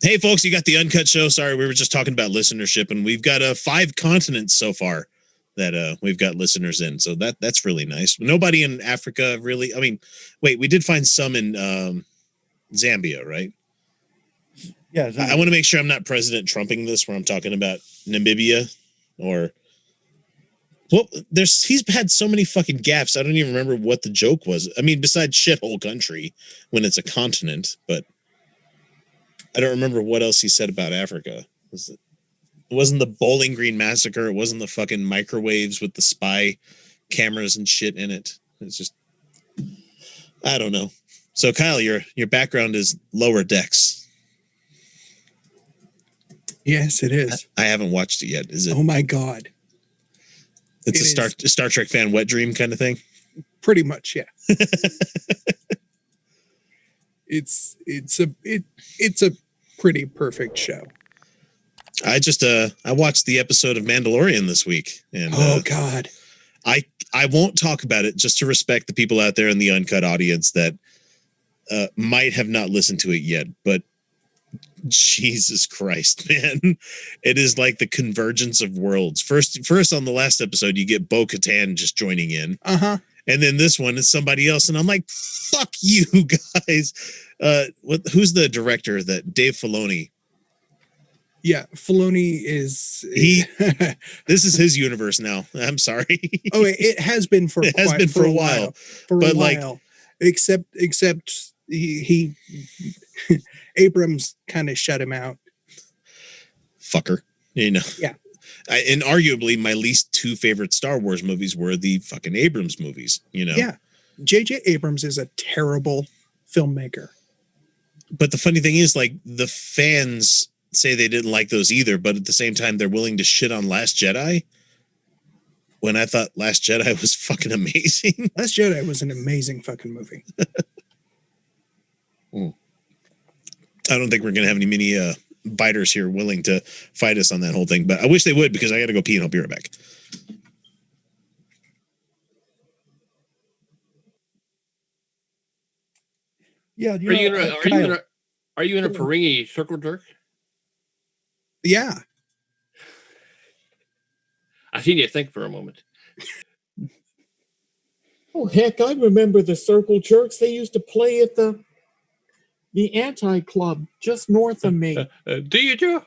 Hey, folks, you got the Uncut show. Sorry, we were just talking about listenership, and we've got 5 continents so far that we've got listeners in. So that's really nice. Nobody in Africa, really. I mean, wait, we did find some in Zambia, right? Yeah. I want to make sure I'm not President Trumping this where I'm talking about Namibia or... Well, he's had so many fucking gaffes. I don't even remember what the joke was. I mean, besides shithole country when it's a continent, but... I don't remember what else he said about Africa. It wasn't the Bowling Green Massacre. It wasn't the fucking microwaves with the spy cameras and shit in it. It's just, I don't know. So, Kyle, your background is Lower Decks. Yes, it is. I haven't watched it yet. Is it? Oh my God! It's a Star Trek fan wet dream kind of thing. Pretty much, yeah. It's a pretty perfect show. I just I watched the episode of Mandalorian this week, and oh God, I won't talk about it just to respect the people out there in the Uncut audience that might have not listened to it yet. But Jesus Christ, man, it is like the convergence of worlds. First on the last episode, you get Bo-Katan just joining in. And then this one is somebody else, and I'm like, "Fuck you guys!" Who's the director? That Dave Filoni. Yeah, Filoni is This is his universe now. I'm sorry. Oh, it has been for a while. Except he Abrams kind of shut him out. Fucker, you know. Yeah. And arguably my least 2 favorite Star Wars movies were the fucking Abrams movies, you know? Yeah. J.J. Abrams is a terrible filmmaker. But the funny thing is, like, the fans say they didn't like those either, but at the same time, they're willing to shit on Last Jedi. When I thought Last Jedi was fucking amazing. Last Jedi was an amazing fucking movie. I don't think we're going to have any mini biters here willing to fight us on that whole thing, but I wish they would, because I got to go pee and I'll be right back. Yeah. Are you in a Peringi circle jerk? Yeah. I seen you think for a moment. Oh, heck, I remember the circle jerks. They used to play at the anti-club just north of me. Do you, Joe?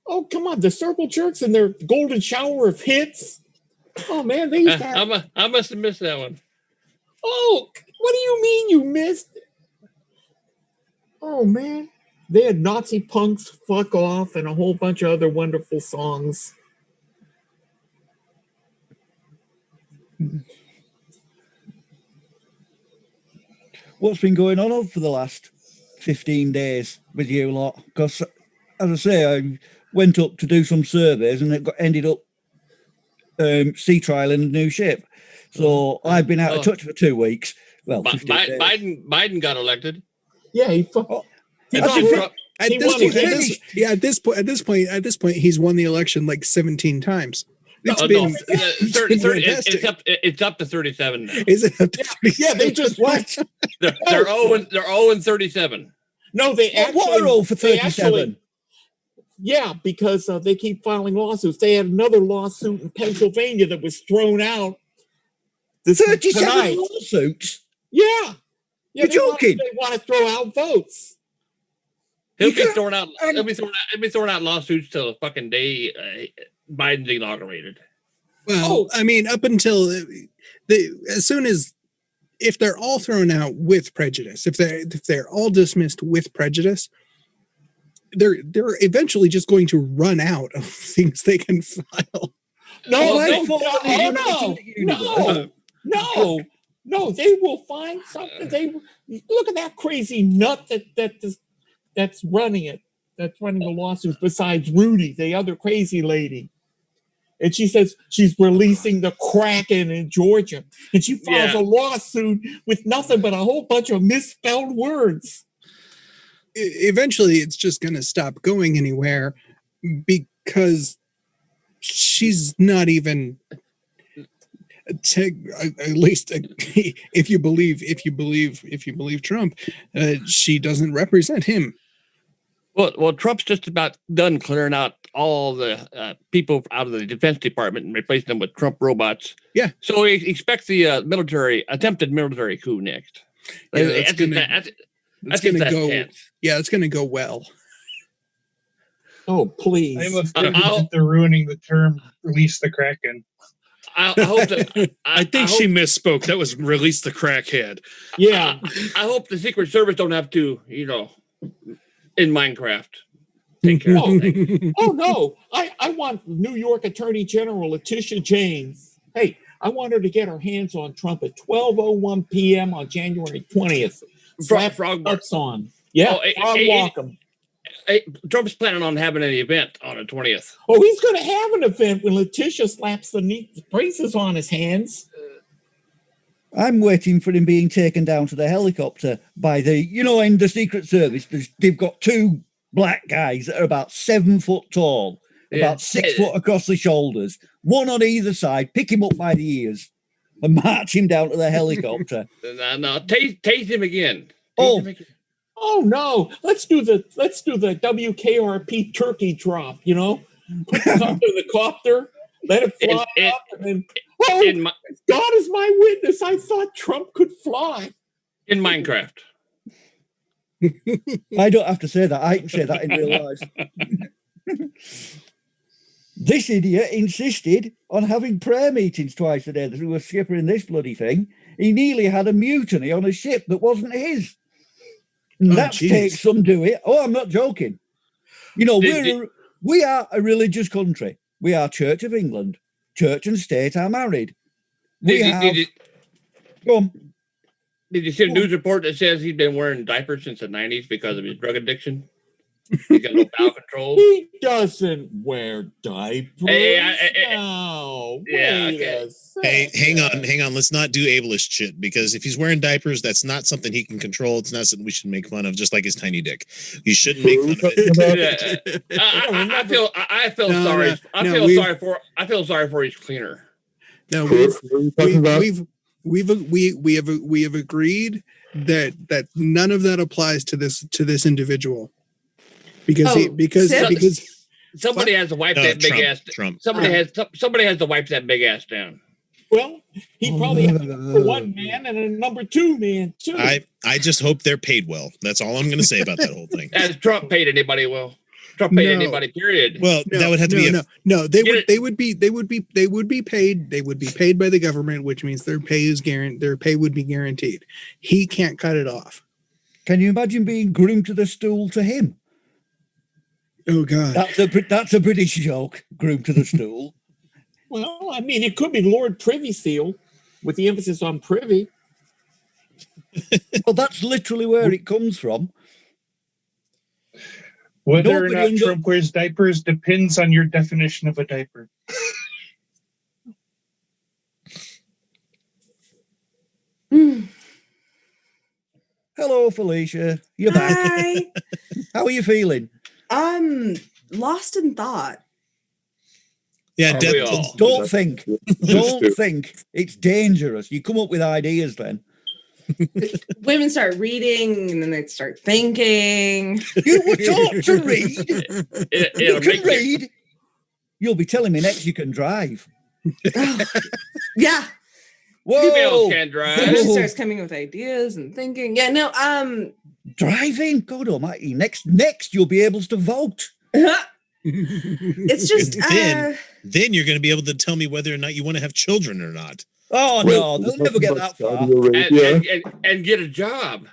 Oh, come on. The circle jerks and their golden shower of hits. Oh, man, they used to have... I must have missed that one. Oh, what do you mean you missed? Oh, man. They had Nazi Punks, Fuck Off, and a whole bunch of other wonderful songs. What's been going on for the last 15 days with you lot? Because, as I say, I went up to do some surveys and it ended up sea trialing a new ship. So I've been out of touch for 2 weeks. Well, Biden got elected. Yeah, he At this point, he's won the election like 17 times. It's up to 37 now. Is it up to 37? Yeah, they just what? They're 0-37. No, they actually what are all for 37? Yeah, because they keep filing lawsuits. They had another lawsuit in Pennsylvania that was thrown out. 37 lawsuits? Yeah. You're joking. They want to throw out votes. He'll be throwing out lawsuits till the fucking day Biden's inaugurated. Well, I mean, up until if they're all thrown out with prejudice, if they're all dismissed with prejudice, they're eventually just going to run out of things they can file. No, they will find something. They look at that crazy nut that's running it. That's running the lawsuits. Besides Rudy, the other crazy lady. And she says she's releasing the Kraken in Georgia. And she files a lawsuit with nothing but a whole bunch of misspelled words. Eventually, it's just going to stop going anywhere because she's not even, at least if you believe Trump, she doesn't represent him. Well, Trump's just about done clearing out all the people out of the Defense Department and replacing them with Trump robots. Yeah. So he expects the attempted military coup next. Yeah, That's going to go. tense. Yeah, it's going to go well. Oh, please. I'm afraid that they're ruining the term "release the Kraken." I hope that. I think she misspoke. That was release the crackhead. Yeah. I hope the Secret Service don't have to, in Minecraft, take care of things. Oh no. I want New York Attorney General Letitia James. Hey, I want her to get her hands on Trump at 12:01 p.m. on January 20th. Frog ups on. Yeah, walk him. Trump's planning on having an event on the 20th. Oh, he's going to have an event when Letitia slaps the braces on his hands. I'm waiting for him being taken down to the helicopter by in the Secret Service, they've got two black guys that are about 7 foot tall, about 6 foot across the shoulders, one on either side, pick him up by the ears and march him down to the helicopter. No, tase him again. Oh no! Let's do the WKRP turkey drop. Put it up in the copter, let it fly up, and then God is my witness. I thought Trump could fly in Minecraft. I don't have to say that. I can say that in real life. This idiot insisted on having prayer meetings twice a day. That we were skippering this bloody thing. He nearly had a mutiny on a ship that wasn't his. That takes some doing. Oh, I'm not joking. We are a religious country. We are Church of England. Church and state are married. Go on. Did you see a news report that says he's been wearing diapers since the 90s because of his drug addiction? He's got no bowel control. He doesn't wear diapers. Wait a second. Hey, hang on. Let's not do ableist shit, because if he's wearing diapers, that's not something he can control. It's not something we should make fun of, just like his tiny dick. You shouldn't make fun of it. I feel sorry for his cleaner. No, we have agreed that none of that applies to this individual. Because somebody has to wipe that big ass. Trump. Somebody has to wipe that big ass down. Well, he probably has a number one man and a number two man too. I just hope they're paid well. That's all I'm going to say about that whole thing. Has Trump paid anybody well? Trump paid anybody? Period. Well, that would have to be They would be paid. They would be paid by the government, which means their pay would be guaranteed. He can't cut it off. Can you imagine being groomed to the stool to him? Oh God, that's a British joke. Groomed to the stool. Well, I mean, it could be Lord Privy Seal, with the emphasis on privy. Well, that's literally where it comes from. Whether or not Trump wears diapers depends on your definition of a diaper. Hello, Felicia. You're back. How are you feeling? Lost in thought. Yeah, don't think. Don't think. It's dangerous. You come up with ideas then. Women start reading and then they start thinking. You were taught to read. You can read. You'll be telling me next you can drive. Yeah. Whoa. Females can drive. Then she starts coming with ideas and thinking. Yeah, no, driving? God almighty. Next you'll be able to vote. It's just then you're going to be able to tell me whether or not you want to have children or not. Oh no, they'll never get that far. And get a job.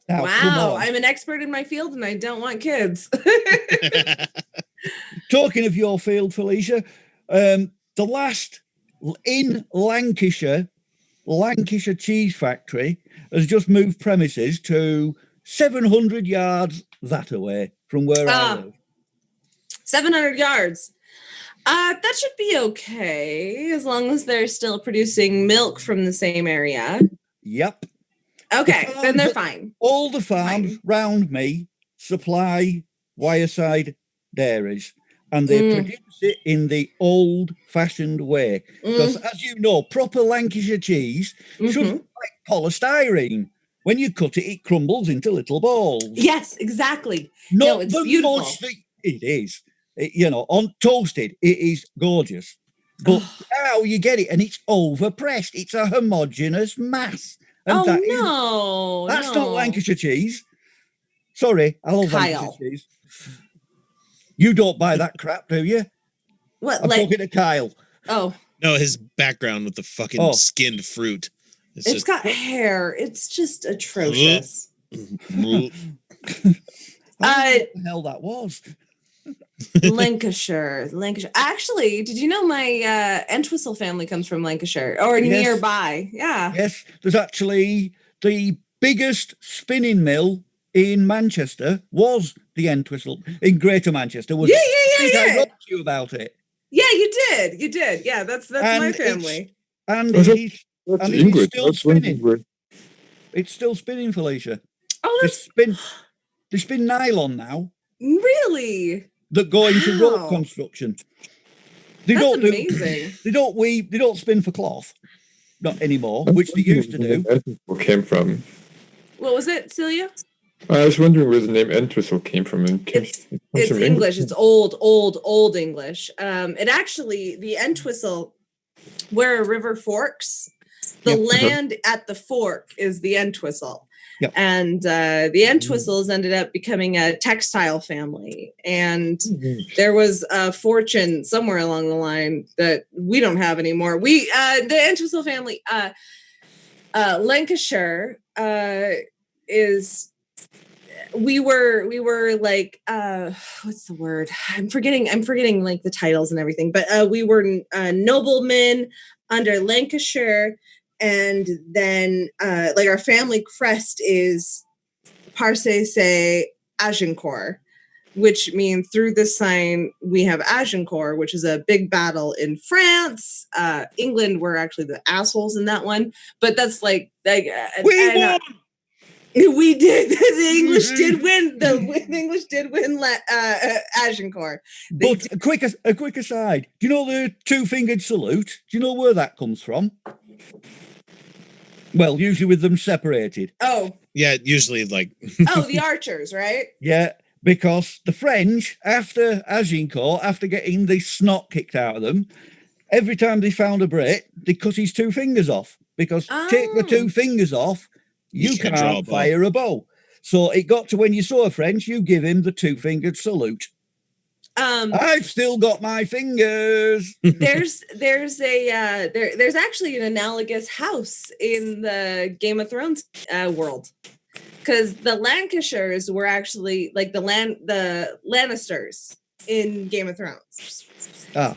Now, wow, I'm an expert in my field and I don't want kids. Talking of your field, Felicia, the last in Lancashire cheese factory has just moved premises to 700 yards that away from where I live. 700 yards. That should be okay, as long as they're still producing milk from the same area. Yep. Okay, then they're fine. All the farms round me supply Wyreside dairies, and they produce it in the old-fashioned way. Because, as you know, proper Lancashire cheese should be like polystyrene. when you cut it, it crumbles into little balls. Yes, exactly. Not No, it's the beautiful. mush that it is. On toasted, it is gorgeous. But how you get it, and it's overpressed. It's a homogeneous mass. And that's not Lancashire cheese. Sorry, I love Lancashire cheese. You don't buy that crap, do you? What? I'm talking to Kyle. Oh. No, his background with the fucking skinned fruit. It's got hair. It's just atrocious. I don't know what the hell that was. Lancashire. Actually, did you know my Entwistle family comes from Lancashire or nearby? Yeah. Yes, there's actually the biggest spinning mill in Manchester was the Entwistle in Greater Manchester. Yeah. I wrote to you about it. Yeah, you did. Yeah, that's my family. It's still spinning. It's still spinning, Felicia. Oh, they spin nylon now. Really? That go into rope construction. That's amazing. They don't spin for cloth. Not anymore, which they used to do. Entwistle came from. What was it, Celia? I was wondering where the name Entwistle came from. It's English. It's old English. It actually, the Entwistle, where a river forks, the land at the fork is the Entwistle. Yep. And the Entwistles ended up becoming a textile family. And there was a fortune somewhere along the line that we don't have anymore. The Entwistle family, Lancashire we were like, what's the word? I'm forgetting like the titles and everything, but we were noblemen under Lancashire. And then, like our family crest is Parce se Agincourt, which means through this sign we have Agincourt, which is a big battle in France. England were actually the assholes in that one, but that's we won. We did. The English did win. The English did win Agincourt. But a quick aside. Do you know the two-fingered salute? Do you know where that comes from? Well, usually with them separated. Oh. Yeah, usually like... the archers, right? Yeah, because the French, after Agincourt, after getting the snot kicked out of them, every time they found a Brit, they cut his two fingers off. Because take the two fingers off, you can't fire a bow. So it got to when you saw a French, you give him the two-fingered salute. I've still got my fingers. There's actually an analogous house in the Game of Thrones world, because the Lancashires were actually like the Lannisters in Game of Thrones.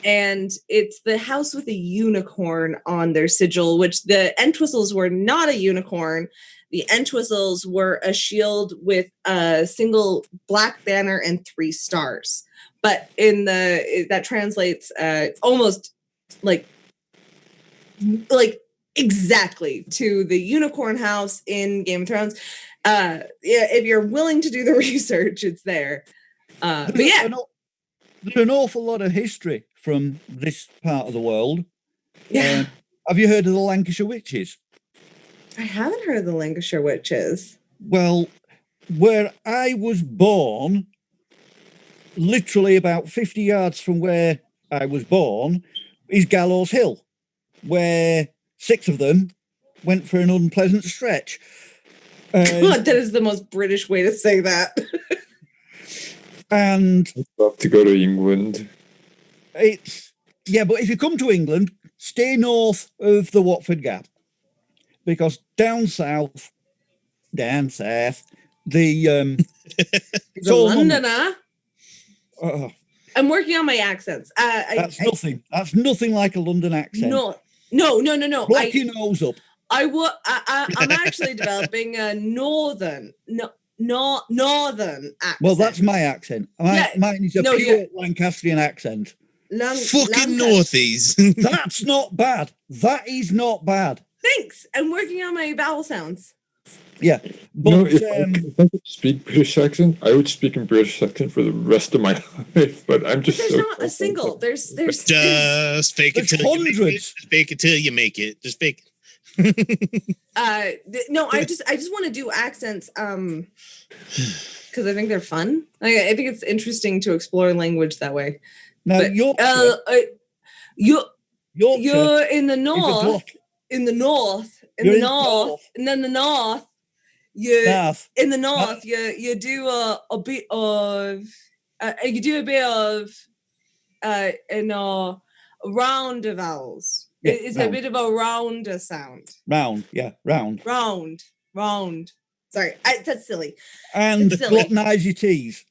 And it's the house with a unicorn on their sigil, which the Entwistles were not a unicorn. The Entwistles were a shield with a single black banner and 3 stars. But that translates almost like exactly to the unicorn house in Game of Thrones. If you're willing to do the research, it's there. But yeah, there's an awful lot of history from this part of the world. Yeah. Have you heard of the Lancashire witches? I haven't heard of the Lancashire witches. Well, where I was born, literally about 50 yards from where I was born, is Gallows Hill, where 6 of them went for an unpleasant stretch. God, that is the most British way to say that. And I'd love to go to England. but if you come to England, stay north of the Watford Gap, because down south, the it's a Londoner. Oh, I'm working on my accents. that's nothing like a London accent. No. Block your nose up. I'm actually developing a northern accent. Well, that's my accent. Mine is a pure Lancastrian accent. Fucking Northies. That's not bad. That is not bad. Thanks. I'm working on my vowel sounds. Yeah, but if I could speak British accent, I would speak in British accent for the rest of my life. But I'm just there's not a single. There's just fake it till hundreds. you make it. Just fake it till you make it. Just fake. No, I just want to do accents because I think they're fun. I think it's interesting to explore language that way. Now, But, Yorkshire you're in the is a north, block. in the north, in You're the in north, and then the north. You North. in the north, you do a bit of round vowels. Yeah, It's a round. bit of a rounder sound. Round, yeah, round. Round. Sorry, that's silly. And It's silly. glottonize your teas.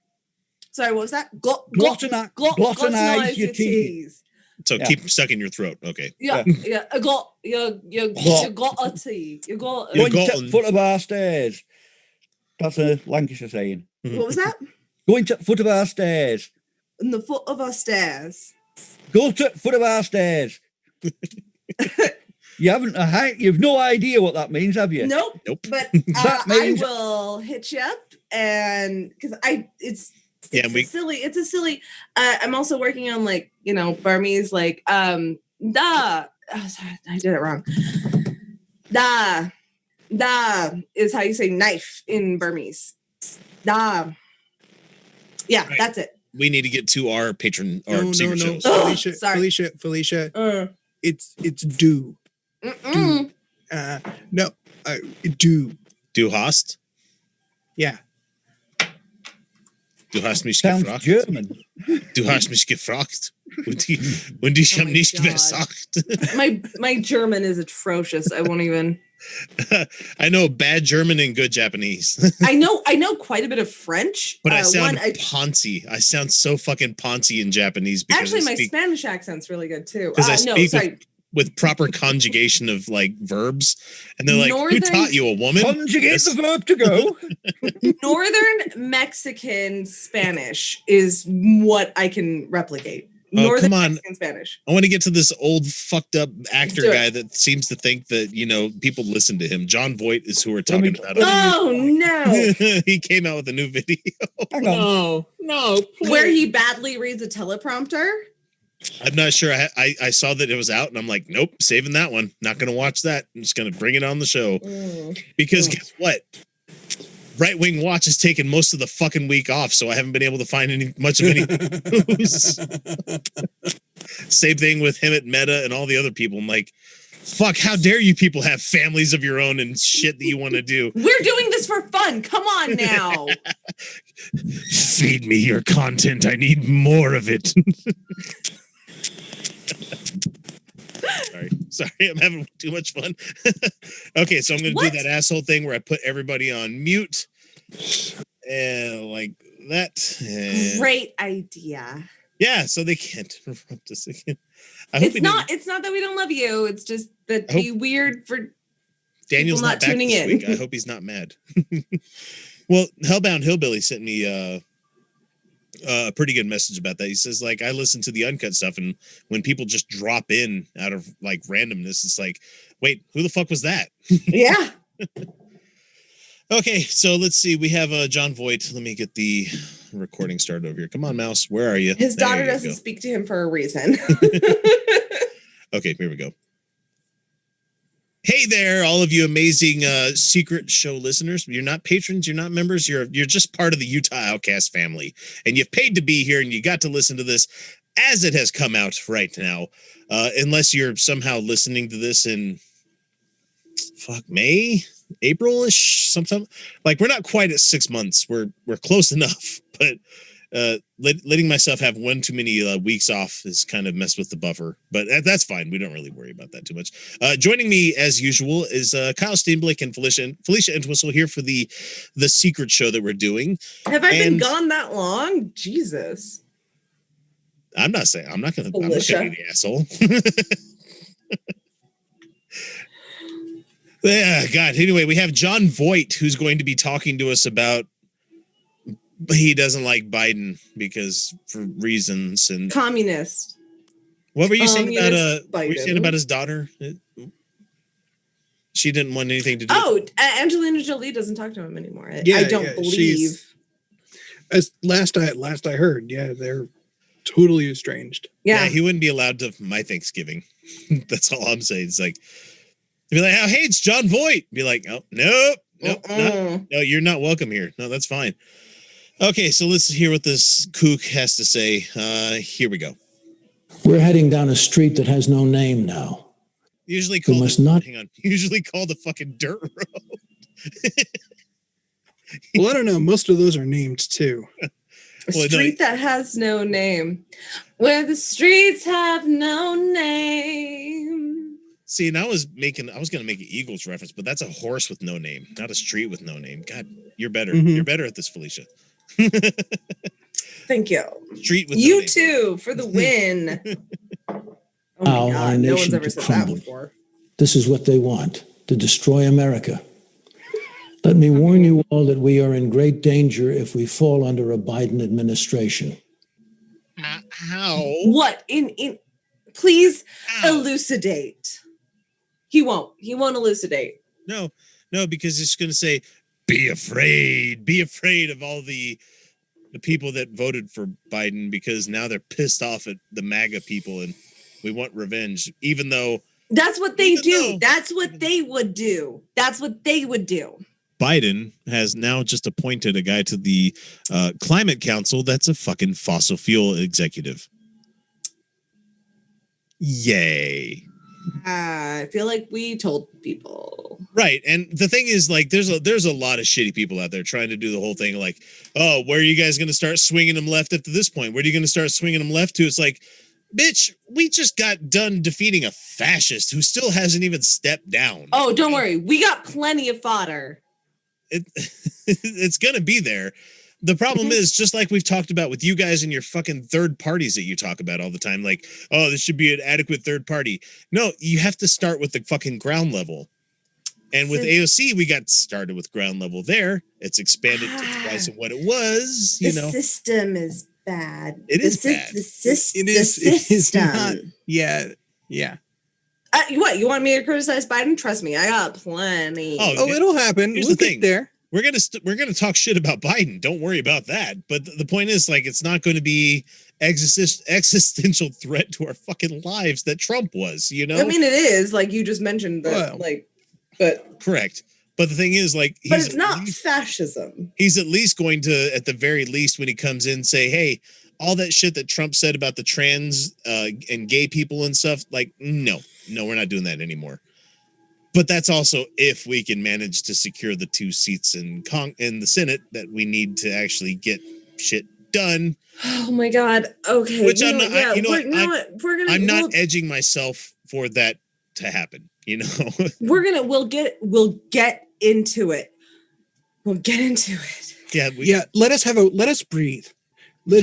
Sorry, what was that? Glottonize your teas. So Yeah. keep stuck in your throat. Okay. Yeah. I got you got a tea. You got. You Going got- to foot of our stairs. That's a Lancashire saying. What was that? Going to foot of our stairs. In the foot of our stairs. Go to foot of our stairs. You've no idea what that means, have you? Nope. Nope. But That means- I will hit you up, and because it's Yeah, a silly. I'm also working on Burmese da. Oh, sorry, I did it wrong. Da is how you say knife in Burmese. Da. Yeah, Right. that's it. We need to get to our patron or secret shows. Oh, Felicia, sorry. Felicia. It's do. Mm-mm. No, do. Du hast? Yeah. Du hast mich Sounds gefragt. German. Du hast mich gefragt. Und ich Oh habe my nicht God. gesagt. My German is atrocious. I won't even. I know bad German and good Japanese. I know quite a bit of French. But I sound poncy. I sound so fucking poncy in Japanese because Actually, I my speak, Spanish accent's really good too. 'cause I No, speak sorry. with proper conjugation of like verbs. And they're like, who Northern- taught you, a woman? Conjugate Yes. the verb to go. Northern Mexican Spanish is what I can replicate. Oh, Northern come on. Mexican Spanish. I want to get to this old fucked up actor do it. guy that seems to think that, people listen to him. John Voight is who we're Let talking me- about. Oh no! He came out with a new video. Hang on. No, please. Where he badly reads a teleprompter. I'm not sure. I saw that it was out and I'm like, nope, saving that one. Not going to watch that. I'm just going to bring it on the show. Because guess what? Right Wing Watch has taken most of the fucking week off, so I haven't been able to find much of any news. Same thing with him at Meta and all the other people. I'm like, fuck, how dare you people have families of your own and shit that you want to do? We're doing this for fun. Come on now. Feed me your content. I need more of it. Sorry, I'm having too much fun. Okay, so I'm going to do What? that asshole thing where I put everybody on mute. And like that. And Great idea. yeah, so they can't interrupt us again. I hope It's not that we don't love you. It's just that I hope- be weird for Daniel's people not not back tuning this in. week. I hope he's not mad. Well, Hellbound Hillbilly sent me a pretty good message about that. He says, like, I listen to the Uncut stuff, and when people just drop in out of like randomness, it's like, wait, who the fuck was that? Yeah. Okay, so let's see. We have John Voight. Let me get the recording started over here. Come on, mouse. Where are you? His There daughter you doesn't go. speak to him for a reason. Okay, here we go. Hey there, all of you amazing secret show listeners. You're not patrons, you're not members, you're just part of the Utah Outcast family. And you've paid to be here and you got to listen to this as it has come out right now. Unless you're somehow listening to this in May, April-ish, sometime. Like we're not quite at 6 months. We're close enough, but letting myself have one too many weeks off has kind of messed with the buffer, but that's fine. We don't really worry about that too much. Joining me as usual is Kyle Steinblick and Felicia Entwistle here for the secret show that we're doing. Have I been And- gone that long? Jesus. I'm not going to be Felicia. the asshole. Yeah, God. Anyway, we have John Voight who's going to be talking to us about he doesn't like Biden because for reasons. And Communist. what were you saying about Communist what were you saying Biden. about his daughter? She didn't want anything to do. Oh, Angelina Jolie doesn't talk to him anymore. I Yeah, don't yeah, believe. she's- As last I heard, yeah, they're totally estranged. Yeah, Yeah. he wouldn't be allowed to my Thanksgiving. That's all I'm saying. It's like Be like, oh, hey, it's John Voight. Be like, oh, nope, no, you're not welcome here. No, that's fine. Okay, so let's hear what this kook has to say. Here we go. We're heading down a street that has no name now. Usually called usually called the fucking dirt road. Well, I don't know. Most of those are named too. A street that has no name. Where the streets have no name. See, and I was gonna make an Eagles reference, but that's a horse with no name, not a street with no name. God, you're better. Mm-hmm. You're better at this, Felicia. Thank you. Street with you no name. too for the win. Oh my Our God, no one's nation ever to said crumble. that before. This is what they want, to destroy America. Let me warn you all that we are in great danger if we fall under a Biden administration. How? What? Please elucidate. He won't elucidate. No, because it's going to say, be afraid of all the people that voted for Biden because now they're pissed off at the MAGA people and we want revenge, even though that's what they do. That's what they would do. That's what they would do. Biden has now just appointed a guy to the climate council that's a fucking fossil fuel executive. Yay. I feel like we told people. Right. And the thing is, like, there's a lot of shitty people out there trying to do the whole thing like, oh, where are you guys going to start swinging them left after this point? Where are you going to start swinging them left to? It's like, bitch, we just got done defeating a fascist who still hasn't even stepped down. Oh, don't worry. We got plenty of fodder. It's going to be there. The problem is, just like we've talked about with you guys and your fucking third parties that you talk about all the time, like, oh, this should be an adequate third party. No, you have to start with the fucking ground level. And with AOC, we got started with ground level there. It's expanded to twice of what it was. The system is bad. It is bad. It is not. Yeah. What, you want me to criticize Biden? Trust me, I got plenty. Oh, it'll happen. We'll get there. We're gonna talk shit about Biden. Don't worry about that. But the point is, like, it's not going to be existential threat to our fucking lives that Trump was. You know, I mean, it is, like you just mentioned that, but correct. But the thing is, like, but it's not fascism. He's at least going to, at the very least, when he comes in, say, hey, all that shit that Trump said about the trans and gay people and stuff, like, no, we're not doing that anymore. But that's also if we can manage to secure the 2 seats in the Senate that we need to actually get shit done. Oh my God. Okay. Which I'm not edging myself for that to happen. You know, we'll get into it. We'll get into it. Yeah. Let us breathe. Right.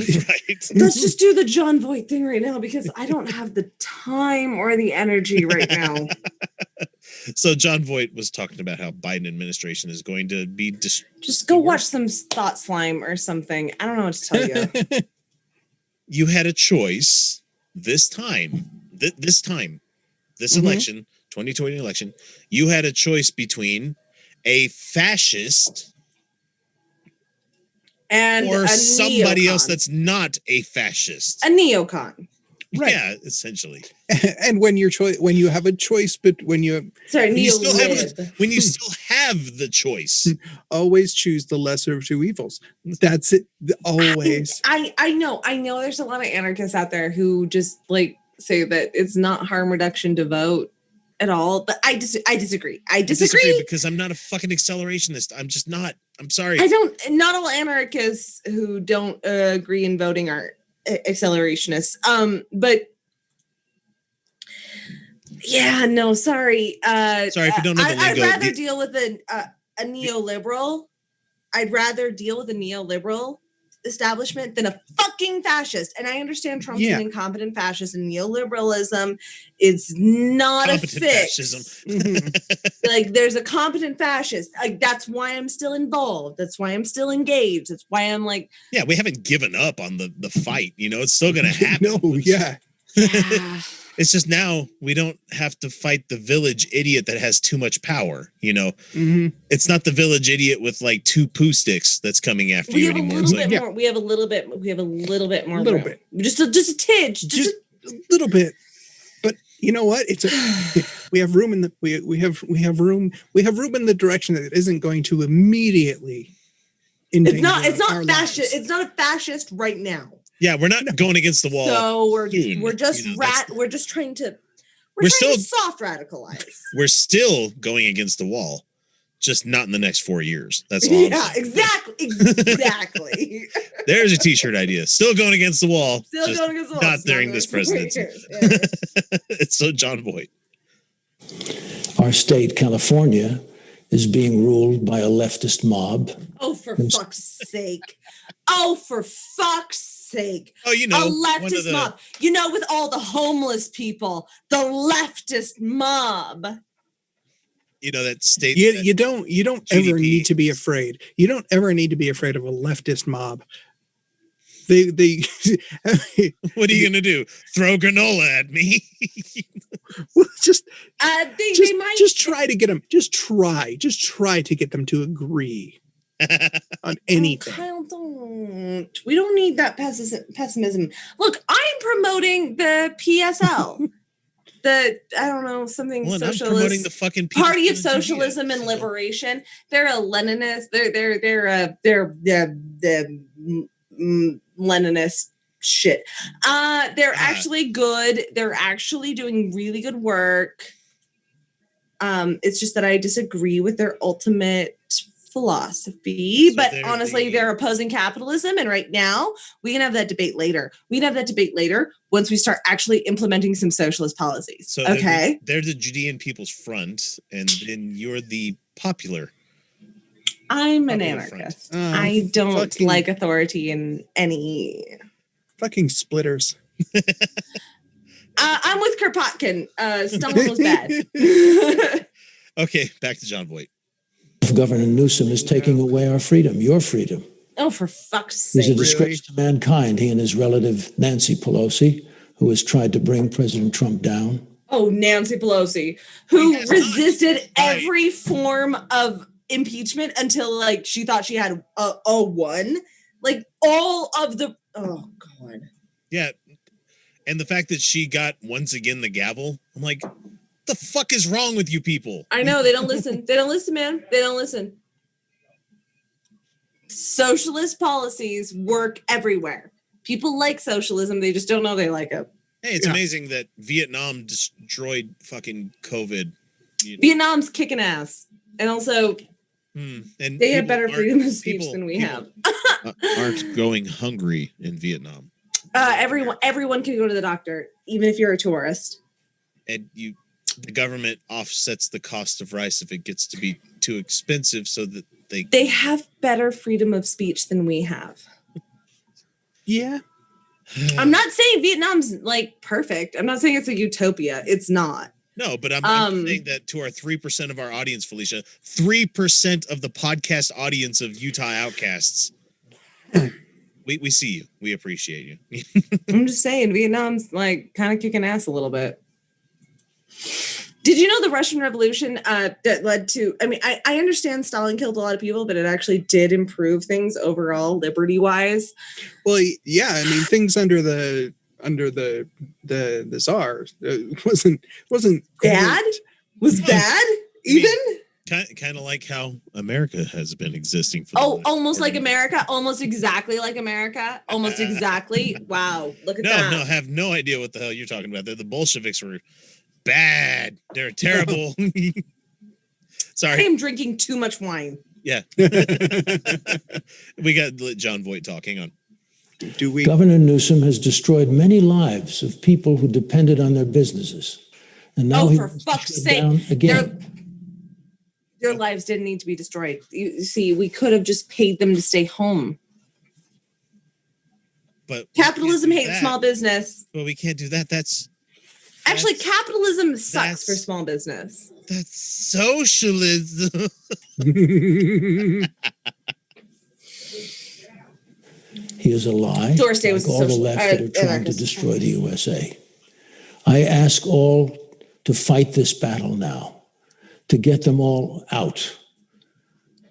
Let's just do the John Voight thing right now because I don't have the time or the energy right now. So John Voight was talking about how Biden administration is going to be just go watch some Thought Slime or something. I don't know what to tell you. You had a choice this time, this election, 2020 election. You had a choice between a fascist and or somebody neocon. else that's not a fascist. A neocon. Right. Yeah, essentially. And when you have a choice, but when you still have the choice, always choose the lesser of two evils. That's it. Always. I know. There's a lot of anarchists out there who just like say that it's not harm reduction to vote at all, but I disagree. I disagree because I'm not a fucking accelerationist. I'm just not. I'm sorry. Not all anarchists who don't agree in voting are accelerationists. But yeah, no, sorry. Sorry if you don't know the lingo. I'd rather deal with a neoliberal. I'd rather deal with a neoliberal establishment than a fucking fascist. And I understand Trump's an incompetent fascist, and neoliberalism is not competent a fix. Fascism. Like, there's a competent fascist. Like, that's why I'm still involved. That's why I'm still engaged. That's why I'm like, yeah, we haven't given up on the fight. You know, it's still gonna happen. Yeah. It's just now we don't have to fight the village idiot that has too much power. You know, It's not the village idiot with like 2 poo sticks that's coming after you anymore. We have a little bit more. A little bit. Just a tidge. Just a little bit. But you know what? we have room in the we have room in the direction that it isn't going to immediately. It's not our fascist. lives. It's not a fascist right now. Yeah, we're not going against the wall. So we're soon. just You know, we're just trying to We're trying still- to soft radicalize. We're still going against the wall, just not in the next 4 years. That's all. I'm Yeah, saying. exactly. There's a t-shirt idea. Still going against the wall. Still just going against the wall. Not It's during not this gonna- presidency. Yeah. It's so John Voight. Our state, California, is being ruled by a leftist mob. Oh, for fuck's sake. Oh, for fuck's sake. Oh, you know, a one of leftist the- mob. You know, with all the homeless people, the leftist mob. You know, that state. You don't ever GDP. need to be afraid. You don't ever need to be afraid of a leftist mob. They What are you gonna do? Throw granola at me? just They might just try to get them. Just try to get them to agree on anything. Kyle, don't. We don't need that pessimism. Look, I'm promoting the PSL. I don't know, something Well, and I'm socialist. promoting the fucking People's Party of Liberation Socialism and so- Liberation. They're a Leninist. They're Leninist shit. They're actually good. They're actually doing really good work. It's just that I disagree with their ultimate philosophy. So but they're honestly, the- they're opposing capitalism. And right now, we can have that debate later. We can have that debate later once we start actually implementing some socialist policies. So okay. they're the Judean People's Front, and then you're the popular. I'm an Popular anarchist. front. I don't Fucking- like authority in any. Fucking splitters. I'm with Kropotkin. Stalin was bad. Okay, back to John Voight. Governor Newsom is taking away our freedom, your freedom. Oh, for fuck's He's a sake. disgrace to mankind, he and his relative Nancy Pelosi, who has tried to bring President Trump down. Oh, Nancy Pelosi, who Yes, resisted right. every form of impeachment until like she thought she had a one. Like all of the oh god. Yeah, and the fact that she got once again the gavel, I'm like, what the fuck is wrong with you people? I know they don't listen. They don't listen, man. They don't listen. Socialist policies work everywhere. People like socialism. They just don't know they like it. Hey, it's Yeah. amazing that Vietnam destroyed fucking COVID. You know, Vietnam's kicking ass, and also and they have people better aren't- freedom of speech people- than we people have. Aren't going hungry in Vietnam, Everyone can go to the doctor, even if you're a tourist. and the government offsets the cost of rice if it gets to be too expensive, so that They have better freedom of speech than we have. Yeah. I'm not saying Vietnam's like perfect. I'm not saying it's a utopia. It's not. No, but I'm saying that to our 3% of our audience, Felicia, 3% of the podcast audience of Utah Outcasts, we see you. We appreciate you. I'm just saying Vietnam's like kind of kicking ass a little bit. Did you know the Russian Revolution that led to? I mean, I understand Stalin killed a lot of people, but it actually did improve things overall, liberty-wise. Well, yeah. I mean, things under the Tsar wasn't Bad great. was bad even. Kind of like how America has been existing for the Oh, last almost 40 like America, almost exactly like America, almost exactly. Wow, look at that. No, I have no idea what the hell you're talking about. The Bolsheviks were bad. They're terrible. I Sorry. am drinking too much wine. Yeah. We got John Voight talking on. Do we? Governor Newsom has destroyed many lives of people who depended on their businesses. And now Oh, he for wants to fuck's shut sake. down again. Their lives didn't need to be destroyed. You see, we could have just paid them to stay home. But Capitalism we can't do hates that. small business. But we can't do that. That's Actually, That's- capitalism sucks for that's- small business. socialism. He is a lie, Doris Day was like all the social- left that are trying to anarchist. destroy the USA. I ask all to fight this battle now, to get them all out.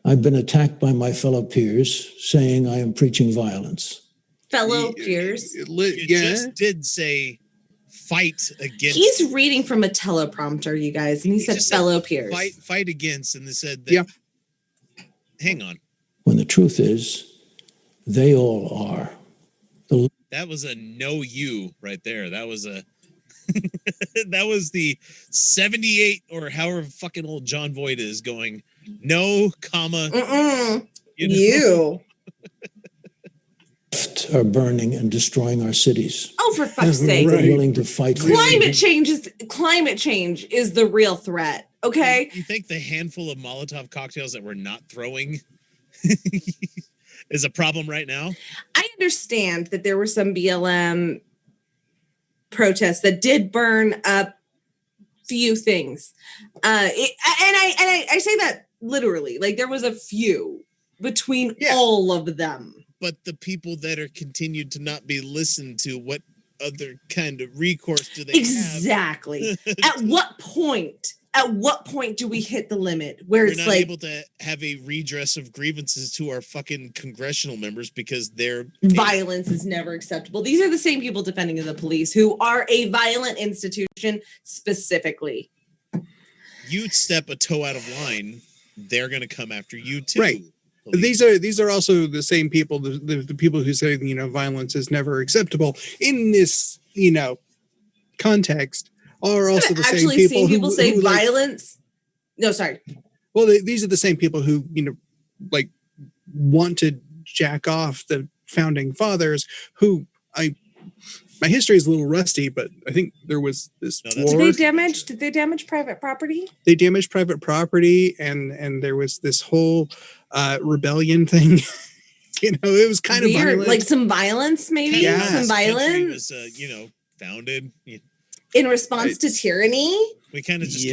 I've been attacked by my fellow peers saying I am preaching violence. Fellow peers. You just did say fight against. He's reading from a teleprompter, you guys, and he said just fellow said peers. Fight against, and they said that. Hang on. When the truth is, they all are. That was a no you right there. That was a that was the 78 or however fucking old John Voight is going, no, comma. You are burning and destroying our cities. Oh, for fuck's sake. We're willing to fight. Climate change is the real threat. Okay. You think the handful of Molotov cocktails that we're not throwing is a problem right now? I understand that there were some BLM protests that did burn up few things. I say that literally, like there was a few between all of them. But the people that are continued to not be listened to, what other kind of recourse do they have? Exactly. At what point do we hit the limit where We're it's not like able to have a redress of grievances to our fucking congressional members because their violence is never acceptable? These are the same people defending the police who are a violent institution specifically. You step a toe out of line, they're going to come after you too. Right. These are also the same people, the people who say, violence is never acceptable in this, context are also the same people who say violence. No, sorry. Well, these are the same people who, want to jack off the founding fathers who my history is a little rusty, but I think there was this war. Did they damage private property? They damaged private property and there was this whole rebellion thing. It was kind of violent. Like some violence, maybe? Yeah. Some violence? Was, founded. In response to tyranny? We kind of just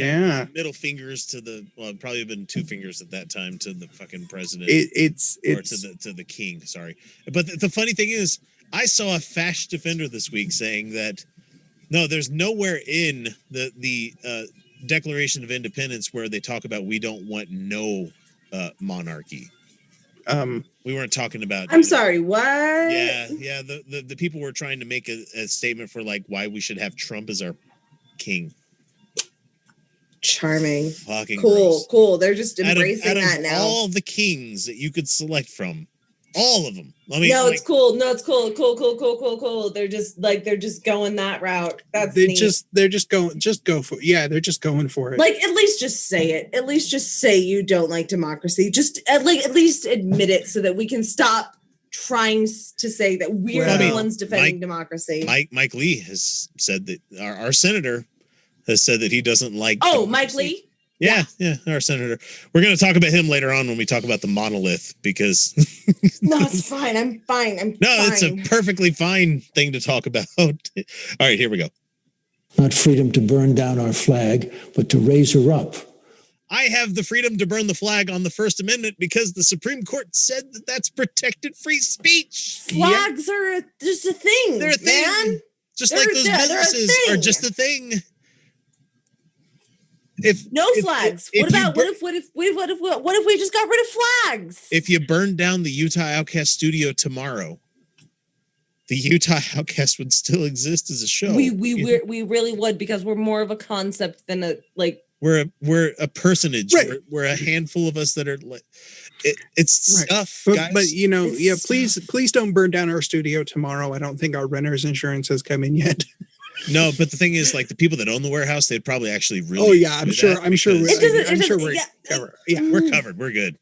middle fingers to probably been two fingers at that time to the fucking president. To the king, sorry. But the funny thing is, I saw a fascist defender this week saying that no, there's nowhere in the Declaration of Independence where they talk about we don't want no monarchy. We weren't talking about. I'm sorry. What? Yeah. The people were trying to make a statement for like why we should have Trump as our king. Charming. Fucking cool. gross. They're just embracing out of now. All the kings that you could select from, all of them. I mean, it's cool. No, it's cool. Cool. They're just going that route. They're just go for it. Yeah, they're just going for it. Like, at least just say it. At least just say you don't like democracy. Just at least admit it so that we can stop trying to say that we're the ones defending democracy. Mike Lee has said that our senator has said that he doesn't like. Oh, democracy. Mike Lee. Yeah, our senator. We're going to talk about him later on when we talk about the monolith because. No, it's fine. I'm fine. It's a perfectly fine thing to talk about. All right, here we go. Not freedom to burn down our flag, but to raise her up. I have the freedom to burn the flag on the First Amendment because the Supreme Court said that that's protected free speech. Flags are just a thing. They're a thing. Man. Just like those businesses are just a thing. Flags. What if we just got rid of flags? If you burned down the Utah Outcast studio tomorrow, the Utah Outcast would still exist as a show. We really would because we're more of a concept than a like. We're a personage. Right. We're a handful of us that are like. It's right. Stuff, guys. But please don't burn down our studio tomorrow. I don't think our renter's insurance has come in yet. No, but the thing is, like the people that own the warehouse, they'd probably actually really. Oh yeah, I'm sure we're covered. We're good.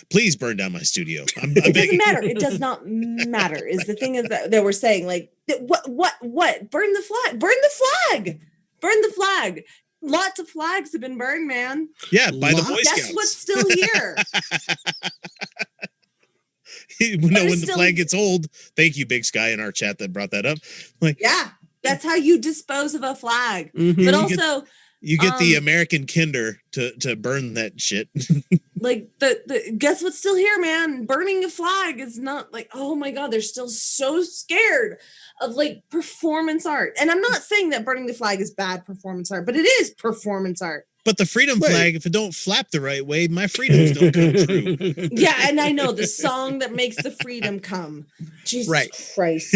Please burn down my studio. It doesn't matter. It does not matter. Is the thing is that we're saying like what? Burn the flag. Burn the flag. Burn the flag. Lots of flags have been burned, man. Yeah, by the Boy Scouts. Guess what's still here? When the flag gets old. Thank you, Big Sky, in our chat that brought that up. Like, yeah. That's how you dispose of a flag. Mm-hmm. But also you get the American Kinder to burn that shit. Like the guess what's still here, man? Burning a flag is not like, oh my God, they're still so scared of like performance art. And I'm not saying that burning the flag is bad performance art, but it is performance art. But the freedom flag, if it don't flap the right way, my freedoms don't come true. Yeah, and I know the song that makes the freedom come. Jesus Christ.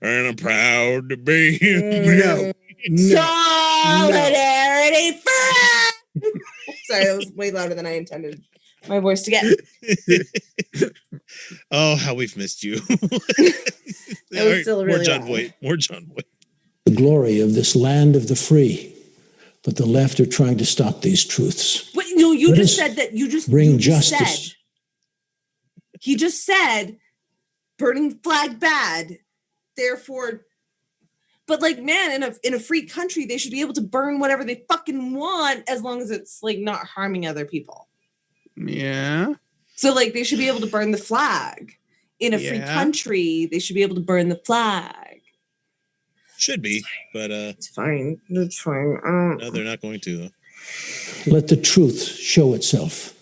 and I'm proud to be. No. Solidarity forever. Sorry, that was way louder than I intended my voice to get. Oh, how we've missed you. That was still really more John loud. Voight. More John Voight. The glory of this land of the free, but the left are trying to stop these truths. But no, you Let just us said that. You just bring you just justice. said. He just said, burning flag bad. Therefore, but like, man, in a free country, they should be able to burn whatever they fucking want as long as it's like not harming other people. Yeah. So like, they should be able to burn the flag. In a free Yeah. country, they should be able to burn the flag. Should be, but It's fine. It's fine. no, they're not going to, though. Let the truth show itself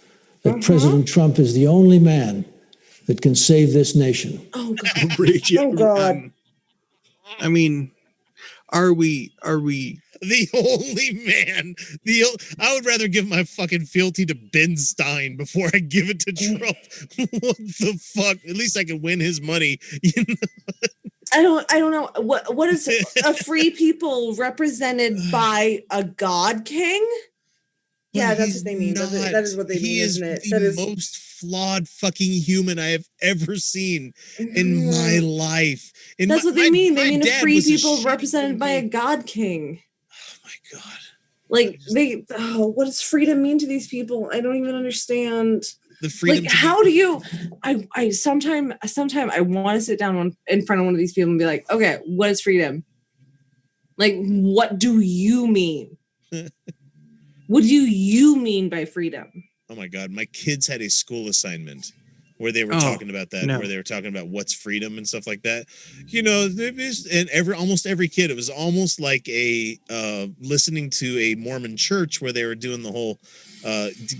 that Uh-huh. President Trump is the only man that can save this nation. Oh God. Oh God. I mean, are we The only man. I would rather give my fucking fealty to Ben Stein before I give it to Trump. What the fuck? At least I can win his money. You know? I don't know what is a free people represented by a god king? Yeah, that's what they mean. That is what they mean, isn't it? He is the most flawed fucking human I have ever seen in my life. That's what they mean. They mean a dad free was a people shit represented by a god king. Oh my God. Like what does freedom mean to these people? I don't even understand. The freedom. Like, how do you? I sometime I want to sit down in front of one of these people and be like, okay, what is freedom? Like, what do you mean? What do you mean by freedom? Oh my God. My kids had a school assignment where they were Oh, talking about that, no. where they were talking about what's freedom and stuff like that. You know, and almost every kid, it was almost like a listening to a Mormon church where they were doing the whole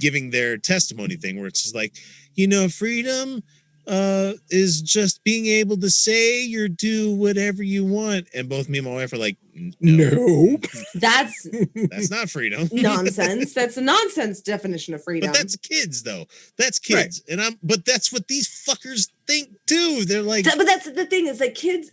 giving their testimony thing, where it's just like, you know, freedom is just being able to say or do whatever you want. And both me and my wife are like, Nope. That's that's not freedom. nonsense. That's a nonsense definition of freedom. But that's kids, though. That's kids, but that's what these fuckers think too. They're like, But that's the thing is like kids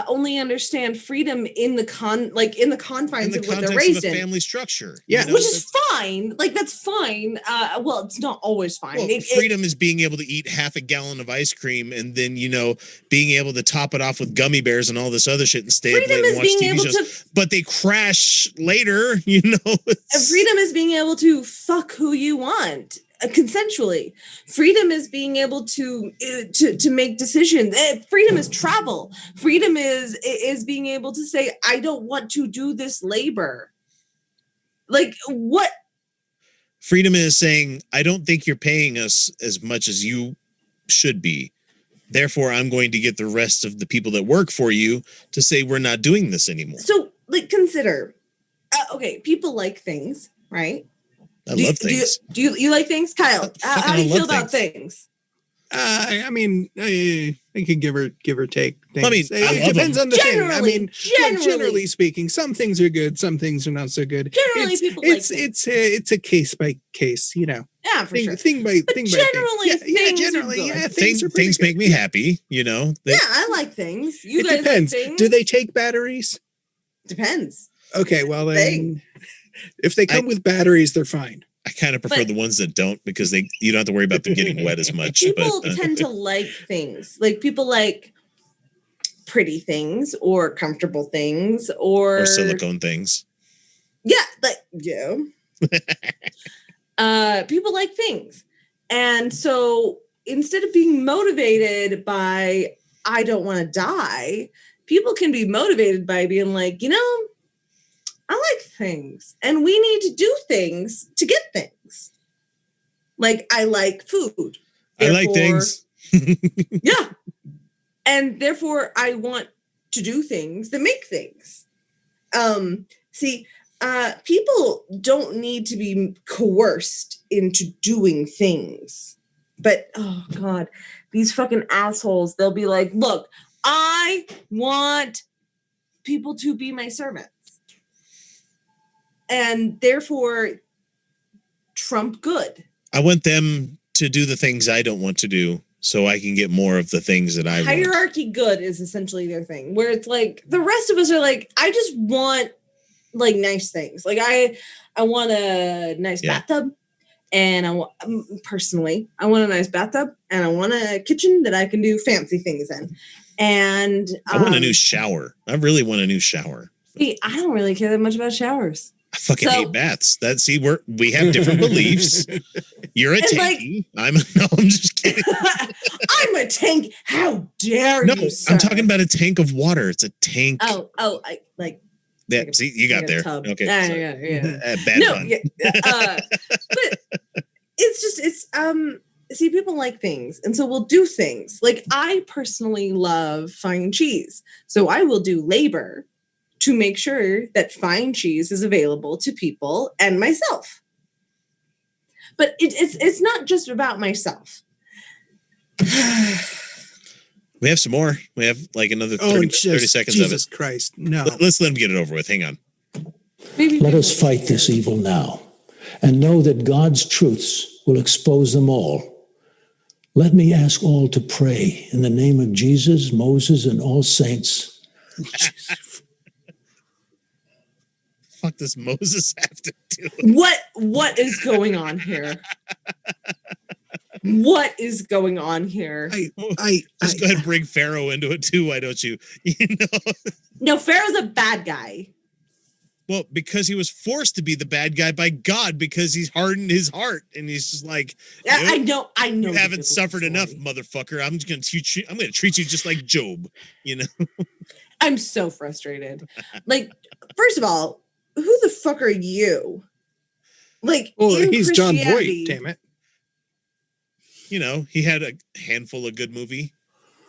only understand freedom in the confines of what they're raised of a in. family structure. Yeah. you know, Which is fine. Like, that's fine. Well, it's not always fine. well, freedom is being able to eat half a gallon of ice cream and then, you know, being able to top it off with gummy bears and all this other shit and stay up Freedom late and is watch being TV able shows. But they crash later, you know. freedom is being able to fuck who you want consensually. Freedom is being able to make decisions. Freedom is travel. Freedom is being able to say, I don't want to do this labor. Like, what? Freedom is saying, I don't think you're paying us as much as you should be. Therefore, I'm going to get the rest of the people that work for you to say we're not doing this anymore. So, like, consider, okay, people like things, right? I love things. Do you like things, Kyle? How do you feel about things? I mean, I can give or take things. I mean, it depends on the thing. I mean, generally speaking, some things are good, some things are not so good. Generally, people like things. It's a case by case, you know. Yeah, for sure. Thing by But thing. generally, Yeah, things generally, are good. yeah, things are pretty Things good. make me happy, you know. Yeah, I like things. You It guys depends. like things? Do they take batteries? Depends. Okay, well then, if they come with batteries, they're fine. I kind of prefer the ones that don't because you don't have to worry about them getting wet as much. People but, tend to like things. Like, people like pretty things or comfortable things or silicone things. Yeah, people like things. And so instead of being motivated by I don't want to die, people can be motivated by being like, you know, I like things and we need to do things to get things. Like, I like food. I like things. Yeah. And therefore I want to do things that make things. People don't need to be coerced into doing things. But, oh God, these fucking assholes, they'll be like, look, I want people to be my servants. And therefore, Trump good. I want them to do the things I don't want to do so I can get more of the things that I want. Hierarchy good is essentially their thing, where it's like the rest of us are like, I just want like nice things. Like I want a nice bathtub, and I want I want a nice bathtub, and I want a kitchen that I can do fancy things in. And I want a new shower. I really want a new shower. See, I don't really care that much about showers. I fucking hate baths. We have different beliefs. You're a tanky. I'm just kidding. I'm a tank. How dare you, sir? I'm talking about a tank of water. It's a tank. I like. Yeah, see, you got there. Tub. Okay. Yeah. Bad pun. But it's see, people like things, and so we'll do things. Like I personally love fine cheese, so I will do labor to make sure that fine cheese is available to people and myself. But it's not just about myself. We have some more. We have like another 30 seconds of it. Jesus Christ, no. Let's let him get it over with. Hang on. Let us fight this evil now and know that God's truths will expose them all. Let me ask all to pray in the name of Jesus, Moses, and all saints. Fuck does Moses have to do? What is going on here? What is going on here? I just go ahead and bring Pharaoh into it too. Why don't you? No, Pharaoh's a bad guy. Well, because he was forced to be the bad guy by God because he's hardened his heart and he's just like, I know. You haven't suffered enough, motherfucker. I'm just gonna teach you. I'm gonna treat you just like Job. I'm so frustrated. Like, first of all, who the fuck are you? Like, he's John Voight. Damn it. He had a handful of good movie.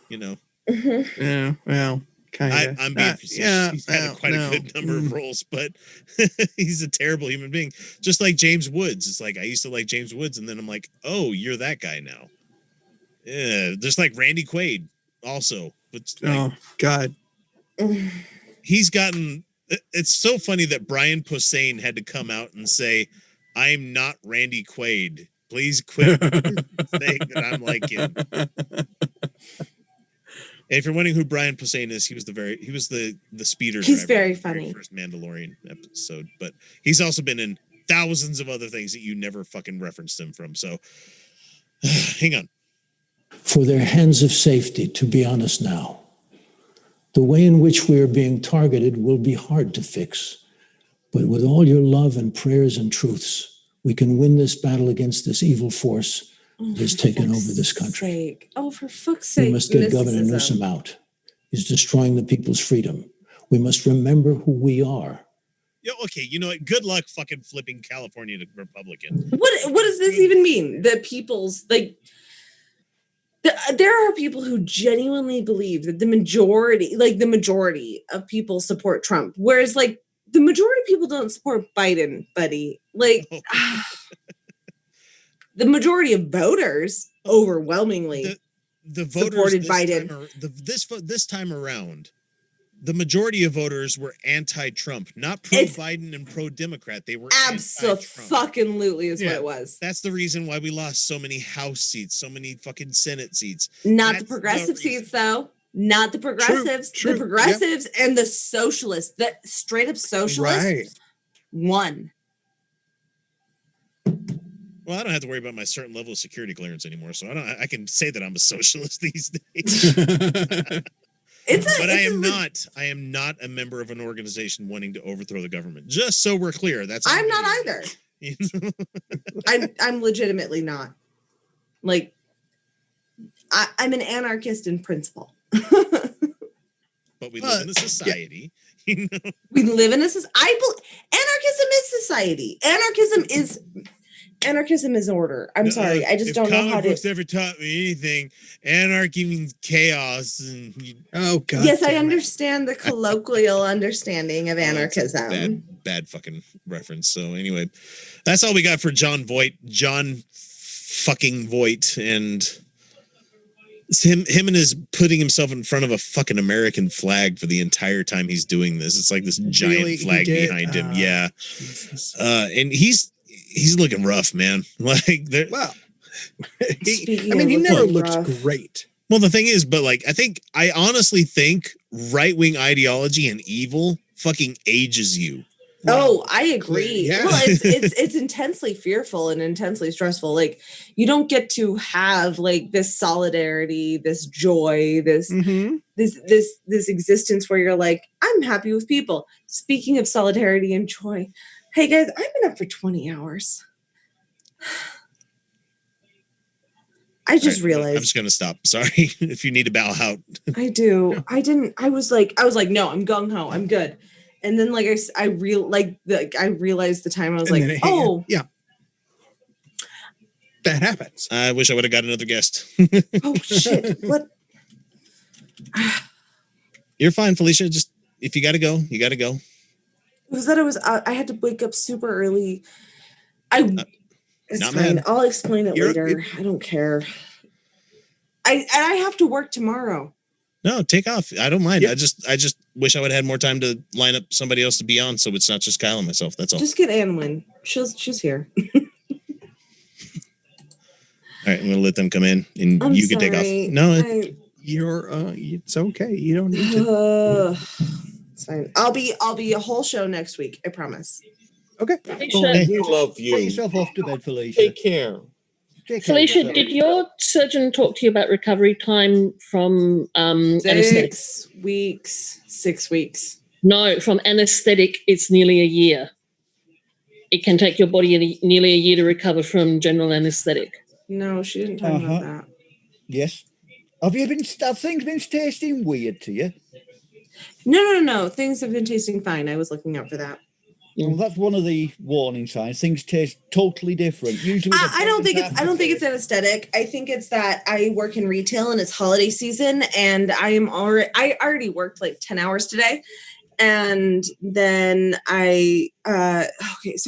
Mm-hmm. Yeah. Well. I'm being facetious. He's had quite a good number of roles, but he's a terrible human being. Just like James Woods. It's like I used to like James Woods, and then I'm like, oh, you're that guy now. Yeah, just like Randy Quaid also. But oh God. He's gotten it's so funny that Brian Posehn had to come out and say, I'm not Randy Quaid. Please quit saying that I'm like him. And if you're wondering who Brian Posehn is, he was the speeder. He's driver very in the funny. First Mandalorian episode, but he's also been in thousands of other things that you never fucking referenced him from. So, hang on. For their hands of safety, to be honest now, the way in which we are being targeted will be hard to fix, but with all your love and prayers and truths, we can win this battle against this evil force. Has taken over this country. Sake. Oh, for fuck's sake. We must get Governor Newsom out. He's destroying the people's freedom. We must remember who we are. Yeah, okay, you know what? Good luck fucking flipping California to Republican. What does this even mean? The people's, like, there are people who genuinely believe that the majority of people support Trump, whereas, like, the majority of people don't support Biden, buddy. Like, the majority of voters overwhelmingly the voters supported Biden. This time around, the majority of voters were anti-Trump, not pro-Biden and pro-Democrat. They were absolutely is what it was. That's the reason why we lost so many House seats, so many fucking Senate seats. Not the progressive seats, though. Not the progressives. True. The progressives and the socialists, the straight up socialists, won. Well, I don't have to worry about my certain level of security clearance anymore, so I can say that I'm a socialist these days. I am not a member of an organization wanting to overthrow the government. Just so we're clear, I'm not either. I'm legitimately not. Like, I'm an anarchist in principle. But we live in a society. We live in a society. Anarchism is society. Anarchism is order. I'm sorry. I just don't know how to. If ever taught me anything, anarchy means chaos. Oh God. Yes, I understand the colloquial understanding of anarchism. Bad fucking reference. So anyway, that's all we got for John Voight. John fucking Voight, and it's him and his putting himself in front of a fucking American flag for the entire time he's doing this. It's like this giant flag behind him. Yeah. And he's looking rough, man. Like, he never looks great. Well, the thing is, but like, I honestly think right-wing ideology and evil fucking ages you. Oh, I agree. Yeah. Well, it's intensely fearful and intensely stressful. Like, you don't get to have like this solidarity, this joy, this existence where you're like, I'm happy with people. Speaking of solidarity and joy, hey guys, I've been up for 20 hours. I just realized. I'm just gonna stop. Sorry if you need to bow out. I do. I was like, no, I'm gung ho. I'm good. And then like I realized the time. I was like, oh yeah, that happens. I wish I would have got another guest. Oh shit! What? You're fine, Felicia. Just if you got to go, you got to go. It was that I had to wake up super early. It's not fine. mad. I'll explain it later. I don't care. I have to work tomorrow. No, take off. I don't mind. Yep. I just wish I would have had more time to line up somebody else to be on, so it's not just Kyle and myself. That's all. Just get Anwin. She's here. All right, I'm gonna let them come in, and you can take off. No, it's okay. You don't need to. It's fine. I'll be a whole show next week. I promise. Okay. We love you. Get yourself off to bed, Felicia. Take care. Felicia, did your surgeon talk to you about recovery time from anesthetic? 6 weeks. 6 weeks. No, from anesthetic, it's nearly a year. It can take your body nearly a year to recover from general anesthetic. No, she didn't talk about that. Yes. Have things been tasting weird to you? No. Things have been tasting fine. I was looking out for that. Well, that's one of the warning signs. Things taste totally different. Usually, I don't think it's anesthetic. I think it's that I work in retail and it's holiday season, and I already worked like 10 hours today, and then so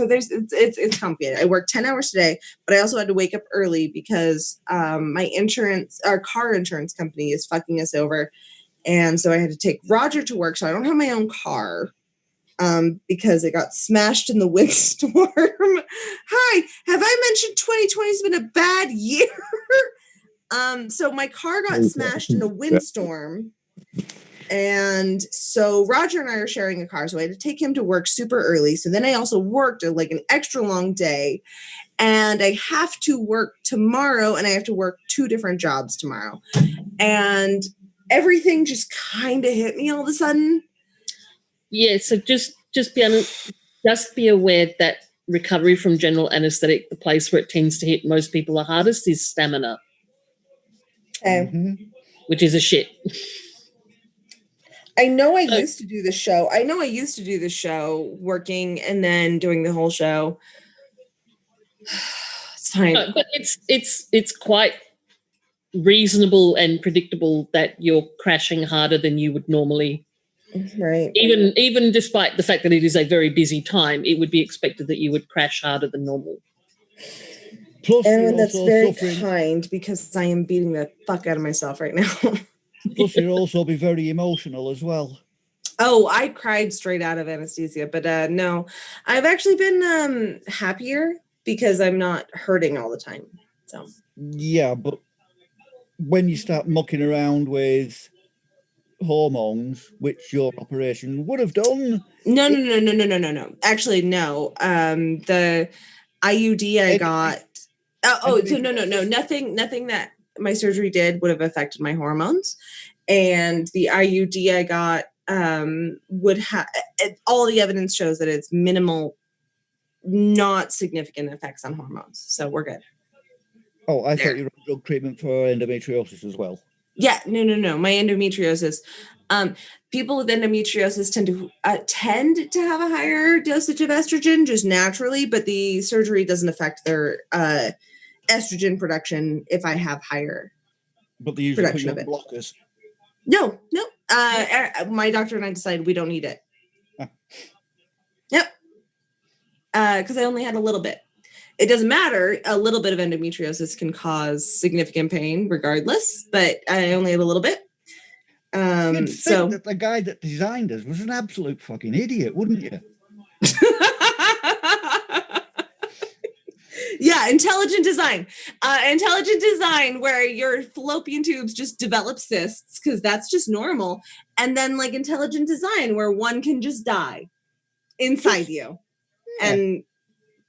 it's complicated. I worked 10 hours today, but I also had to wake up early because our car insurance company is fucking us over, and so I had to take Roger to work. So I don't have my own car. Because it got smashed in the windstorm. Hi, have I mentioned 2020 has been a bad year? So my car got smashed in a windstorm. And so Roger and I are sharing a car. So I had to take him to work super early. So then I also worked like an extra long day. And I have to work tomorrow, and I have to work 2 different jobs tomorrow. And everything just kind of hit me all of a sudden. Yeah, so just be aware that recovery from general anesthetic, the place where it tends to hit most people the hardest is stamina. Okay. Which is a shit. I know I used to do the show working and then doing the whole show. It's fine. But it's quite reasonable and predictable that you're crashing harder than you would normally. Right. Even despite the fact that it is a very busy time, it would be expected that you would crash harder than normal. Plus, and that's very kind, because I am beating the fuck out of myself right now. Plus, you'll also be very emotional as well. Oh, I cried straight out of anesthesia, but no, I've actually been happier because I'm not hurting all the time. So yeah, but when you start mucking around with hormones, which your operation would have done. No. Actually, no. The IUD I got. No. Nothing that my surgery did would have affected my hormones, and the IUD I got would have. All the evidence shows that it's minimal, not significant effects on hormones. So we're good. Oh, I thought you were on drug treatment for endometriosis as well. Yeah, no. My endometriosis. People with endometriosis tend to have a higher dosage of estrogen just naturally, but the surgery doesn't affect their estrogen production if I have higher. But they usually put you on blockers. No. My doctor and I decided we don't need it. Yep. Because I only had a little bit. It doesn't matter. A little bit of endometriosis can cause significant pain regardless, but I only had a little bit. So that the guy that designed us was an absolute fucking idiot, wouldn't you? Yeah, intelligent design. Intelligent design where your fallopian tubes just develop cysts because that's just normal. And then like intelligent design where one can just die inside you. Yeah. And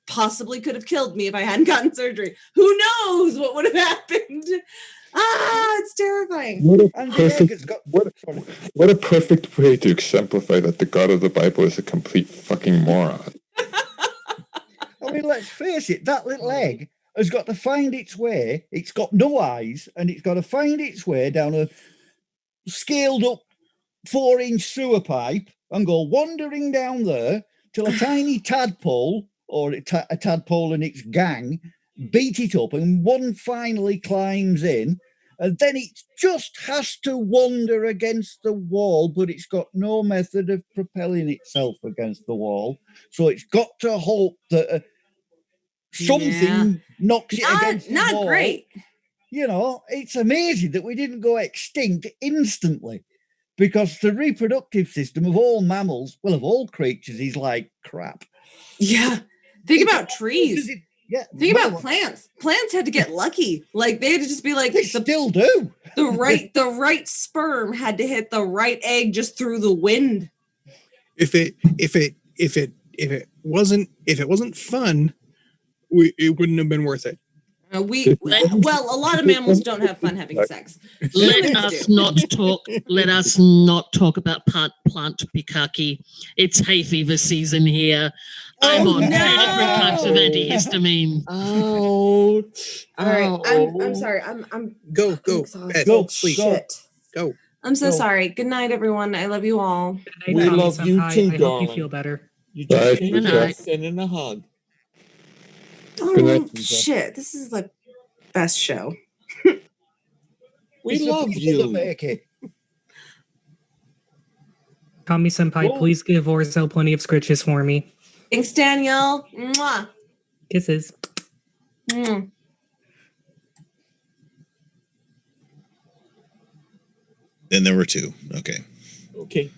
possibly could have killed me if I hadn't gotten surgery. Who knows what would have happened? It's terrifying. What a And the egg perfect has got. Sorry. what a perfect way to exemplify that the God of the Bible is a complete fucking moron. I mean, let's face it, that little egg has got to find its way. It's got no eyes, and it's got to find its way down a scaled up 4-inch sewer pipe and go wandering down there till a tiny tadpole or a tadpole and its gang beat it up, and one finally climbs in. And then it just has to wander against the wall, but it's got no method of propelling itself against the wall. So it's got to hope that something knocks it against the wall. Not great. You know, it's amazing that we didn't go extinct instantly, because the reproductive system of all mammals, well, of all creatures, is like crap. Yeah. Think about trees. Yeah. Think about plants. Plants had to get lucky. Like they had to just be like They still do. the right sperm had to hit the right egg just through the wind. If it wasn't fun, it wouldn't have been worth it. A lot of mammals don't have fun having sex. Let Humans us do. not talk. Let us not talk about plant bukkake. It's hay fever season here. I'm on different types of antihistamine. Oh, All right. I'm sorry. I'm Go, exhausted. Ed, Go, sleep. Shit. Go. I'm so Go. sorry. Good night, everyone. I love you all. We love you too, I hope darling. you feel better. You Bye. just need Good night. to send in a hug. Good night, Oh shit! This is the best show. We It's the love people that you. make it. Kami senpai, Whoa. please give Orzo plenty of scritches for me. Thanks, Daniel. Mwah. Kisses. Mm. Then there were two. Okay. Okay.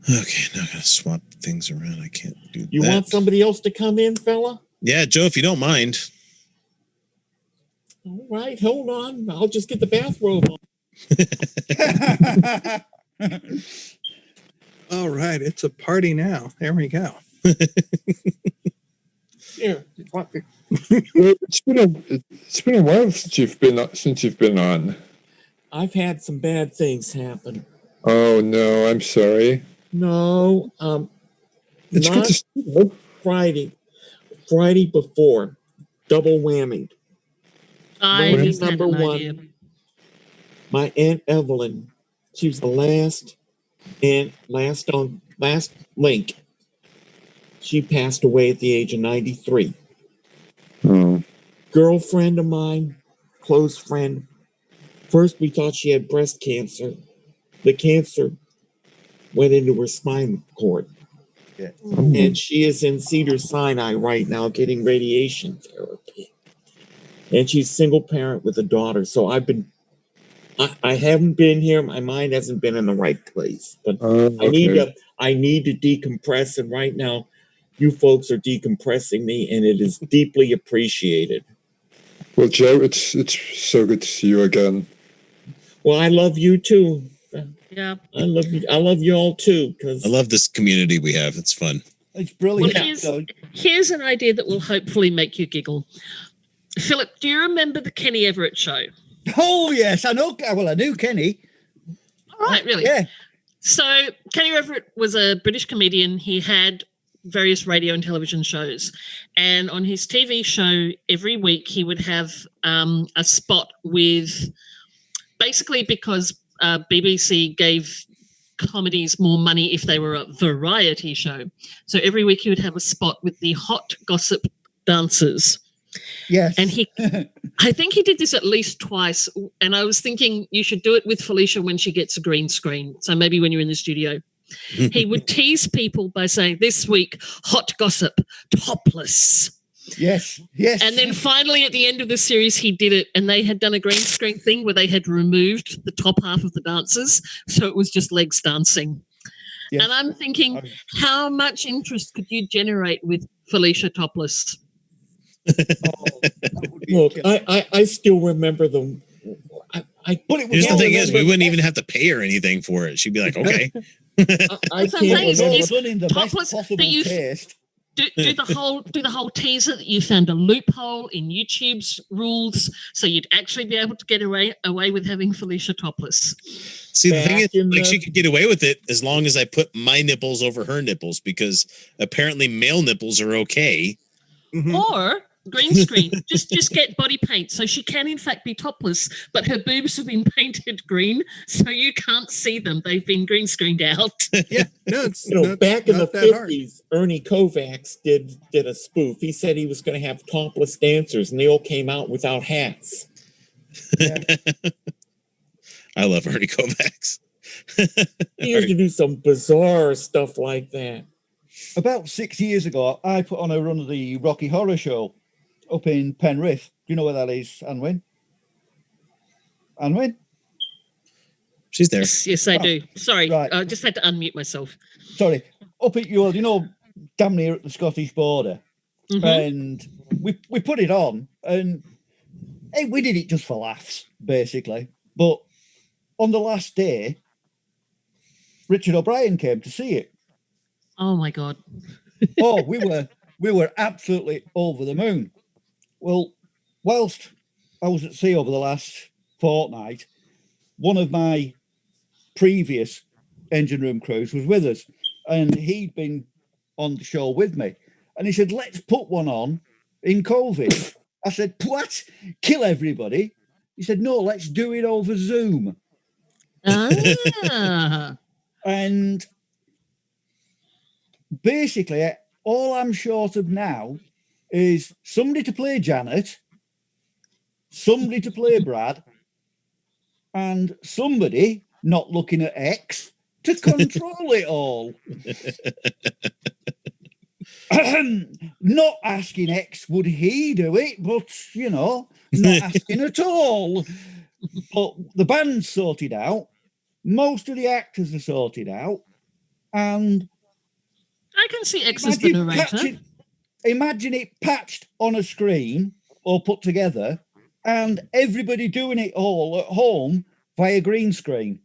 Okay, now I gotta swap things around. I can't do You that. want somebody else to come in, fella? Yeah, Joe, if you don't mind. All right, hold on. I'll just get the bathrobe on. All right, it's a party now. There we go. Here. Well, it's been a while since you've been on. I've had some bad things happen. Oh no, I'm sorry. No, It's good not to see you. Friday before, double whammy. I Whammy just had number an one. idea. My Aunt Evelyn, she was the last link. She passed away at the age of 93. Oh. Girlfriend of mine, close friend. First, we thought she had breast cancer. The cancer went into her spinal cord. Yeah. And she is in Cedars-Sinai right now getting radiation therapy. And she's single parent with a daughter. So I haven't been here. My mind hasn't been in the right place. But I need to decompress. And right now, you folks are decompressing me, and it is deeply appreciated. Well, Joe, it's so good to see you again. Well, I love you too. Yeah. I love you. I love you all too. Because I love this community we have. It's fun. It's brilliant. Well, here's an idea that will hopefully make you giggle. Philip, do you remember the Kenny Everett show? Oh, yes. I know. Well, I knew Kenny. All right, really? Yeah. So Kenny Everett was a British comedian. He had various radio and television shows. And on his TV show, every week he would have a spot with, basically because BBC gave comedies more money if they were a variety show. So every week he would have a spot with the hot gossip dancers. Yes. And I think he did this at least twice. And I was thinking you should do it with Felicia when she gets a green screen. So maybe when you're in the studio. He would tease people by saying, this week, hot gossip, topless. Yes, yes. And then finally at the end of the series, he did it, and they had done a green screen thing where they had removed the top half of the dancers. So it was just legs dancing. Yes. And I'm thinking, how much interest could you generate with Felicia topless? Look, I still remember them. But it was Here's the all thing is, we remembered. wouldn't even have to pay her anything for it. She'd be like, okay. I That's what I'm can't saying is remember. it's done in the best topless, possible but you taste. do the whole teaser that you found a loophole in YouTube's rules, so you'd actually be able to get away with having Felicia topless. See, the thing Back is, in like, the- she could get away with it as long as I put my nipples over her nipples, because apparently male nipples are okay. Or green screen. just get body paint, so she can in fact be topless, but her boobs have been painted green, so you can't see them. They've been green screened out. Yeah, no, it's You know, not, back in the not that hard. 50s, Ernie Kovacs did a spoof. He said he was going to have topless dancers, and they all came out without hats. I love Ernie Kovacs. He used to do some bizarre stuff like that. About 6 years ago, I put on a run of the Rocky Horror Show up in Penrith. Do you know where that is, Anwen? Anwen? She's there. Yes, I Oh, do. Sorry, right. I just had to unmute myself. Sorry. Up at your, damn near at the Scottish border. Mhm. And we put it on, and hey, we did it just for laughs, basically. But on the last day, Richard O'Brien came to see it. Oh my God. Oh, we were absolutely over the moon. Well, whilst I was at sea over the last fortnight, one of my previous engine room crews was with us, and he'd been on the show with me. And he said, let's put one on in COVID. I said, what? Kill everybody? He said, no, let's do it over Zoom. Ah. And basically, all I'm short of now is somebody to play Janet, somebody to play Brad, and somebody not looking at X to control it all. Not asking X, would he do it? But, not asking at all. But the band's sorted out. Most of the actors are sorted out. And I can see X as the narrator. imagine it patched on a screen or put together, and everybody doing it all at home via green screen.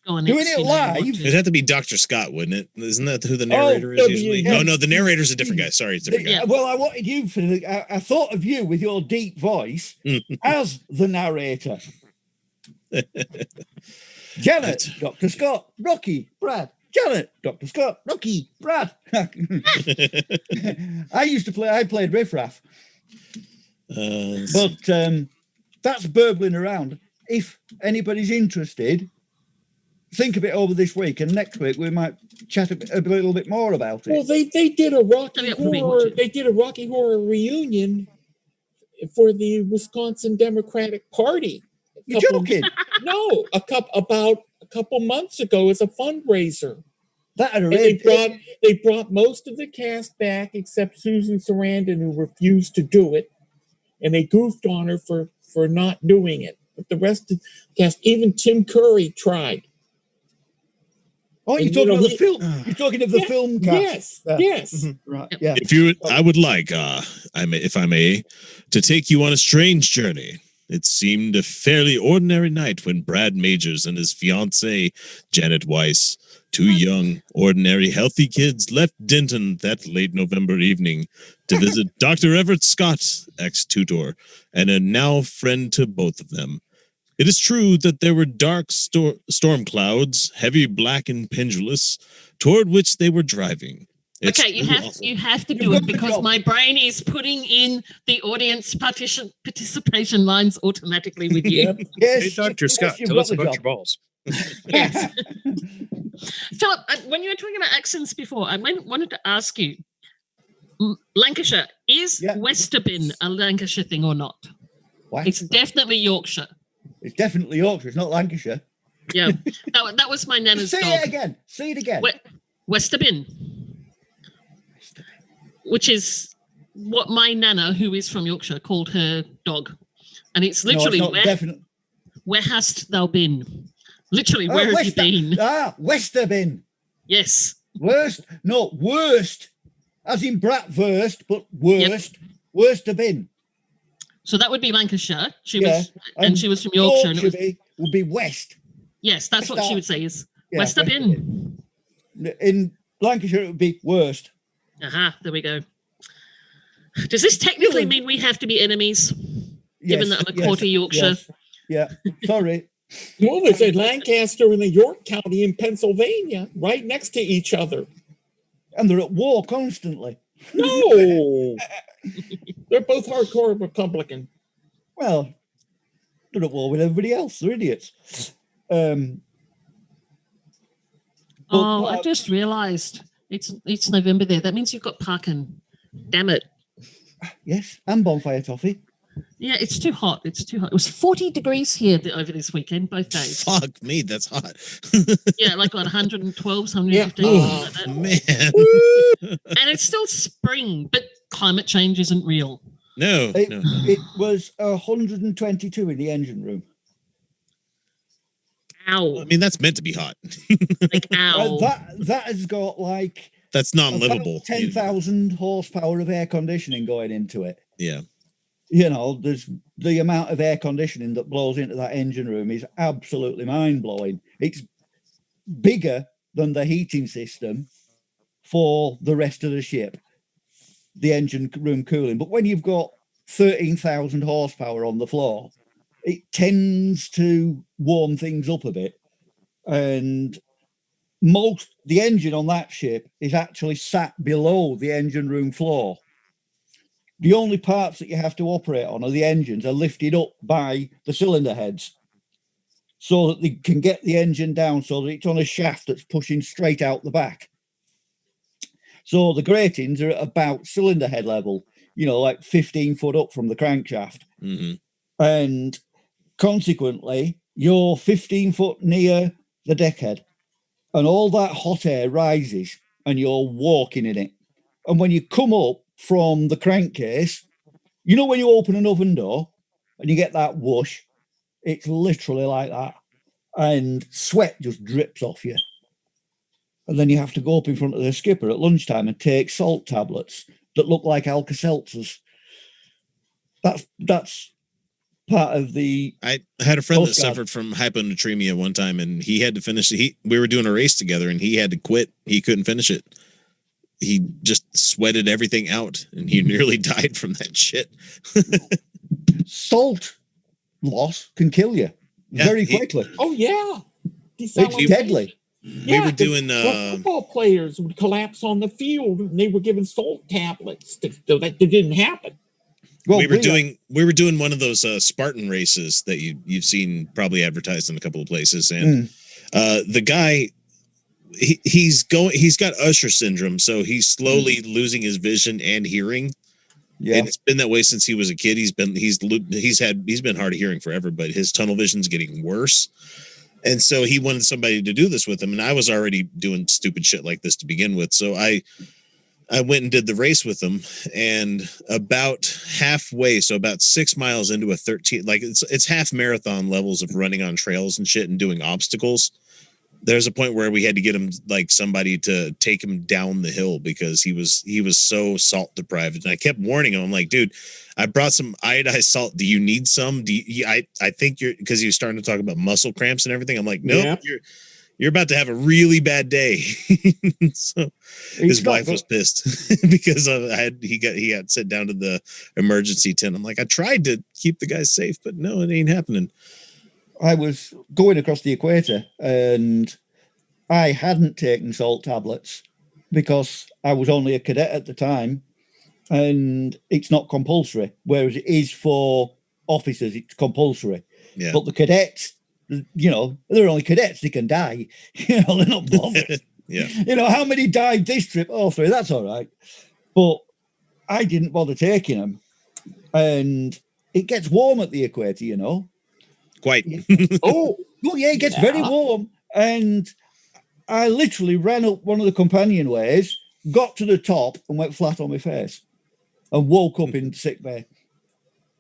Go on, Doing X, it you know you want live? to. It'd have to be Dr. Scott, wouldn't it? Isn't that who the narrator is usually? yeah. Oh, no, the narrator's a different guy. Sorry, it's a different guy. Well, I wanted you for I thought of you with your deep voice as the narrator. Janet, Dr. Scott, Rocky, Brad. Janet, Dr. Scott, Rocky, Brad. I played Riff Raff. But that's burbling around. If anybody's interested, think of it over this week, and next week we might chat a little bit more about it. Well, they did a Rocky Horror. They did a Rocky Horror reunion for the Wisconsin Democratic Party. You're joking? No, about a couple months ago as a fundraiser. That and they brought most of the cast back except Susan Sarandon, who refused to do it, and they goofed on her for not doing it. But the rest of the cast, even Tim Curry, tried. Oh, you're talking of the film. You're talking of the film cast. Yes. Right. Yeah. I would like, if I may, to take you on a strange journey. It seemed a fairly ordinary night when Brad Majors and his fiancée, Janet Weiss, two young, ordinary, healthy kids, left Denton that late November evening to visit Dr. Everett Scott, ex-tutor, and a now friend to both of them. It is true that there were dark storm clouds, heavy, black, and pendulous, toward which they were driving. It's okay, you have to do it because my brain is putting in the audience participation lines automatically with you. Yes. Hey, Dr. Scott, tell us about your balls. Yes. Philip, when you were talking about accents before, I wanted to ask you, Lancashire, is Westerbin a Lancashire thing or not? What? It's definitely Yorkshire. It's definitely Yorkshire. It's not Lancashire. Yeah, that was my nana's dog. Say it again. Westerbin. Which is what my nana, who is from Yorkshire, called her dog. And it's literally, where hast thou been? Literally, where have you been? Westerbin. Yes. Worst as in Bratwurst, but worst have been. So that would be Lancashire. She Yeah, was, and she was from Yorkshire. And it was, would be West. yes, that's West what she up. would say is Yeah, West up West in. In Lancashire, it would be worst. Aha, there we go. Does this technically mean we have to be enemies? Given that I'm a quarter Yorkshire. Yes, yeah, sorry. Well, it's in Lancaster and York County in Pennsylvania, right next to each other. And they're at war constantly. No, they're both hardcore Republican. Well, they're at war with everybody else. They're idiots. I just realised it's November there. That means you've got Parkin. Damn it. Yes, and bonfire toffee. Yeah, it's too hot. It's too hot. It was 40 degrees here over this weekend, both days. Fuck me, that's hot. Yeah, like 112, 115. Oh, like that. Man. And it's still spring, but climate change isn't real. No, it was 122 in the engine room. Ow. I mean, that's meant to be hot. Like, ow. That has got like... That's non-livable. 10,000 horsepower of air conditioning going into it. Yeah. You know, there's the amount of air conditioning that blows into that engine room is absolutely mind-blowing. It's bigger than the heating system for the rest of the ship, the engine room cooling. But when you've got 13,000 horsepower on the floor, it tends to warm things up a bit. And the engine on that ship is actually sat below the engine room floor. The only parts that you have to operate on are the engines are lifted up by the cylinder heads so that they can get the engine down so that it's on a shaft that's pushing straight out the back. So the gratings are at about cylinder head level, you know, like 15 foot up from the crankshaft. Mm-hmm. And consequently, you're 15 foot near the deckhead and all that hot air rises and you're walking in it. And when you come up from the crankcase, you know when you open an oven door and you get that whoosh, it's literally like that. And sweat just drips off you. And then you have to go up in front of the skipper at lunchtime and take salt tablets that look like Alka-Seltzers. That's part of the... I had a friend that suffered from hyponatremia one time, and he had to finish. We were doing a race together, and he had to quit. He couldn't finish it. He just sweated everything out, and he nearly died from that shit. Salt loss can kill you very quickly. Oh, yeah. It's deadly. We were doing... football players would collapse on the field, and they were given salt tablets. So that didn't happen. Well, we were doing one of those Spartan races that you've seen probably advertised in a couple of places, and the guy... He's got Usher syndrome, so he's slowly losing his vision and hearing. Yeah, and it's been that way since he was a kid. He's been hard of hearing forever, but his tunnel vision's getting worse. And so he wanted somebody to do this with him, and I was already doing stupid shit like this to begin with. So I went and did the race with him, and about halfway, so about 6 miles into a 13, like it's half marathon levels of running on trails and shit and doing obstacles. There's a point where we had to get him, like, somebody to take him down the hill because he was so salt deprived. And I kept warning him. I'm like, dude, I brought some iodized salt. Do you need some? I think because he was starting to talk about muscle cramps and everything. I'm like, nope, you're about to have a really bad day. So his wife was pissed because he got sent down to the emergency tent. I'm like, I tried to keep the guys safe, but no, it ain't happening. I was going across the equator and I hadn't taken salt tablets because I was only a cadet at the time and it's not compulsory, whereas it is for officers, it's compulsory. Yeah. But the cadets, you know, they're only cadets, they can die. You know, they're not bothered. Yeah. You know, how many died this trip? Oh, 3, that's all right. But I didn't bother taking them. And it gets warm at the equator, you know. Quite. Well, yeah, it gets very warm. And I literally ran up one of the companionways, got to the top and went flat on my face and woke up in sick bay.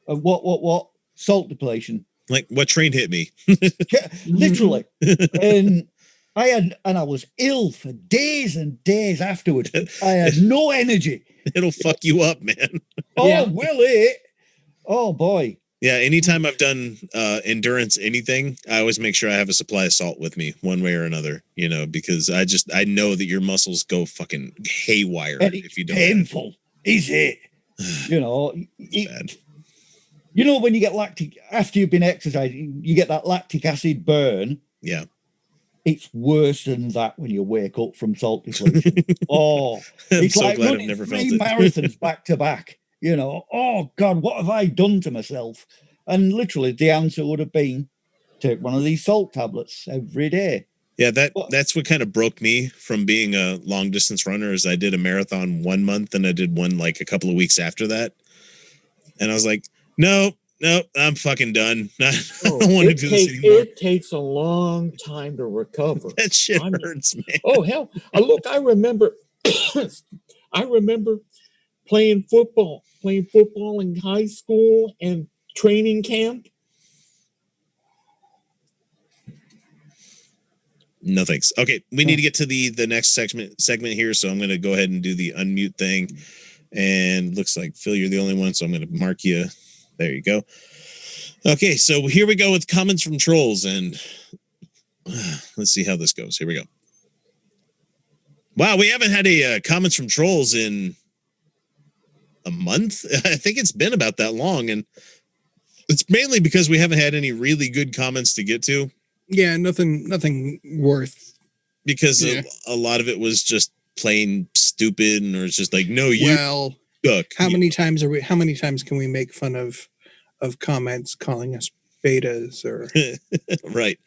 And what? Salt depletion. Like, what train hit me? Literally. And I was ill for days and days afterwards. I had no energy. It'll fuck you up, man. Oh, Yeah. will it? Oh boy. Yeah, anytime I've done endurance anything, I always make sure I have a supply of salt with me one way or another, because I know that your muscles go fucking haywire And if you don't. painful. Is it? Bad. When you get after you've been exercising, you get that lactic acid burn. Yeah. It's worse than that when you wake up from salt depletion. I'm it's so like glad I've running never felt 3 it. marathons back to back. Oh God, what have I done to myself? And literally the answer would have been take one of these salt tablets every day. Yeah, that's what kind of broke me from being a long distance runner is I did a marathon 1 month and I did one like a couple of weeks after that. And I was like, no, I'm fucking done. I don't want to do this anymore. It takes a long time to recover. That shit hurts, man. Oh hell! Look, I remember playing football in high school and training camp. No thanks. Okay, we need to get to the next segment here, so I'm going to go ahead and do the unmute thing. And looks like Phil, you're the only one, so I'm going to mark you. There you go. Okay, so here we go with comments from trolls, and let's see how this goes. Here we go. Wow, we haven't had a comments from trolls in a month. I think it's been about that long, and it's mainly because we haven't had any really good comments to get to. Yeah, nothing worth. Because a lot of it was just plain stupid, and or it's just like, no, you. Well, duck. How many times can we make fun of comments calling us betas or right?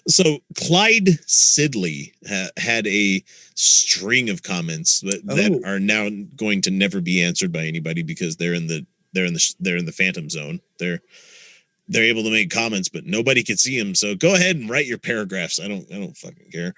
So Clyde Sidley had a string of comments that are now going to never be answered by anybody because they're in the phantom zone. They're able to make comments, but nobody can see them. So go ahead and write your paragraphs. I don't fucking care.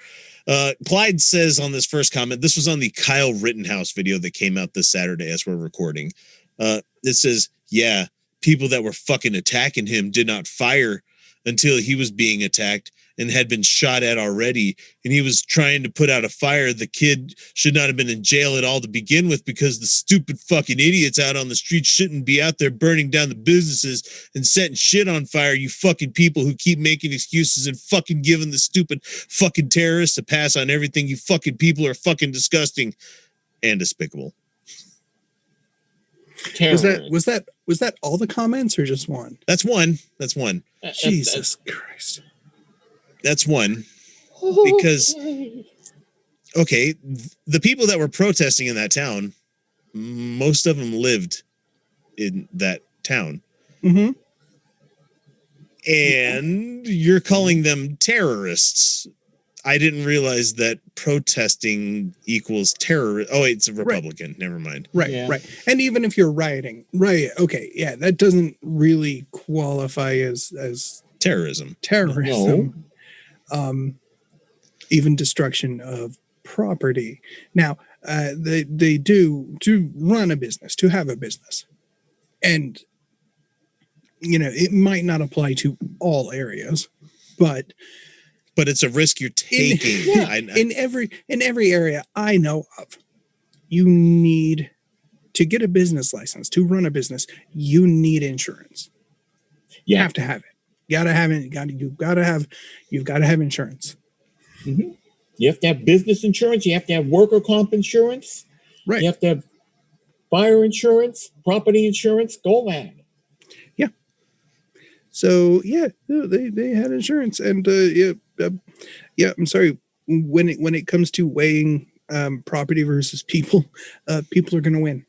Clyde says on this first comment, this was on the Kyle Rittenhouse video that came out this Saturday as we're recording. It says, yeah, people that were fucking attacking him did not fire until he was being attacked and had been shot at already. And he was trying to put out a fire. The kid should not have been in jail at all to begin with because the stupid fucking idiots out on the street shouldn't be out there burning down the businesses and setting shit on fire. You fucking people who keep making excuses and fucking giving the stupid fucking terrorists a pass on everything. You fucking people are fucking disgusting and despicable. Was that all the comments or just one? That's one. Jesus Christ. That's one. Because okay, the people that were protesting in that town, most of them lived in that town. Mm-hmm. And you're calling them terrorists. I didn't realize that protesting equals terror. Oh, it's a Republican. Right. Never mind. Right, yeah. Right. And even if you're rioting, right? Okay, yeah, that doesn't really qualify as terrorism. Terrorism. No. Even destruction of property. Now, they do to run a business, to have a business, and it might not apply to all areas, but it's a risk you're taking. In every area I know of, you need to get a business license, to run a business, you need insurance. You have to have it. You've got to have insurance. Mm-hmm. You have to have business insurance. You have to have worker comp insurance. Right. You have to have fire insurance, property insurance. Go on. Yeah. So yeah, they had insurance, and I'm sorry. When it comes to weighing property versus people, people are going to win.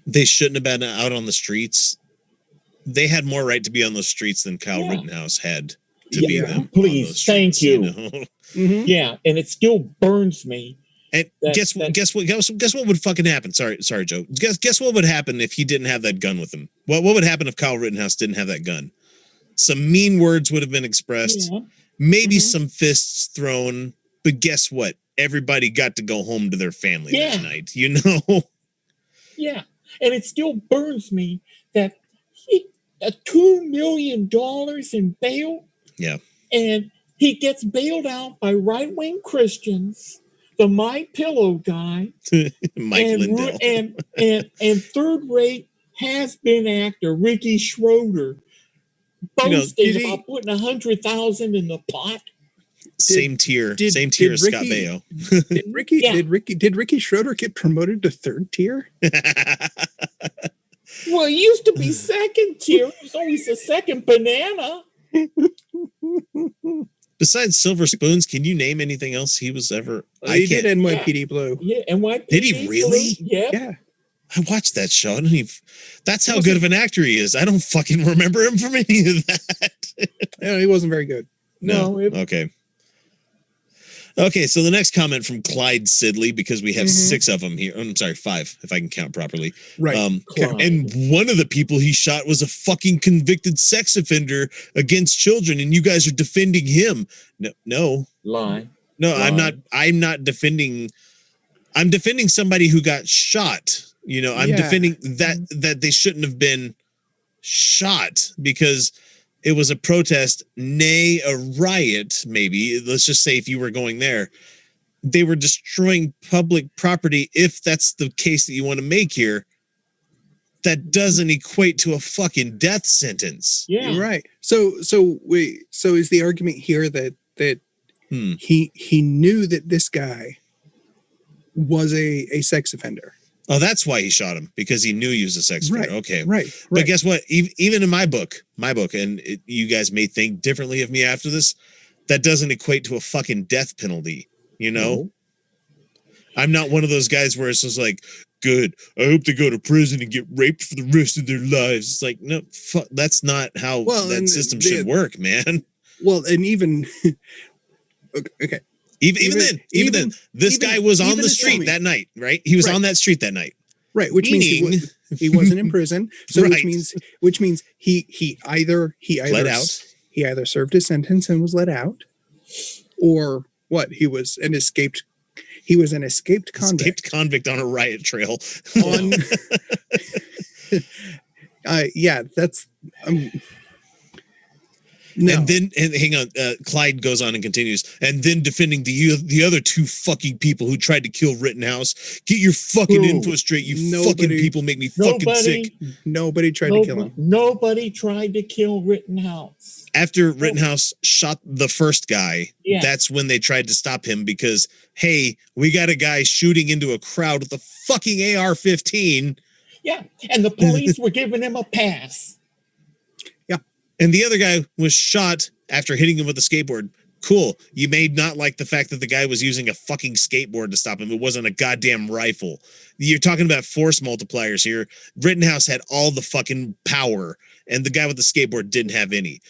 They shouldn't have been out on the streets. They had more right to be on the streets than Kyle Rittenhouse had to be them. Please, thank you. Mm-hmm. Yeah, and it still burns me. And guess what would fucking happen? Sorry, Joe. Guess what would happen if he didn't have that gun with him? What would happen if Kyle Rittenhouse didn't have that gun? Some mean words would have been expressed. Yeah. Maybe some fists thrown. But guess what? Everybody got to go home to their family that night. Yeah, and it still burns me that $2 million in bail. Yeah. And he gets bailed out by right-wing Christians, the My Pillow guy, Mike Lindell, and third-rate has-been actor Ricky Schroeder, boasting about putting 100,000 in the pot. Same tier as Scott Baio. Did Ricky Schroeder get promoted to third tier? Well, it used to be second tier. It was always the second banana. Besides Silver Spoons, can you name anything else he was ever? He did NYPD Blue. Yeah, NYPD. Did he really? Blue? Yeah. Yeah. I watched that show. I don't even. That's how good of an actor he is. I don't fucking remember him from any of that. No, he wasn't very good. No. Okay. Okay, so the next comment from Clyde Sidley, because we have 6 of them here. I'm sorry, 5, if I can count properly. Right. And one of the people he shot was a fucking convicted sex offender against children, and you guys are defending him. No. Lie. No, Lie. I'm not defending. I'm defending somebody who got shot. You know, I'm defending that they shouldn't have been shot because it was a protest, nay, a riot, maybe. Let's just say if you were going there, they were destroying public property. If that's the case that you want to make here, that doesn't equate to a fucking death sentence. Yeah. Right. So is the argument here that he knew that this guy was a sex offender? Oh, that's why he shot him, because he knew he was a sex offender. Okay. Right. But guess what? Even in my book, and you guys may think differently of me after this, that doesn't equate to a fucking death penalty. You know? No. I'm not one of those guys where it's just like, good, I hope they go to prison and get raped for the rest of their lives. It's like, no, that's not how that system should work, man. Well, and even okay. Even then, this guy was on the street that night, right? He was on that street that night. Right, which means he wasn't in prison. So which means he either let out. He either served his sentence and was let out, or what? He was an escaped convict. Escaped convict on a riot trail. That's no. And then, hang on, Clyde goes on and continues, and then defending the other 2 fucking people who tried to kill Rittenhouse. Get your fucking info straight, you fucking people make me fucking sick. Nobody tried to kill him. Nobody tried to kill Rittenhouse. After Rittenhouse shot the first guy, that's when they tried to stop him because, hey, we got a guy shooting into a crowd with a fucking AR-15. Yeah, and the police were giving him a pass. And the other guy was shot after hitting him with a skateboard. Cool. You may not like the fact that the guy was using a fucking skateboard to stop him. It wasn't a goddamn rifle. You're talking about force multipliers here. Rittenhouse had all the fucking power, and the guy with the skateboard didn't have any.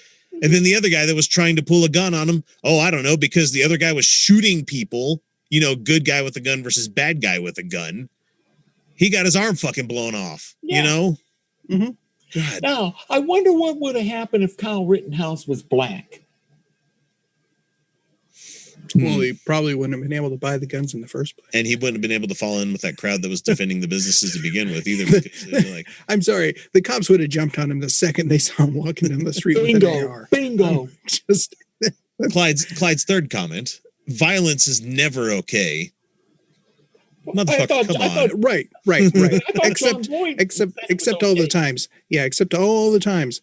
And then the other guy that was trying to pull a gun on him, I don't know, because the other guy was shooting people, good guy with a gun versus bad guy with a gun. He got his arm fucking blown off, you know? Mm-hmm. God. Now, I wonder what would have happened if Kyle Rittenhouse was black. Well, he probably wouldn't have been able to buy the guns in the first place. And he wouldn't have been able to fall in with that crowd that was defending the businesses to begin with either. Because I'm sorry. The cops would have jumped on him the second they saw him walking down the street with an AR. Bingo. Clyde's third comment, violence is never okay. Motherfucker, come on. Right. except all the times. Yeah, except all the times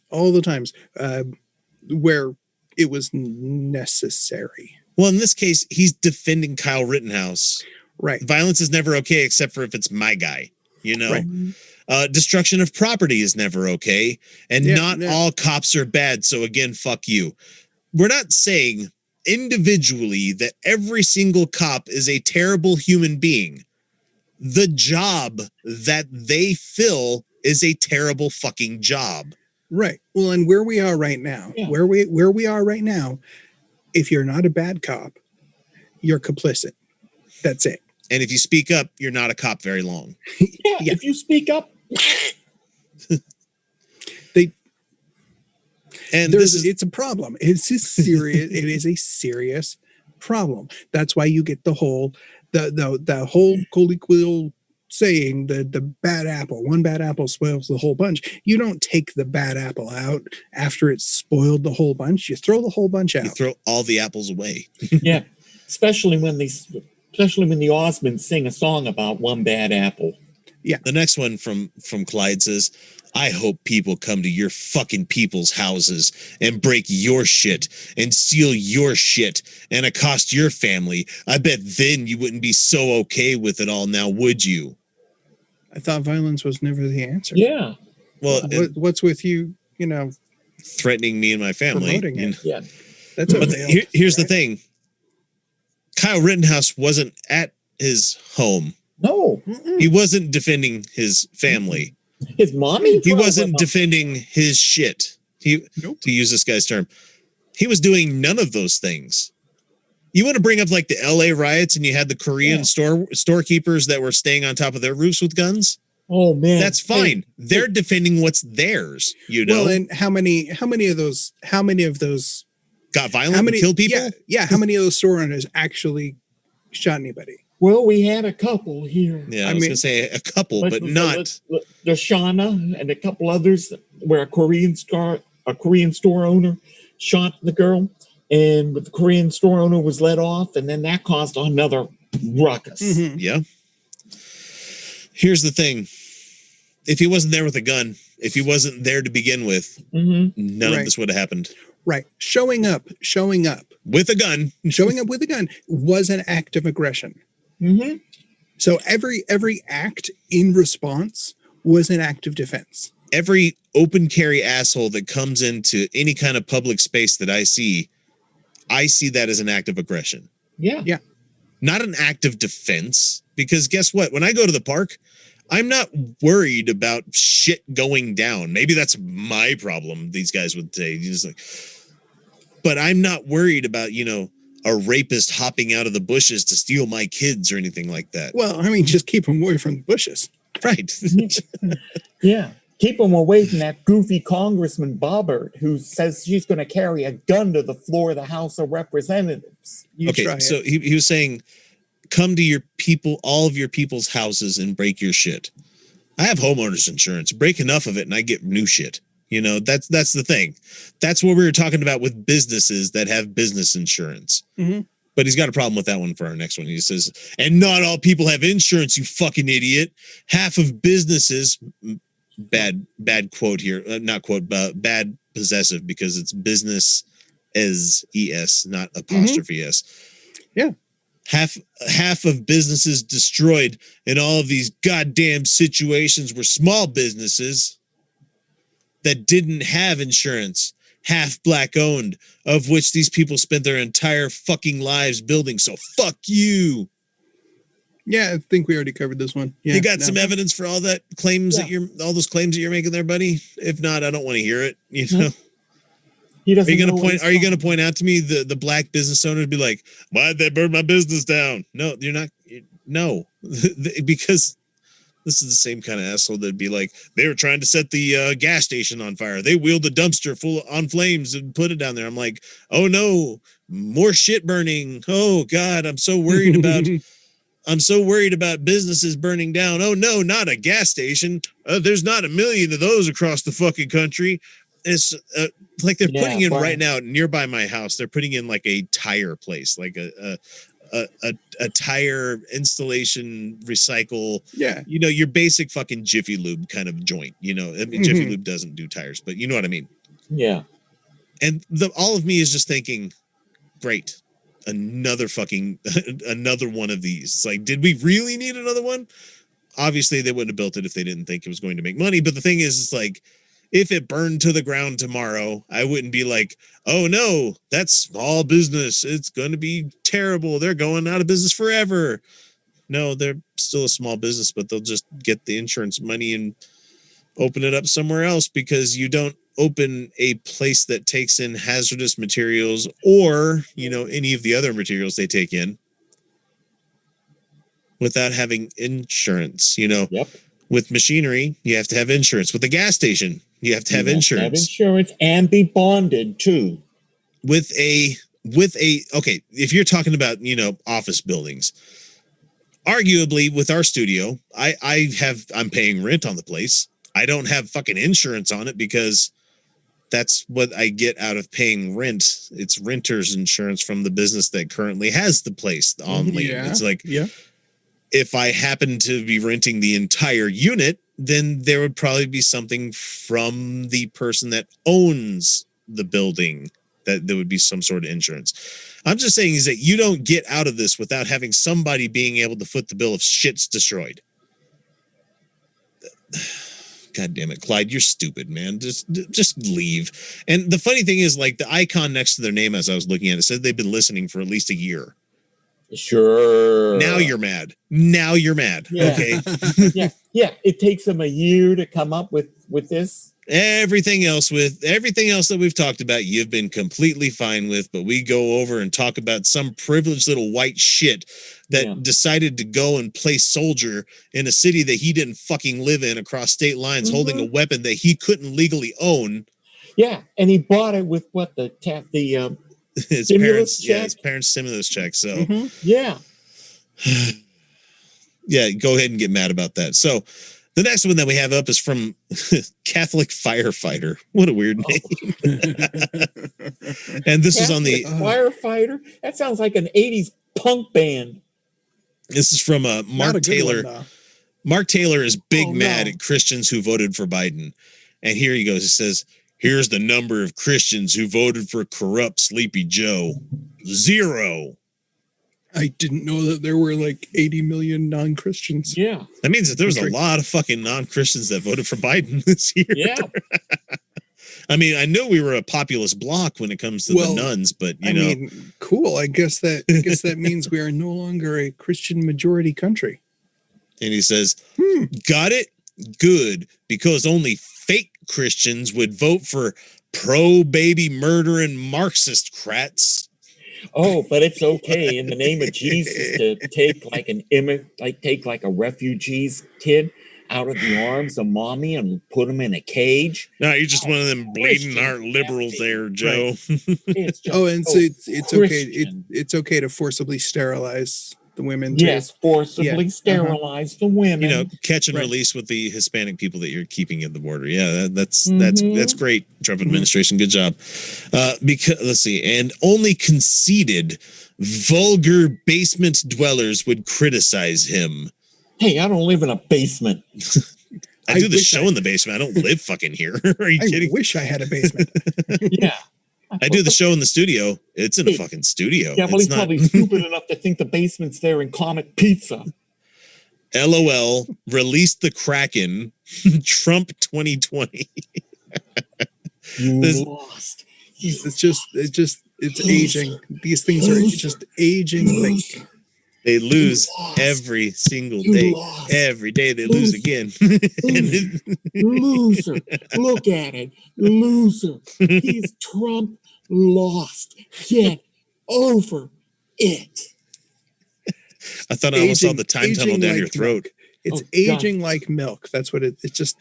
where it was necessary. Well, in this case, he's defending Kyle Rittenhouse. Right. Violence is never okay except for if it's my guy, Right. Destruction of property is never okay. And not all cops are bad. So again, fuck you. We're not saying individually that every single cop is a terrible human being. The job that they fill is a terrible fucking job. Right. Well, and where we are right now, where we are right now, if you're not a bad cop, you're complicit. That's it. And if you speak up, you're not a cop very long. Yeah. If you speak up, it's a problem. It's a serious. It is a serious problem. That's why you get the whole co-equal saying the bad apple, one bad apple spoils the whole bunch. You don't take the bad apple out after it's spoiled the whole bunch. You throw the whole bunch out. You throw all the apples away. Yeah, especially when the Osmonds sing a song about one bad apple. Yeah. The next one from Clyde says, I hope people come to your fucking people's houses and break your shit and steal your shit and accost your family. I bet then you wouldn't be so okay with it all now, would you? I thought violence was never the answer. Yeah. Well, what's with you, threatening me and my family? Promoting it. Yeah. That's but here's the thing. Kyle Rittenhouse wasn't at his home. No. He wasn't defending his family. His mommy? He wasn't defending his shit. To use this guy's term. He was doing none of those things. You want to bring up like the LA riots and you had the Korean storekeepers that were staying on top of their roofs with guns? Oh man. That's fine. They're defending what's theirs, Well, and how many of those got violent and killed people? Yeah, how many of those store owners actually shot anybody? Well, we had a couple here. Yeah, I was going to say a couple, but not. The Shauna and a couple others where a Korean store owner shot the girl, and the Korean store owner was let off, and then that caused another ruckus. Mm-hmm. Yeah. Here's the thing. If he wasn't there with a gun, if he wasn't there to begin with, none of this would have happened. Right. Showing up with a gun. Showing up with a gun was an act of aggression. Mm-hmm. So every act in response was an act of defense. Every open carry asshole that comes into any kind of public space that I see that as an act of aggression. Yeah. Yeah. Not an act of defense. Because guess what? When I go to the park, I'm not worried about shit going down. Maybe that's my problem, these guys would say. But I'm not worried about, a rapist hopping out of the bushes to steal my kids or anything like that. Well, I mean, just keep them away from the bushes. Right. Yeah. Keep them away from that goofy Congressman Bobbert who says she's going to carry a gun to the floor of the House of Representatives. So he was saying, come to your people, all of your people's houses and break your shit. I have homeowners insurance. Break enough of it and I get new shit. That's the thing. That's what we were talking about with businesses that have business insurance. Mm-hmm. But he's got a problem with that one for our next one. He says, and not all people have insurance, you fucking idiot. Half of businesses, bad quote here, not quote, bad possessive because it's business as ES, not apostrophe S. Yeah. Half of businesses destroyed in all of these goddamn situations were small businesses that didn't have insurance, half black owned, of which these people spent their entire fucking lives building. So fuck you. Yeah, I think we already covered this one. Yeah, you got some evidence for all that claims that all those claims that you're making there, buddy? If not, I don't want to hear it. Are you going to point out to me the black business owners be like, why'd they burn my business down? No, you're not. No, because this is the same kind of asshole that'd be like, they were trying to set the gas station on fire. They wheeled a dumpster full on flames and put it down there. I'm like, oh no, more shit burning. Oh God, I'm so worried about businesses burning down. Oh no, not a gas station. There's not a million of those across the fucking country. It's like they're putting in right now nearby my house. They're putting in like a tire place, like a tire installation recycle. Yeah. Your basic fucking Jiffy Lube kind of joint. I mean, Jiffy Lube doesn't do tires, but you know what I mean? Yeah. And all of me is just thinking, great, another one of these. It's like, did we really need another one? Obviously, they wouldn't have built it if they didn't think it was going to make money. But the thing is, it's like, if it burned to the ground tomorrow, I wouldn't be like, oh no, that's small business. It's going to be terrible. They're going out of business forever. No, they're still a small business, but they'll just get the insurance money and open it up somewhere else, because you don't open a place that takes in hazardous materials or, any of the other materials they take in without having insurance. Yep. With machinery, you have to have insurance. With a gas station, you have to have insurance. Have insurance and be bonded too. Okay, if you're talking about, office buildings, arguably with our studio, I'm paying rent on the place. I don't have fucking insurance on it because that's what I get out of paying rent. It's renter's insurance from the business that currently has the place on lien. It's like, if I happen to be renting the entire unit, then there would probably be something from the person that owns the building that there would be some sort of insurance. I'm just saying is that you don't get out of this without having somebody being able to foot the bill if shit's destroyed. God damn it, Clyde, you're stupid, man. Just leave. And the funny thing is, like, the icon next to their name, as I was looking at it, said they've been listening for at least a year. Sure. Now you're mad. Yeah. Okay. Yeah. It takes them a year to come up with this. Everything else that we've talked about, you've been completely fine with, but we go over and talk about some privileged little white shit that decided to go and play soldier in a city that he didn't fucking live in across state lines, holding a weapon that he couldn't legally own. Yeah, and he bought it with what his stimulus check? his parents' stimulus check. So yeah, go ahead and get mad about that. So the next one that we have up is from Catholic Firefighter. What a weird name. And this is on the Firefighter. That sounds like an 80s punk band. This is from Mark Taylor. Mark Taylor is mad at Christians who voted for Biden. And here he goes. It says, here's the number of Christians who voted for corrupt Sleepy Joe. 0. I didn't know that there were like 80 million non-Christians. Yeah. That means that there was a lot of fucking non-Christians that voted for Biden this year. Yeah. I mean, I know we were a populist bloc when it comes to the nuns, but I mean, cool. I guess that means we are no longer a Christian majority country. And he says, got it? Good, because only fake Christians would vote for pro-baby murdering Marxist-crats. Oh, but it's okay in the name of Jesus to take like a refugee's kid out of the arms of mommy and put him in a cage. No, you're just one of them bleeding heart liberals there, Joe. Right. It's okay. It's okay to forcibly sterilize the women. Yes, forcibly sterilize the women. You know, catch and release with the Hispanic people that you're keeping at the border. Yeah, that's great. Trump administration, good job. Because let's see, and only conceited, vulgar basement dwellers would criticize him. Hey, I don't live in a basement. I do the show in the basement. I don't live fucking here. Are you kidding? I wish I had a basement. Yeah. I do the show in the studio. It's in a fucking studio. Yeah, well, he's probably stupid enough to think the basement's there in Comet Pizza. LOL. Release the Kraken. Trump 2020. You lost. It's aging. These things are just aging. Like, they lose every single day. Every day they lose again. Loser. Look at it. Loser. He's Trump lost. Get over it. I thought I almost saw the time tunnel down your throat. Milk. It's aging like milk. That's what it's just.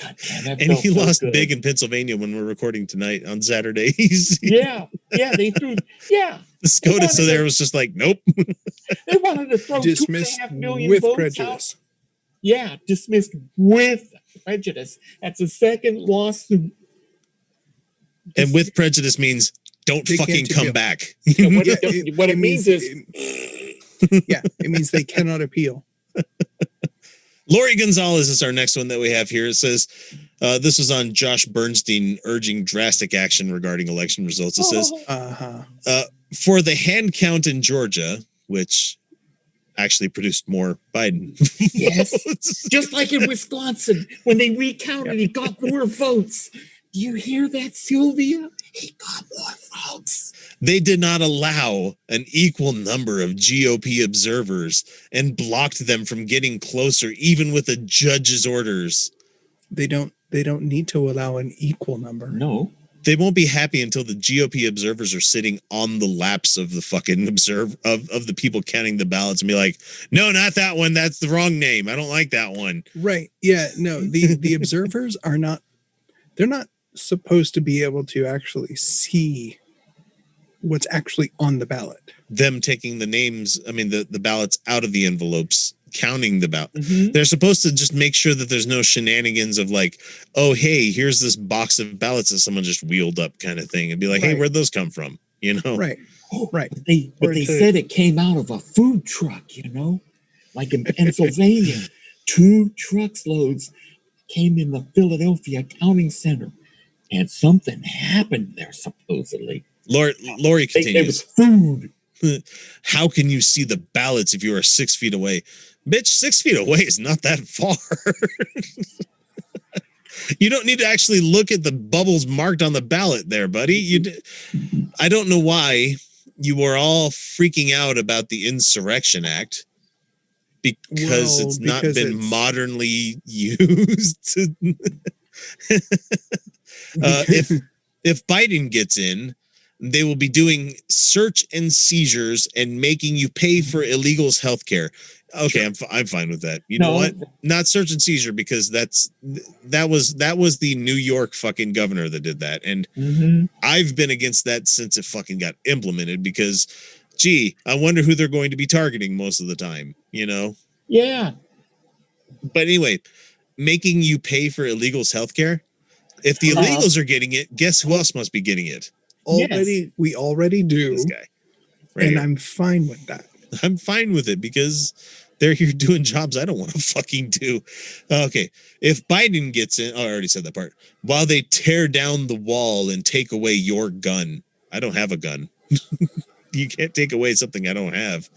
God damn, and he lost big in Pennsylvania when we're recording tonight on Saturdays. Yeah, they threw. Yeah, the SCOTUS there was just like, nope. They wanted to throw dismissed 2.5 million with votes prejudice. Out. Yeah, dismissed with prejudice. That's the second lawsuit. And with prejudice means don't fucking come back. What it means is, it means they cannot appeal. Lori Gonzalez is our next one that we have here. It says, this was on Josh Bernstein urging drastic action regarding election results. It says, for the hand count in Georgia, which actually produced more Biden. Yes, just like in Wisconsin, when they recounted, he got more votes. Do you hear that, Sylvia? He got more votes. They did not allow an equal number of GOP observers and blocked them from getting closer, even with a judge's orders. They don't need to allow an equal number. No. They won't be happy until the GOP observers are sitting on the laps of the fucking of the people counting the ballots and be like, no, not that one. That's the wrong name. I don't like that one. Right. Yeah. No, the observers are not, they're not supposed to be able to actually see what's actually on the ballot. Them taking the names, I mean, the ballots out of the envelopes, counting the ballot. Mhm. They're supposed to just make sure that there's no shenanigans of like, oh, hey, here's this box of ballots that someone just wheeled up kind of thing and be like, hey, Right. where'd those come from? You know? Right. Right. But they Or said it came out of a food truck, you know, like in Pennsylvania. 2 trucks loads came in the Philadelphia Counting Center, and something happened there supposedly. Lori It continues. was food. How can you see the ballots if you are 6 feet away? Bitch, 6 feet away is not that far. You don't need to actually look at the bubbles marked on the ballot there, buddy. I don't know why you were all freaking out about the Insurrection Act because it's not been modernly used. If Biden gets in, they will be doing search and seizures and making you pay for illegals' health care. Okay, I'm fine with that. You know what? Not search and seizure, because that was the New York fucking governor that did that, and I've been against that since it fucking got implemented. Because, gee, I wonder who they're going to be targeting most of the time. You know? Yeah. But anyway, making you pay for illegals' health care. If the illegals are getting it, guess who else must be getting it? We already do. This guy. And here. I'm fine with that. I'm fine with it because they're here doing jobs I don't want to fucking do. Okay. If Biden gets in, I already said that part. While they tear down the wall and take away your gun. I don't have a gun. You can't take away something I don't have.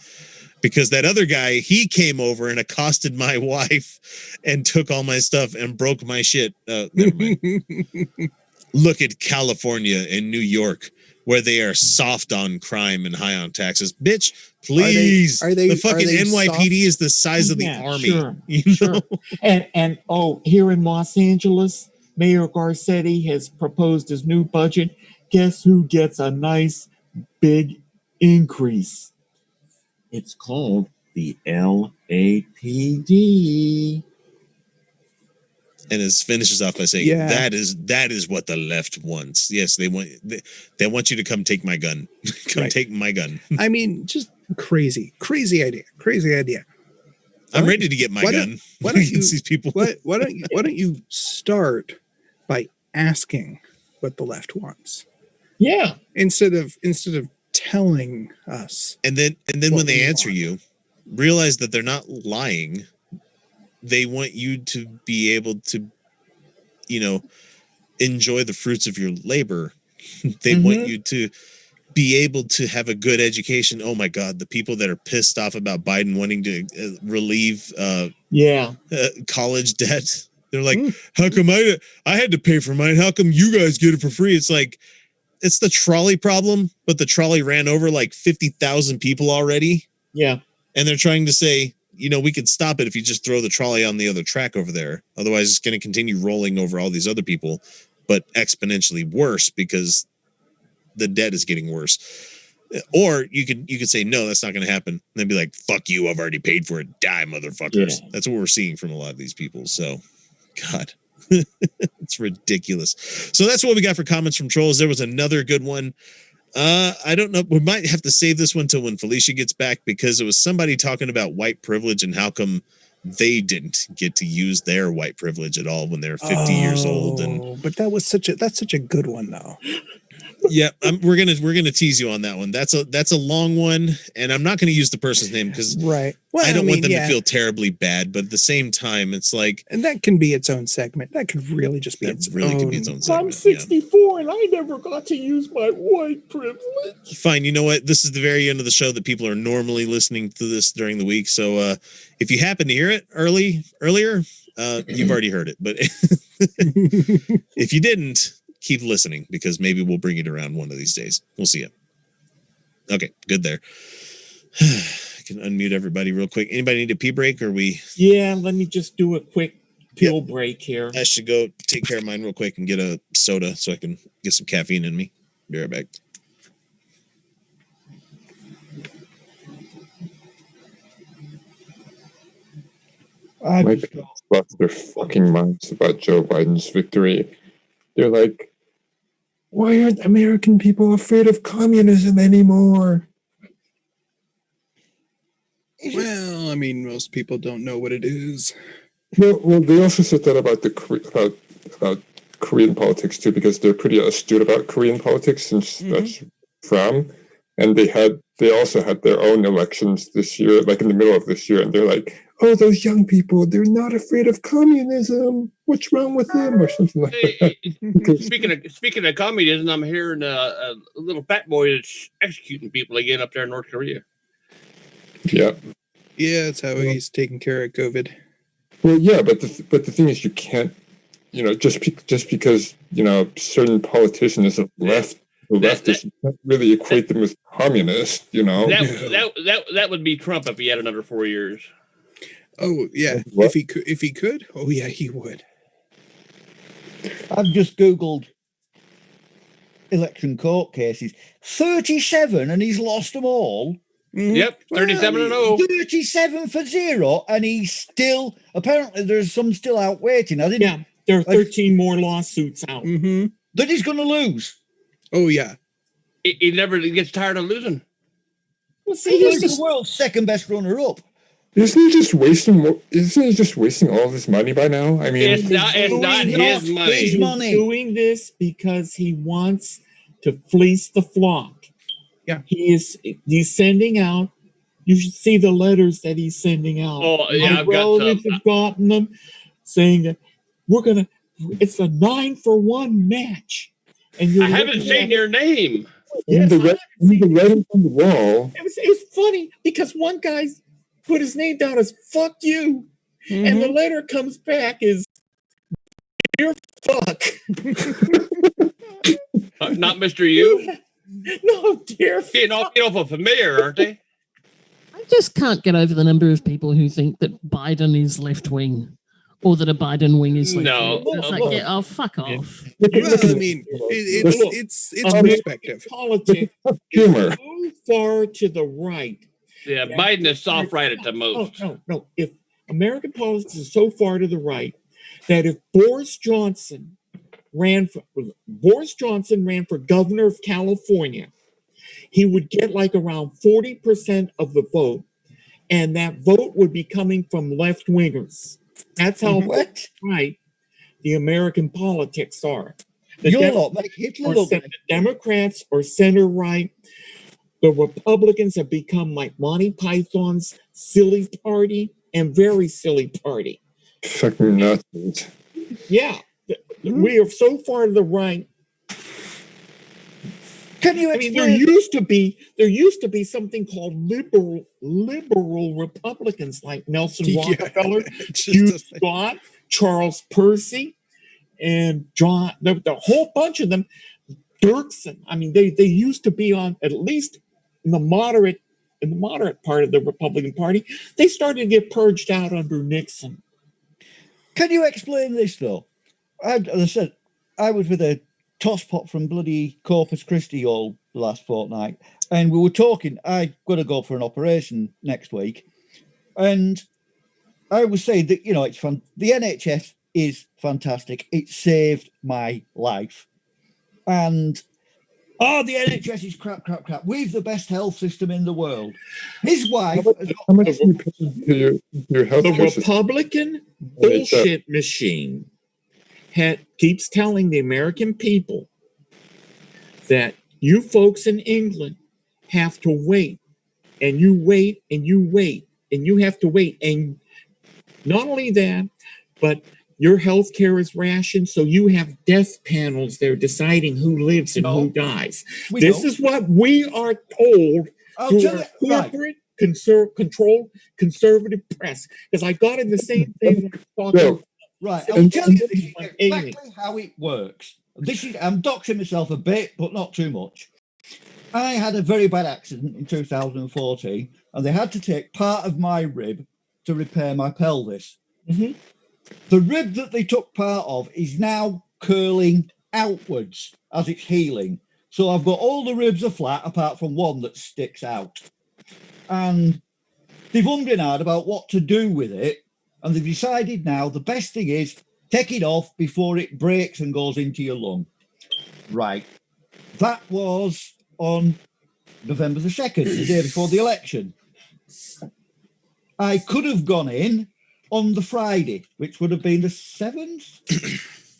Because that other guy, he came over and accosted my wife and took all my stuff and broke my shit. Never mind. Look at California and New York, where they are soft on crime and high on taxes. Bitch, please. The fucking NYPD is the size of the army. Sure, you know? And here in Los Angeles, Mayor Garcetti has proposed his new budget. Guess who gets a nice big increase? It's called the LAPD. And it finishes off by saying, that is what the left wants. Yes, they want you to come take my gun. Take my gun. I mean, just crazy idea. I'm ready to get my gun. Why don't you these people? Why don't you start by asking what the left wants? Yeah. Instead of telling us. And then when they answer you, realize that they're not lying. They want you to be able to, enjoy the fruits of your labor. They want you to be able to have a good education. Oh my God, the people that are pissed off about Biden wanting to relieve college debt. They're like, how come I had to pay for mine? How come you guys get it for free? It's like, it's the trolley problem, but the trolley ran over like 50,000 people already. Yeah. And they're trying to say, we could stop it if you just throw the trolley on the other track over there. Otherwise, it's going to continue rolling over all these other people, but exponentially worse because the debt is getting worse. Or you could say, no, that's not going to happen. And they'd be like, fuck you, I've already paid for it. Die, motherfuckers. Yeah. That's what we're seeing from a lot of these people. So, God, it's ridiculous. So that's what we got for comments from trolls. There was another good one. I don't know. We might have to save this one till when Felicia gets back, because it was somebody talking about white privilege and how come they didn't get to use their white privilege at all when they're 50 years old. But that's such a good one though. Yeah, we're gonna tease you on that one. That's a long one, and I'm not gonna use the person's name because I don't want them to feel terribly bad. But at the same time, it's like, and that can be its own segment. That could really just be its own segment. I'm 64 and I never got to use my white privilege. Fine, you know what? This is the very end of the show that people are normally listening to this during the week. So if you happen to hear it earlier, you've already heard it. But if you didn't, keep listening, because maybe we'll bring it around one of these days. We'll see it. Okay, good there. I can unmute everybody real quick. Anybody need a pee break, or we? Yeah, let me just do a quick pill break here. I should go take care of mine real quick and get a soda so I can get some caffeine in me. Be right back. My parents lost their fucking minds about Joe Biden's victory. They're like, why aren't American people afraid of communism anymore? Well, I mean, most people don't know what it is. Well, they also said that about about Korean politics too, because they're pretty astute about Korean politics since that's from, and they also had their own elections this year, like in the middle of this year, and they're like, oh, those young people, they're not afraid of communism. What's wrong with them, or something like that. Speaking of communism, I'm hearing a little fat boy that's executing people again up there in North Korea. Yeah. Yeah, that's how he's taking care of COVID. Well, yeah, but the thing is, you can't, just because certain politician is left, you can't really equate them with communist. That would be Trump if he had another 4 years. Oh yeah, if he could, oh yeah, he would. I've just Googled election court cases. 37, and he's lost them all. Yep, 37-0. 37 for 0, and he's still, apparently there's some still out waiting. Yeah, there are 13 more lawsuits out. That he's going to lose. Oh yeah. He never gets tired of losing. Well, see, he's the world's second best runner-up. Isn't he just wasting all of his money by now? I mean, it's not his money. He's doing this because he wants to fleece the flock. Yeah, he's sending out. You should see the letters that he's sending out. Oh yeah, my relatives have gotten them, saying that it's a 9-for-1 match. And I haven't seen your name. Yes, the writing on the wall. It was funny because one guy put his name down as "fuck you," and the letter comes back as "dear fuck." Not Mr. You. No, dear. Being awful familiar, aren't they? I just can't get over the number of people who think that Biden is left wing, or that a Biden wing is left wing. It's like, oh, fuck off. Well, I mean, it's perspective. Politics is so far to the right. Yeah, Biden is soft right at the most. No. If American politics is so far to the right that if Boris Johnson ran for governor of California, he would get like around 40% of the vote, and that vote would be coming from left wingers. That's how right the American politics are. The Democrats are center right. The Republicans have become like Monty Python's silly party and very silly party. Fucking nuts. Yeah. We are so far to the right. Can you explain? I mean, there used to be something called liberal Republicans like Nelson Rockefeller, Hugh Scott, Charles Percy, and John. The whole bunch of them. Dirksen. I mean, they used to be on at least in the moderate part of the Republican Party. They started to get purged out under Nixon. Can you explain this though? As I said, I was with a tosspot from bloody Corpus Christi all the last fortnight, and we were talking. I've got to go for an operation next week, and I was saying that it's fun. The NHS is fantastic. It saved my life, and the NHS is crap. We've the best health system in the world. His wife. How much do you pay to your health The care system? Republican bullshit machine keeps telling the American people that you folks in England have to wait, and you wait, and you wait, and you have to wait. And not only that, but your health care is rationed, so you have death panels there deciding who lives and who dies. This is what we are told through our corporate controlled conservative press. Because I got in the same thing. Right, I'll tell you exactly how it works. I'm doxing myself a bit, but not too much. I had a very bad accident in 2014, and they had to take part of my rib to repair my pelvis. The rib that they took part of is now curling outwards as it's healing. So I've got all the ribs are flat apart from one that sticks out. And they've ummed and ahed about what to do with it. And they've decided now the best thing is take it off before it breaks and goes into your lung. Right. That was on November the 2nd, the day before the election. I could have gone in on the Friday, which would have been the 7th?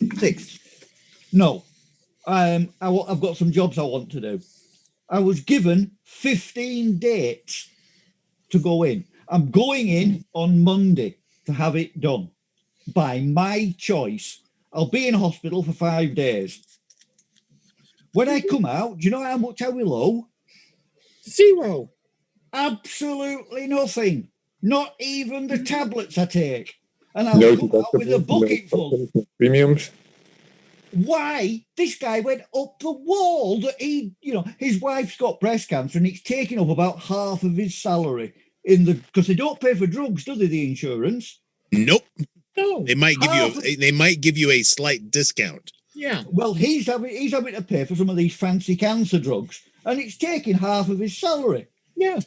6th. No. I've got some jobs I want to do. I was given 15 dates to go in. I'm going in on Monday to have it done by my choice. I'll be in hospital for 5 days. When I come out, do you know how much I will owe? 0. Absolutely nothing. Not even the tablets I take. And I'll come out with a bucket full. Premiums? Why? This guy went up the wall that his wife's got breast cancer and it's taking up about half of his salary because they don't pay for drugs, do they, the insurance? Nope. No. They might give you a slight discount. Yeah. Well, he's having to pay for some of these fancy cancer drugs, and it's taking half of his salary. Yeah.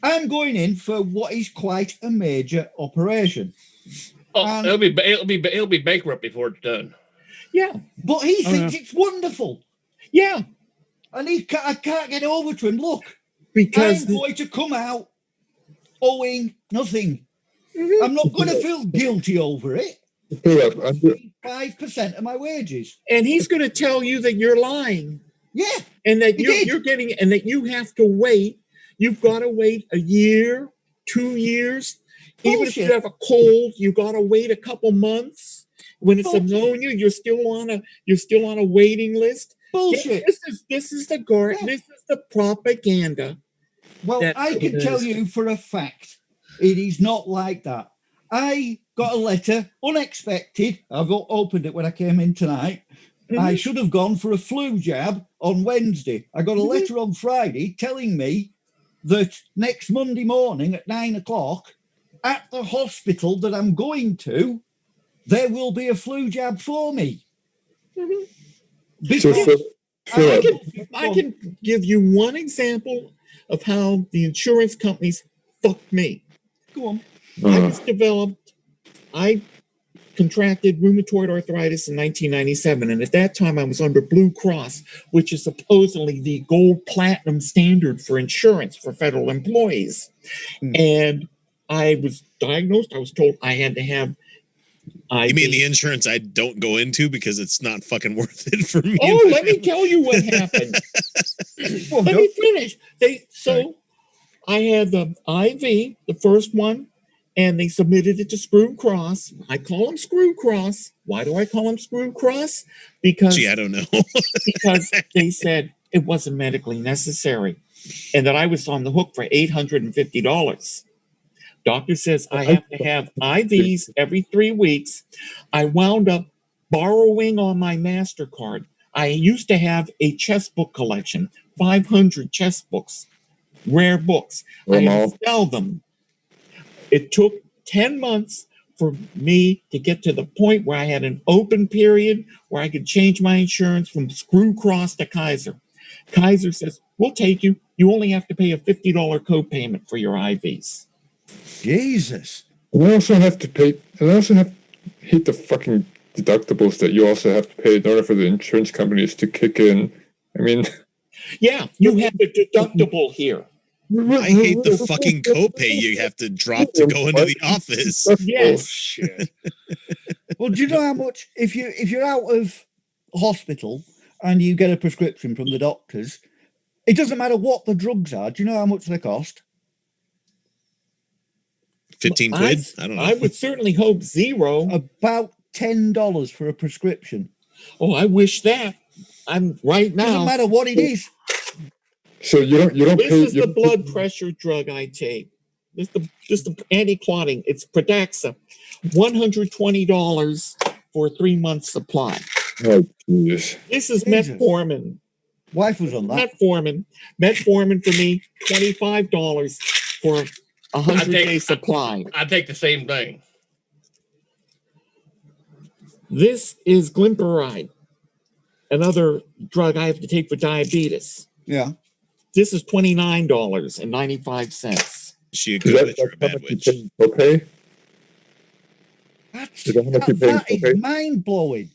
I'm going in for what is quite a major operation. Oh, it'll be bankrupt before it's done. Yeah. But he thinks it's wonderful. Yeah. And I can't get over to him. Look, because I'm going to come out owing nothing. Mm-hmm. I'm not going to feel guilty over it. 5% of my wages. And he's going to tell you that you're lying. Yeah. And that you're getting, and that you have to wait. You've got to wait a year, 2 years. Bullshit. Even if you have a cold, you got to wait a couple months. When it's pneumonia, you're still on a waiting list. Bullshit. This is the propaganda. Well, I can tell you for a fact, it is not like that. I got a letter, unexpected. I've opened it when I came in tonight. Mm-hmm. I should have gone for a flu jab on Wednesday. I got a letter on Friday telling me that next Monday morning at 9 o'clock at the hospital that I'm going to, there will be a flu jab for me. Mm-hmm. Because I can give you one example of how the insurance companies fucked me. Go on. I contracted rheumatoid arthritis in 1997, and at that time I was under Blue Cross, which is supposedly the gold platinum standard for insurance for federal employees. And I was diagnosed. I was told I had to have You mean the insurance I don't go into because it's not fucking worth it for me? Oh, let me tell you what happened. Let me finish. I had the IV, the first one, and they submitted it to Screw Cross. I call them Screw Cross. Why do I call them Screw Cross? Because I don't know. Because they said it wasn't medically necessary, and that I was on the hook for $850. Doctor says I have to have IVs every 3 weeks. I wound up borrowing on my MasterCard. I used to have a chess book collection, 500 chess books, rare books. I would sell them. It took 10 months for me to get to the point where I had an open period where I could change my insurance from Screw Cross to Kaiser. Kaiser says, we'll take you. You only have to pay a $50 copayment for your IVs. Jesus. And I also have to pay, hate the fucking deductibles that you also have to pay in order for the insurance companies to kick in. I mean, yeah, you have a deductible here. I hate the fucking copay you have to drop to go into the office. Yes. Shit. Well, do you know how much if you're out of hospital and you get a prescription from the doctors, it doesn't matter what the drugs are. Do you know how much they cost? 15 quid? I don't know. I would certainly hope zero. About $10 for a prescription. Oh, I wish that. I'm right now. Doesn't matter what it is. So you don't This pay. is the blood pressure drug I take. This is the anti-clotting. It's Pradaxa. $120 for a 3-month supply. Oh, Jesus. This is metformin. Wife was on that. Metformin for me, $25 for a 100-day supply. I take the same thing. This is Glimepiride, another drug I have to take for diabetes. Yeah. This is $29.95. She a good witch or a bad witch? Okay. That is mind blowing.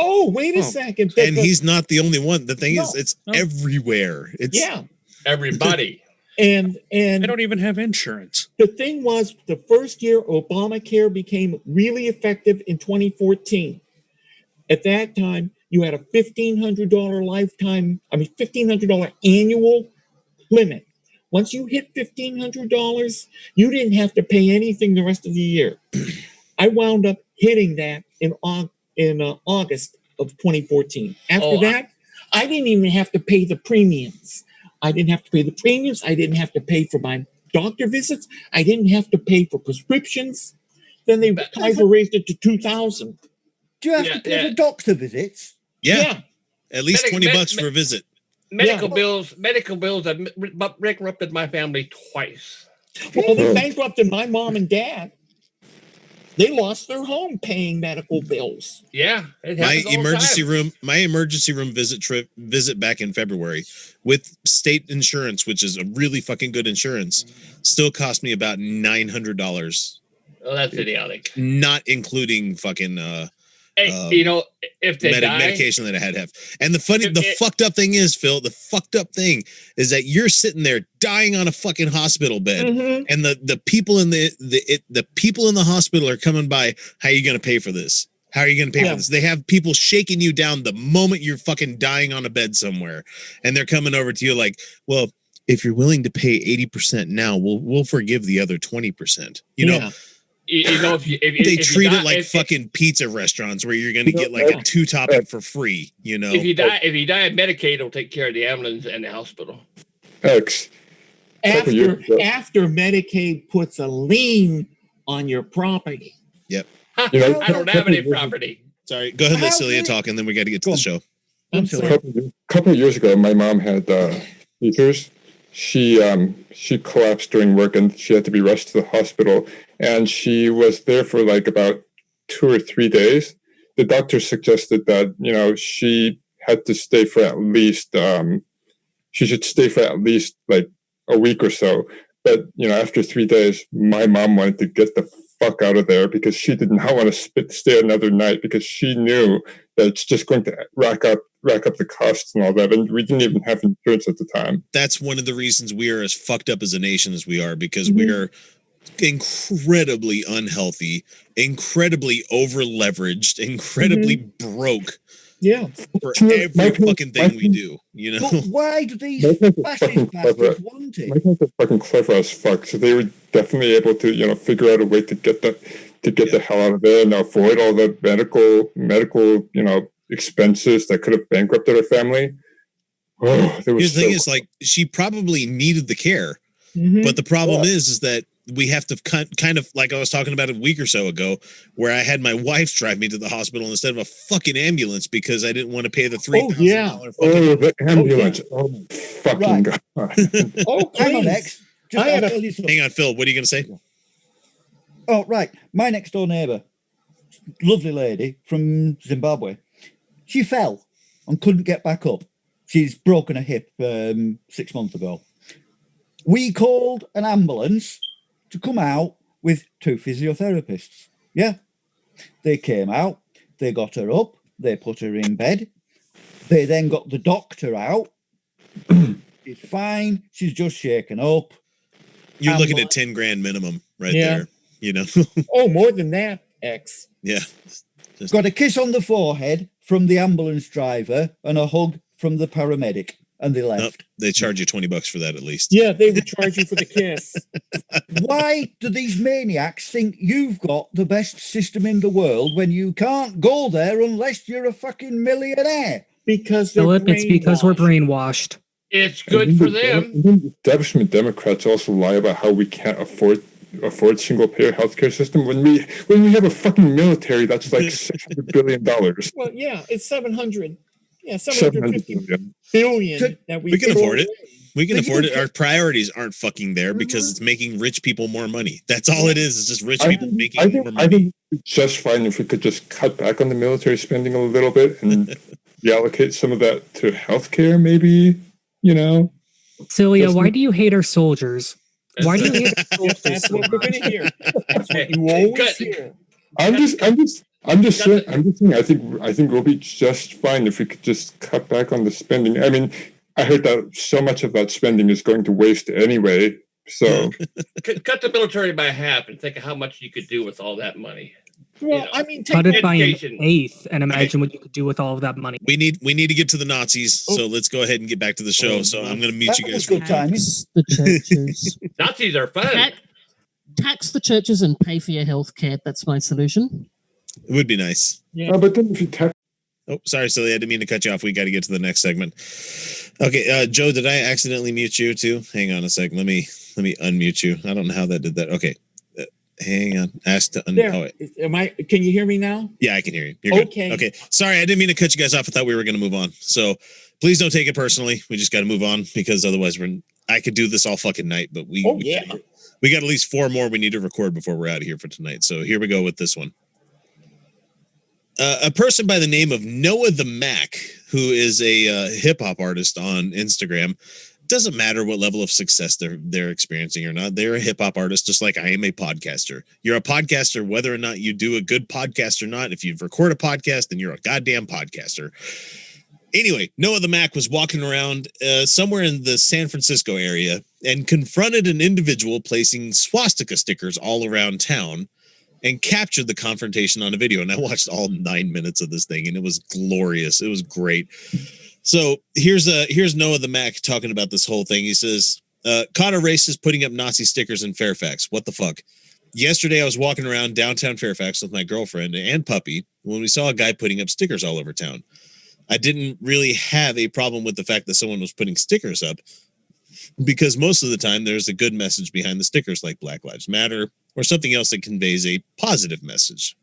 Oh, wait a second. And he's not the only one. The thing is, it's No. everywhere. It's everybody. And I don't even have insurance. the thing was, the first year Obamacare became really effective in 2014. At that time, you had a $1,500 $1,500 annual limit. Once you hit $1,500, you didn't have to pay anything the rest of the year. I wound up hitting that in August of 2014. After that, I didn't even have to pay the premiums. I didn't have to pay the premiums. I didn't have to pay for my doctor visits. I didn't have to pay for prescriptions. Then Kaiser raised it to $2,000. Do you have to pay for doctor visits? Yeah. At least $20 for a visit. Medical bills have bankrupted my family twice. Well, they bankrupted my mom and dad. They lost their home paying medical bills. Yeah, my emergency room visit back in February with state insurance, which is a really fucking good insurance, still cost me about $900. Oh, that's idiotic. Not including fucking if they die, medication that I had to have. And the fucked up thing is, Phil, the fucked up thing is that you're sitting there dying on a fucking hospital bed, and the people in the people in the hospital are coming by. How are you going to pay for this? How are you going to pay for this? They have people shaking you down the moment you're fucking dying on a bed somewhere, and they're coming over to you like, well, if you're willing to pay 80% now, we'll forgive the other 20%. You know. They treat it like fucking pizza restaurants where you're going to get like a 2-topping for free. You know, if you die of Medicaid, it'll take care of the ambulance and the hospital. After Medicaid puts a lien on your property. Yep. I don't have any property. Sorry, go ahead, let Celia talk, and then we got to get to the show. A couple of years ago, my mom had seizures. She collapsed during work, and she had to be rushed to the hospital. And she was there for like about 2 or 3 days. The doctor suggested that, she had to stay for at least, she should stay for at least like a week or so. But, after 3 days, my mom wanted to get the fuck out of there because she did not want to stay another night because she knew that it's just going to rack up the costs and all that. And we didn't even have insurance at the time. That's one of the reasons we are as fucked up as a nation as we are, because we are incredibly unhealthy, incredibly over leveraged, incredibly broke. Yeah, for every fucking thing we do, But why do these fascist bastards want it? My parents are fucking clever as fuck, so they were definitely able to, figure out a way to get the hell out of there and avoid all the medical, expenses that could have bankrupted our family. Oh, Here's the thing is, like, she probably needed the care, but the problem is that we have to kind of, like I was talking about a week or so ago, where I had my wife drive me to the hospital instead of a fucking ambulance because I didn't want to pay the $3,000. The ambulance! Oh my fucking god! Hang on, X. Hang on, Phil. What are you going to say? Oh, right. My next door neighbour, lovely lady from Zimbabwe. She fell and couldn't get back up. She's broken her hip 6 months ago. We called an ambulance to come out with 2 physiotherapists. Yeah. They came out, they got her up, they put her in bed. They then got the doctor out. She's fine. She's just shaken up. You're looking at 10 grand minimum right there. Oh, more than that, X. Yeah. Got a kiss on the forehead from the ambulance driver and a hug from the paramedic. And they left. Nope, they charge you $20 for that at least. Yeah, they would charge you for the kiss. Why do these maniacs think you've got the best system in the world when you can't go there unless you're a fucking millionaire? Because Philip, it's because we're brainwashed. It's good for them. Establishment Democrats also lie about how we can't afford single-payer healthcare system when we have a fucking military that's like $600 billion. Well, yeah, it's 700. Yeah, 750 billion that we can afford it. We can afford it. Our priorities aren't fucking there because it's making rich people more money. That's all it is. It's just rich people making more money. I think it's just fine if we could just cut back on the military spending a little bit and reallocate some of that to healthcare, maybe. Celia, why do you hate our soldiers? Why do you hate our soldiers? That's what we're gonna hear. That's what you always hear. I'm just I'm just saying. I think we'll be just fine if we could just cut back on the spending. I mean, I heard that so much of that spending is going to waste anyway. So cut the military by half and think of how much you could do with all that money. Well, I mean, cut take it by an education. eighth and imagine what you could do with all of that money. We need to get to the Nazis, so let's go ahead and get back to the show. So I'm going to mute you guys. Good timing. The churches. Nazis are fun. Tax the churches and pay for your health care. That's my solution. It would be nice. Yeah. but then if you tax. Oh, sorry, Silly. I didn't mean to cut you off. We got to get to the next segment. Okay, Joe, did I accidentally mute you too? Hang on a sec. Let me unmute you. I don't know how that did that. Okay, hang on. Ask to unmute. There. Can you hear me now? Yeah, I can hear you. You're good. Okay. Okay. Sorry, I didn't mean to cut you guys off. I thought we were going to move on. So please don't take it personally. We just got to move on because otherwise I could do this all fucking night, but we got at least 4 more we need to record before we're out of here for tonight. So here we go with this one. A person by the name of Noah the Mac, who is a hip hop artist on Instagram. Doesn't matter what level of success they're experiencing or not. They're a hip hop artist, just like I am a podcaster. You're a podcaster, whether or not you do a good podcast or not. If you record a podcast, then you're a goddamn podcaster. Anyway, Noah the Mac was walking around somewhere in the San Francisco area and confronted an individual placing swastika stickers all around town and captured the confrontation on a video. And I watched all 9 minutes of this thing, and it was glorious. It was great. So here's Noah the Mac talking about this whole thing. He says, caught a racist putting up Nazi stickers in Fairfax. What the fuck? Yesterday, I was walking around downtown Fairfax with my girlfriend and puppy when we saw a guy putting up stickers all over town. I didn't really have a problem with the fact that someone was putting stickers up because most of the time there's a good message behind the stickers, like Black Lives Matter or something else that conveys a positive message.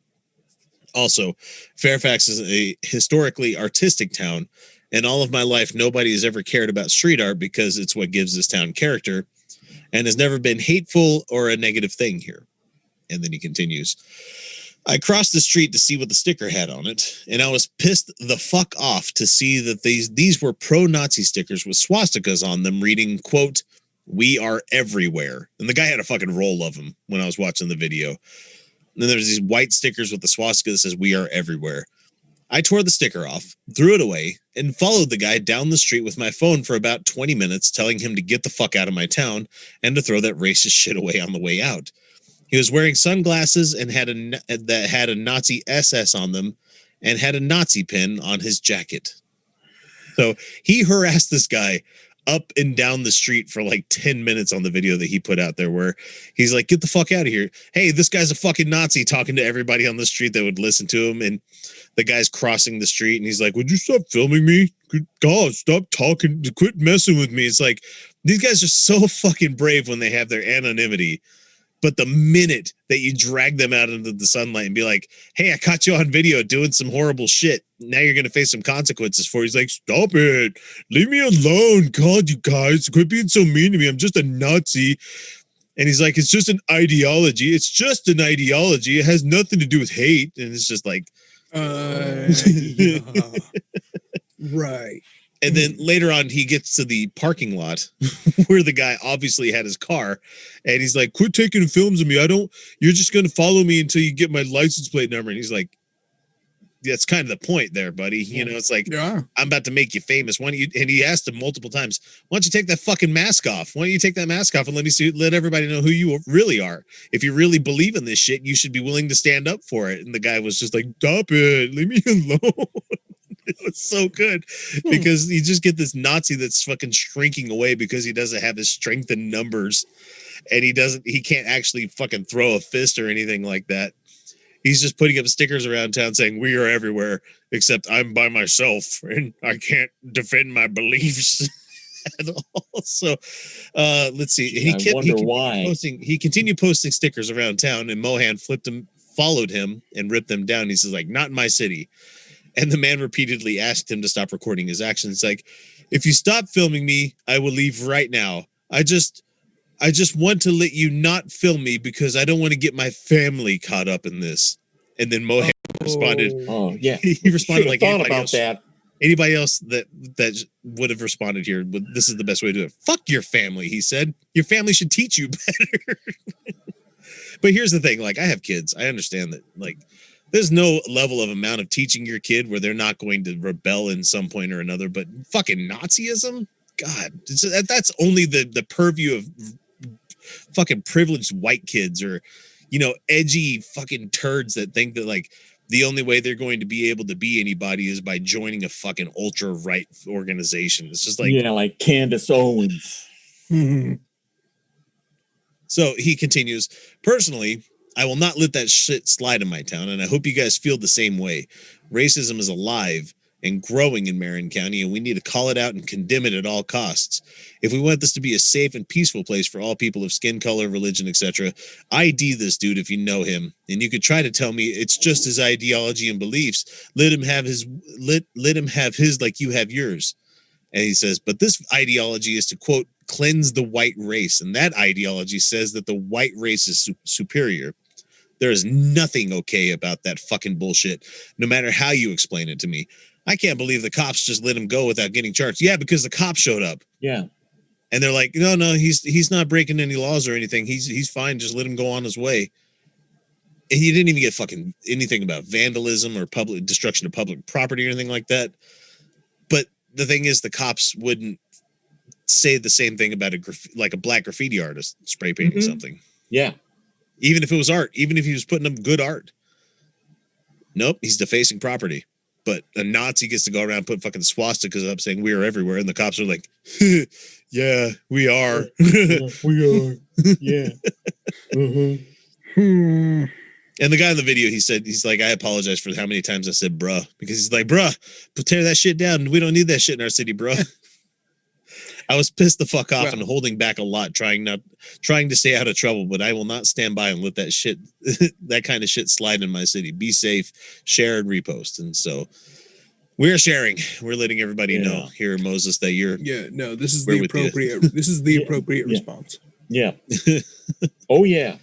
Also, Fairfax is a historically artistic town, and all of my life, nobody has ever cared about street art because it's what gives this town character and has never been hateful or a negative thing here. And then he continues, I crossed the street to see what the sticker had on it, and I was pissed the fuck off to see that these were pro-Nazi stickers with swastikas on them reading, quote, "We are everywhere." And the guy had a fucking roll of them when I was watching the video. And then there's these white stickers with the swastika that says, "We are everywhere." I tore the sticker off, threw it away, and followed the guy down the street with my phone for about 20 minutes, telling him to get the fuck out of my town and to throw that racist shit away on the way out. He was wearing sunglasses and had a Nazi SS on them and had a Nazi pin on his jacket. So he harassed this guy up and down the street for like 10 minutes on the video that he put out there where he's like, get the fuck out of here. Hey, this guy's a fucking Nazi, talking to everybody on the street that would listen to him. And the guy's crossing the street and he's like, would you stop filming me? Good God, stop talking, quit messing with me. It's like, these guys are so fucking brave when they have their anonymity. But the minute that you drag them out into the sunlight and be like, hey, I caught you on video doing some horrible shit, now you're going to face some consequences for it. He's like, stop it. Leave me alone. God, you guys, quit being so mean to me. I'm just a Nazi. And he's like, it's just an ideology. It's just an ideology. It has nothing to do with hate. And it's just like, yeah. Right. And then later on, he gets to the parking lot where the guy obviously had his car. And he's like, quit taking films of me. You're just going to follow me until you get my license plate number. And he's like, that's kind of the point there, buddy. You know, it's like, I'm about to make you famous. Why don't you? And he asked him multiple times, why don't you take that fucking mask off? Why don't you take that mask off and let everybody know who you really are? If you really believe in this shit, you should be willing to stand up for it. And the guy was just like, stop it. Leave me alone. It was so good because you just get this Nazi that's fucking shrinking away because he doesn't have his strength in numbers and he can't actually fucking throw a fist or anything like that. He's just putting up stickers around town saying we are everywhere, except I'm by myself and I can't defend my beliefs at all. So let's see. He continued posting stickers around town and Mohan followed him and ripped them down. He says like, not in my city. And the man repeatedly asked him to stop recording his actions. It's like, if you stop filming me, I will leave right now. I just want to let you not film me because I don't want to get my family caught up in this. And then Mohan responded. Oh, yeah. He responded like anybody else. Anybody else that would have responded here, this is the best way to do it. Fuck your family, he said. Your family should teach you better. But here's the thing. Like, I have kids. I understand that, like, There's no level of amount of teaching your kid where they're not going to rebel in some point or another, but fucking Nazism? God, that's only the purview of fucking privileged white kids or, edgy fucking turds that think that like the only way they're going to be able to be anybody is by joining a fucking ultra right organization. It's just like, like Candace Owens. Mm-hmm. So he continues, personally, I will not let that shit slide in my town, and I hope you guys feel the same way. Racism is alive and growing in Marion County, and we need to call it out and condemn it at all costs. If we want this to be a safe and peaceful place for all people of skin color, religion, etc., ID this dude if you know him, and you could try to tell me it's just his ideology and beliefs. Let him have his like you have yours. And he says, but this ideology is to, quote, cleanse the white race. And that ideology says that the white race is superior. There is nothing okay about that fucking bullshit, no matter how you explain it to me. I can't believe the cops just let him go without getting charged. Yeah, because the cops showed up. Yeah. And they're like, no, he's not breaking any laws or anything. He's fine. Just let him go on his way. And he didn't even get fucking anything about vandalism or public destruction of public property or anything like that. But the thing is, the cops wouldn't say the same thing about a black graffiti artist spray painting something. Yeah. Even if it was art, even if he was putting up good art. Nope, he's defacing property. But a Nazi gets to go around and put fucking swastikas up saying we are everywhere. And the cops are like, yeah, we are. We are. Yeah. And the guy in the video, he's like, I apologize for how many times I said bruh. Because he's like, bruh, tear that shit down. We don't need that shit in our city, bruh. I was pissed the fuck off and holding back a lot, trying to stay out of trouble, but I will not stand by and let that shit, that kind of shit slide in my city. Be safe, share and repost. And so we're sharing. We're letting everybody know here, Moses, that you're. Yeah, no, this is the appropriate. This is the appropriate response. Yeah. Oh yeah.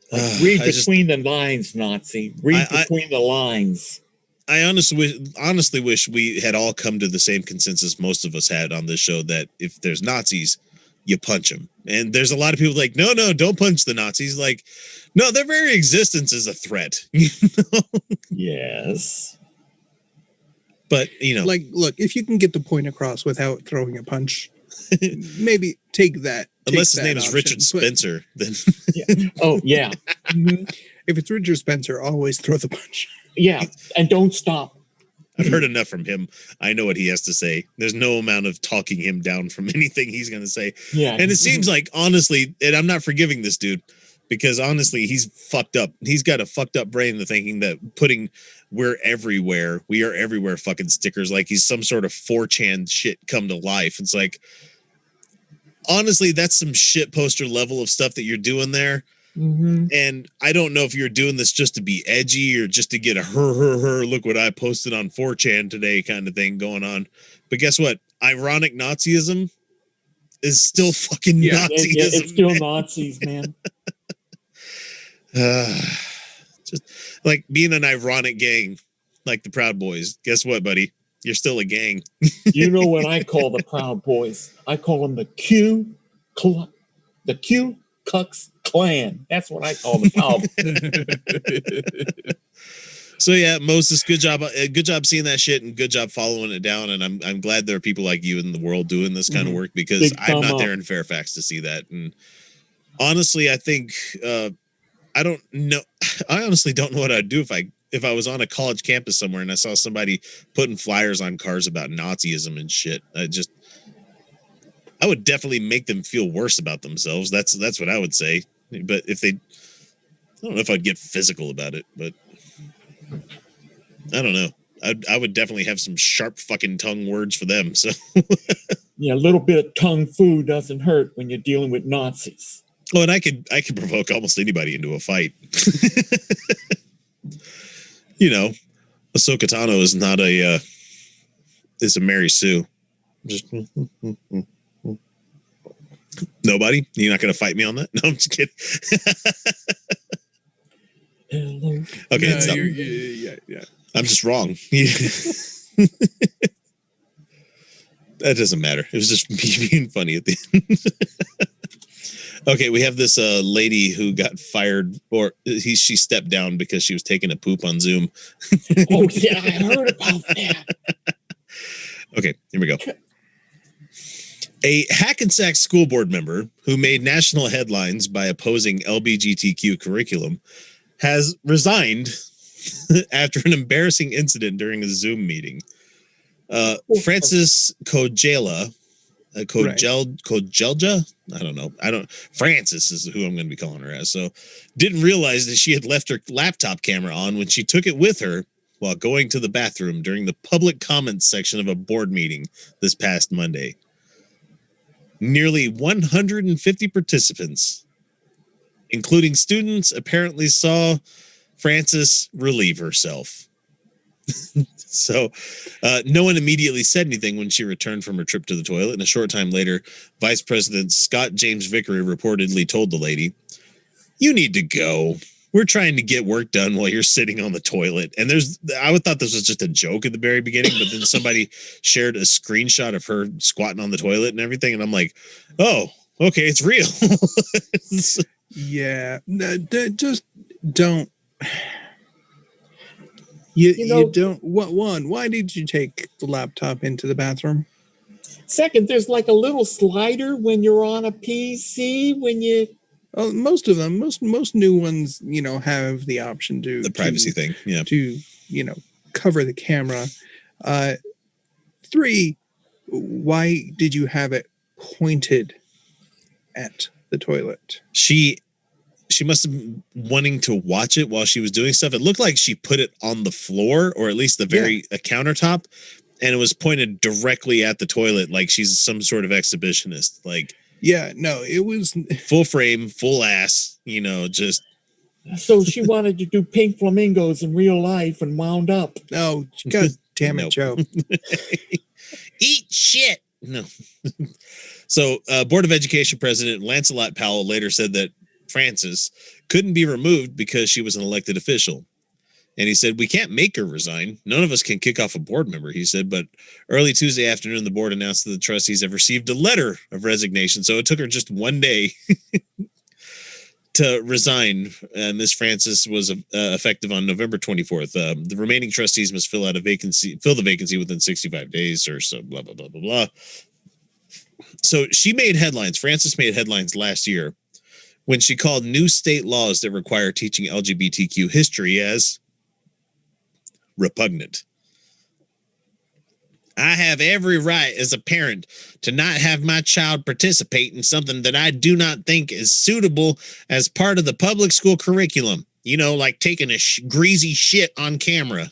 Like, read between the lines, Nazi. Read between the lines. I honestly wish we had all come to the same consensus most of us had on this show, that if there's Nazis, you punch them. And there's a lot of people like, no, don't punch the Nazis. Like, no, their very existence is a threat. Yes. But, like, look, if you can get the point across without throwing a punch, maybe take that. Unless his name is Richard Spencer, then. Yeah. Oh, yeah. If it's Richard Spencer, always throw the punch. Yeah, and don't stop. I've heard enough from him. I know what he has to say. There's no amount of talking him down from anything he's going to say. Yeah. And it seems like, honestly, and I'm not forgiving this dude, because honestly, he's fucked up. He's got a fucked up brain to thinking that putting we are everywhere fucking stickers, like he's some sort of 4chan shit come to life. It's like, honestly, that's some shit poster level of stuff that you're doing there. Mm-hmm. And I don't know if you're doing this just to be edgy or just to get a her, look what I posted on 4chan today kind of thing going on. But guess what? Ironic Nazism is still fucking Nazism. Yeah, it's still Nazis, man. Just like being an ironic gang, like the Proud Boys. Guess what, buddy? You're still a gang. You know what I call the Proud Boys? I call them the Q Cux Clan. That's what I call the Proud Boys. So yeah, Moses, good job seeing that shit and good job following it down. And I'm glad there are people like you in the world doing this kind of work, because I'm not there in Fairfax to see that. And honestly, I think I don't know. I honestly don't know what I'd do if I was on a college campus somewhere and I saw somebody putting flyers on cars about Nazism and shit. I would definitely make them feel worse about themselves. That's what I would say. But I don't know if I'd get physical about it, but I don't know. I would definitely have some sharp fucking tongue words for them. So yeah, a little bit of tongue fu doesn't hurt when you're dealing with Nazis. Oh, and I could provoke almost anybody into a fight. Ahsoka Tano is not is a Mary Sue. Just nobody? You're not going to fight me on that? No, I'm just kidding. Hello. Okay, No, stop. yeah. I'm just wrong. That doesn't matter. It was just me being funny at the end. Okay, we have this lady who got fired, or she stepped down because she was taking a poop on Zoom. Oh yeah, I heard about that. Okay, here we go. A Hackensack school board member who made national headlines by opposing LGBTQ curriculum has resigned after an embarrassing incident during a Zoom meeting. Frances Kojelja, Kojelja? I don't know. Frances is who I'm going to be calling her as. So didn't realize that she had left her laptop camera on when she took it with her while going to the bathroom during the public comments section of a board meeting this past Monday. Nearly 150 participants, including students, apparently saw Frances relieve herself. So no one immediately said anything when she returned from her trip to the toilet. And a short time later, Vice President Scott James Vickery reportedly told the lady, "You need to go. We're trying to get work done while you're sitting on the toilet." And I thought this was just a joke at the very beginning, but then somebody shared a screenshot of her squatting on the toilet and everything. And I'm like, oh, okay, it's real. Yeah. No, just don't. You don't. Why did you take the laptop into the bathroom? Second, there's like a little slider when you're on a PC when you. Oh, most of them, most new ones, have the option to the privacy thing, yeah, to cover the camera. 3, why did you have it pointed at the toilet? She must have been wanting to watch it while she was doing stuff. It looked like she put it on the floor, or at least a countertop, and it was pointed directly at the toilet, like she's some sort of exhibitionist. Like, yeah, no, it was full frame, full ass, just. So she wanted to do pink flamingos in real life and wound up. Oh, God damn it, Joe. Eat shit. No. So, Board of Education President Lancelot Powell later said that Frances couldn't be removed because she was an elected official. And he said, "We can't make her resign. None of us can kick off a board member," he said. But early Tuesday afternoon, the board announced that the trustees have received a letter of resignation. So it took her just one day to resign. And Miss Frances was effective on November 24th. The remaining trustees must fill the vacancy within 65 days or so, blah, blah, blah, blah, blah. So she made headlines. Frances made headlines last year when she called new state laws that require teaching LGBTQ history as repugnant. "I have every right as a parent to not have my child participate in something that I do not think is suitable as part of the public school curriculum. Like taking a greasy shit on camera.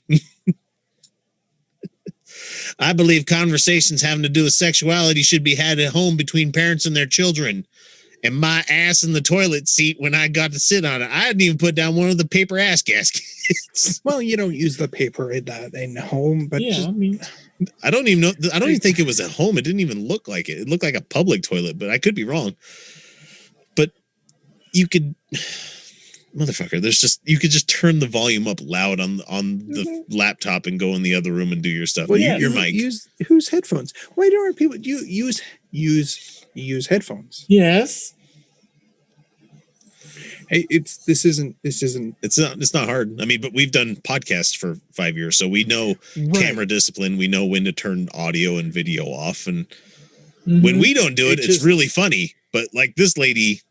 I believe conversations having to do with sexuality should be had at home between parents and their children. And my ass in the toilet seat when I got to sit on it. I didn't even put down one of the paper ass gaskets." Well, you don't use the paper in home, but yeah, I don't even know. I don't even think it was at home. It didn't even look like it. It looked like a public toilet, but I could be wrong. But you could, motherfucker, you could just turn the volume up loud on the laptop and go in the other room and do your stuff. Well, your mic. Whose headphones? Why don't people use headphones? Yes. Hey, it's not hard. I mean, but we've done podcasts for 5 years, so we know camera discipline. We know when to turn audio and video off, and when we don't do it, it's really funny. But like this lady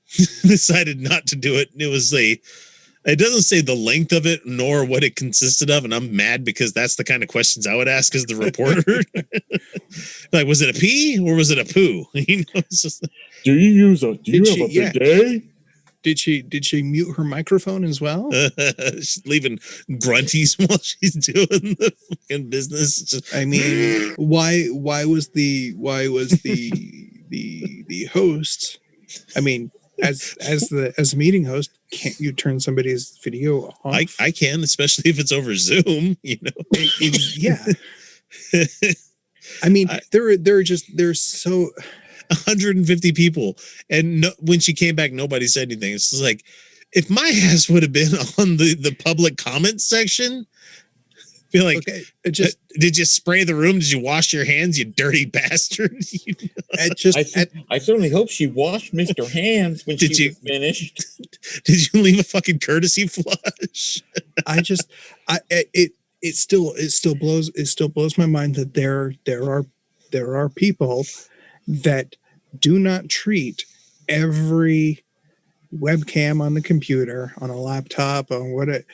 decided not to do it. It doesn't say the length of it nor what it consisted of, and I'm mad because that's the kind of questions I would ask as the reporter. Like, was it a pee or was it a poo? It's just, do you have a bidet? Did she mute her microphone as well? She's leaving grunties while she's doing the fucking business. Just, I mean, why was the host? I mean, as the meeting host, can't you turn somebody's video off? I can, especially if it's over Zoom. Yeah. I mean, there's so 150 people, and when she came back, nobody said anything. It's just like, if my ass would have been on the public comment section, Feel like, okay, it just did you spray the room? Did you wash your hands, you dirty bastard? it just I certainly hope she washed Mr. Hands when Did she you- was finished. Did you leave a fucking courtesy flush? it still blows my mind that there are people that do not treat every webcam on the computer, on a laptop, on what it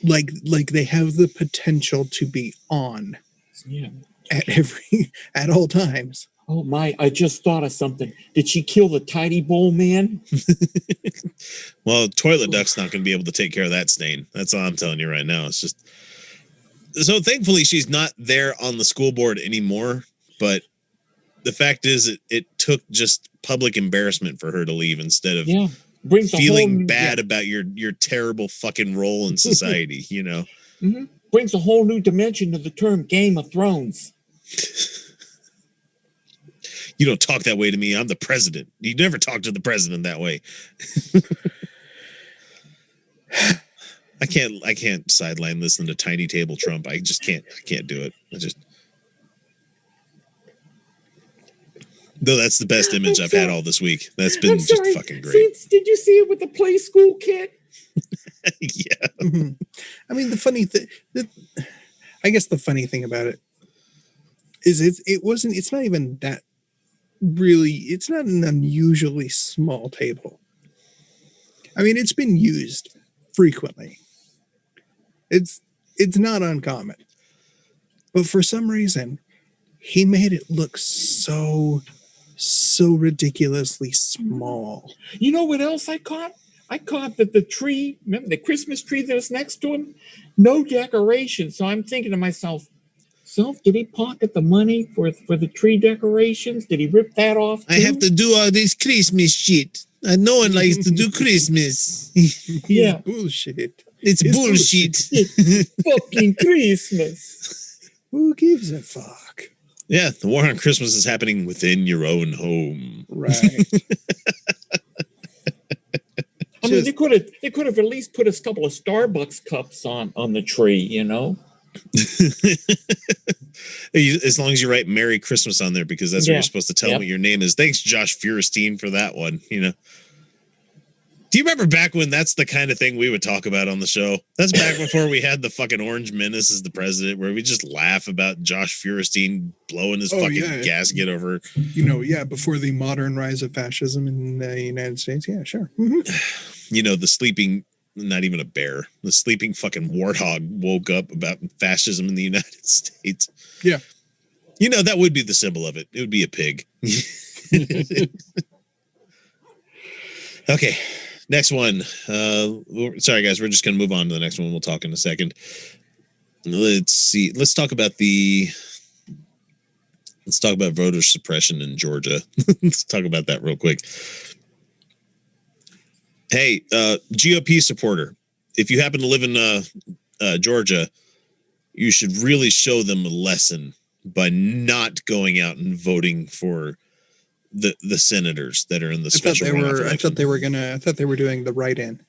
like they have the potential to be on Yeah. at all times. Oh my, I just thought of something. Did she kill the tidy bowl man? Well, toilet duck's not going to be able to take care of that stain. That's all I'm telling you right now. It's just so thankfully she's not there on the school board anymore. But the fact is, it took just public embarrassment for her to leave instead of feeling bad about your terrible fucking role in society. You know, brings a whole new dimension to the term Game of Thrones. You don't talk that way to me. I'm the president. You never talk to the president that way. I can't sideline listen to Tiny Table Trump. I just can't. I can't do it. Though that's the best image I've had all this week. That's been just fucking great. Did you see it with the play school kid? Yeah. I mean, the funny thing, I guess the funny thing about it is it's not even that really, it's not an unusually small table. I mean, it's been used frequently. It's not uncommon. But for some reason, he made it look so ridiculously small. You know what else I caught? I caught that the tree, remember the Christmas tree that was next to him? No decoration. So I'm thinking to myself, did he pocket the money for the tree decorations? Did he rip that off too? I have to do all this Christmas shit. No one likes to do Christmas. Yeah. Bullshit. It's bullshit. Fucking Christmas. Who gives a fuck? Yeah, the war on Christmas is happening within your own home. Right. I mean, they could have at least put a couple of Starbucks cups on the tree, you know. As long as you write Merry Christmas on there, because that's what you're supposed to tell them what your name is. Thanks, Josh Feuerstein, for that one. You know. Do you remember back when that's the kind of thing we would talk about on the show? That's back before we had the fucking Orange Menace as the president, where we just laugh about Josh Feuerstein blowing his gasket over. You know, before the modern rise of fascism in the United States. Yeah, sure. Mm-hmm. You know, the sleeping, not even a bear, the sleeping fucking warthog woke up about fascism in the United States. Yeah. You know, that would be the symbol of it. It would be a pig. Okay. Next one. Sorry, guys. We're just going to move on to the next one. We'll talk in a second. Let's see. Let's talk about voter suppression in Georgia. Let's talk about that real quick. Hey, GOP supporter, if you happen to live in Georgia, you should really show them a lesson by not going out and voting for the senators that are in the special runoff election. I thought they were doing the write-in.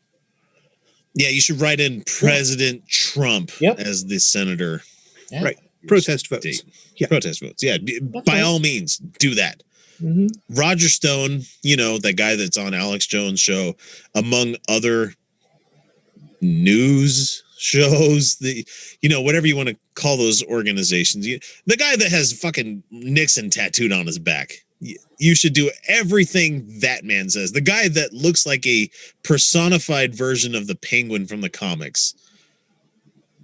Yeah, you should write in President Trump as the senator. Yeah. Right. Protest votes. State. Yeah. Protest votes. Yeah. By all means, do that. Mm-hmm. Roger Stone, you know, that guy that's on Alex Jones' show, among other news shows, whatever you want to call those organizations. The guy that has fucking Nixon tattooed on his back. You should do everything that man says. The guy that looks like a personified version of the Penguin from the comics.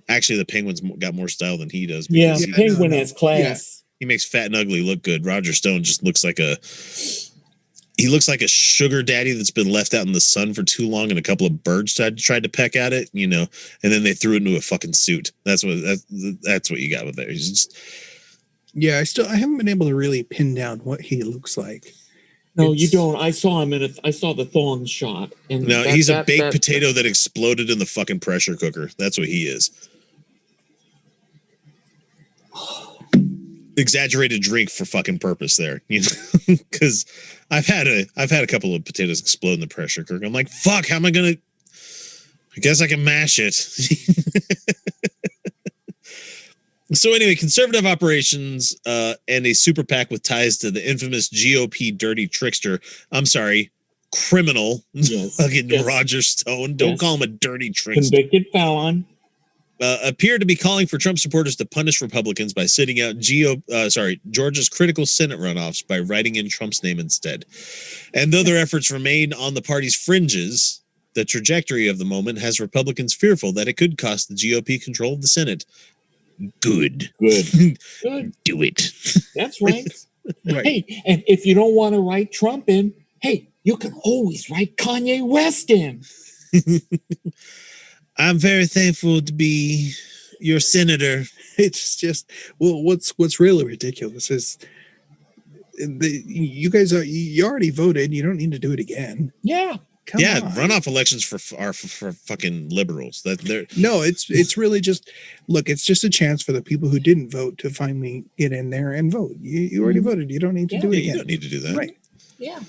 Actually, the Penguin's got more style than he does. Yeah, Penguin has class. Yeah. He makes Fat and Ugly look good. Roger Stone just looks like a sugar daddy that's been left out in the sun for too long, and a couple of birds tried to peck at it, and then they threw it into a fucking suit. That's what you got with there. He's just. Yeah, I haven't been able to really pin down what he looks like. No, you don't. I saw him I saw the thong shot. And no, he's a baked potato that exploded in the fucking pressure cooker. That's what he is. Exaggerated drink for fucking purpose there, because I've had a couple of potatoes explode in the pressure cooker. I'm like, fuck, how am I gonna? I guess I can mash it. So anyway, conservative operations and a super PAC with ties to the infamous GOP dirty trickster. I'm sorry, criminal. Yes. Fucking Yes. Roger Stone. Don't Yes. call him a dirty trickster. Convicted felon. Appeared to be calling for Trump supporters to punish Republicans by sitting out Georgia's critical Senate runoffs by writing in Trump's name instead. And though their efforts remain on the party's fringes, the trajectory of the moment has Republicans fearful that it could cost the GOP control of the Senate. Good. Good. Do it. That's right. Right. Hey, and if you don't want to write Trump in, hey, you can always write Kanye West in. I'm very thankful to be your senator. It's just, well, what's really ridiculous is you guys you already voted. You don't need to do it again. Yeah. Come on. Runoff elections are for fucking liberals. That they're No, it's really just, look, it's just a chance for the people who didn't vote to finally get in there and vote. You already voted. You don't need to do it again. You don't need to do that. Right. Yeah.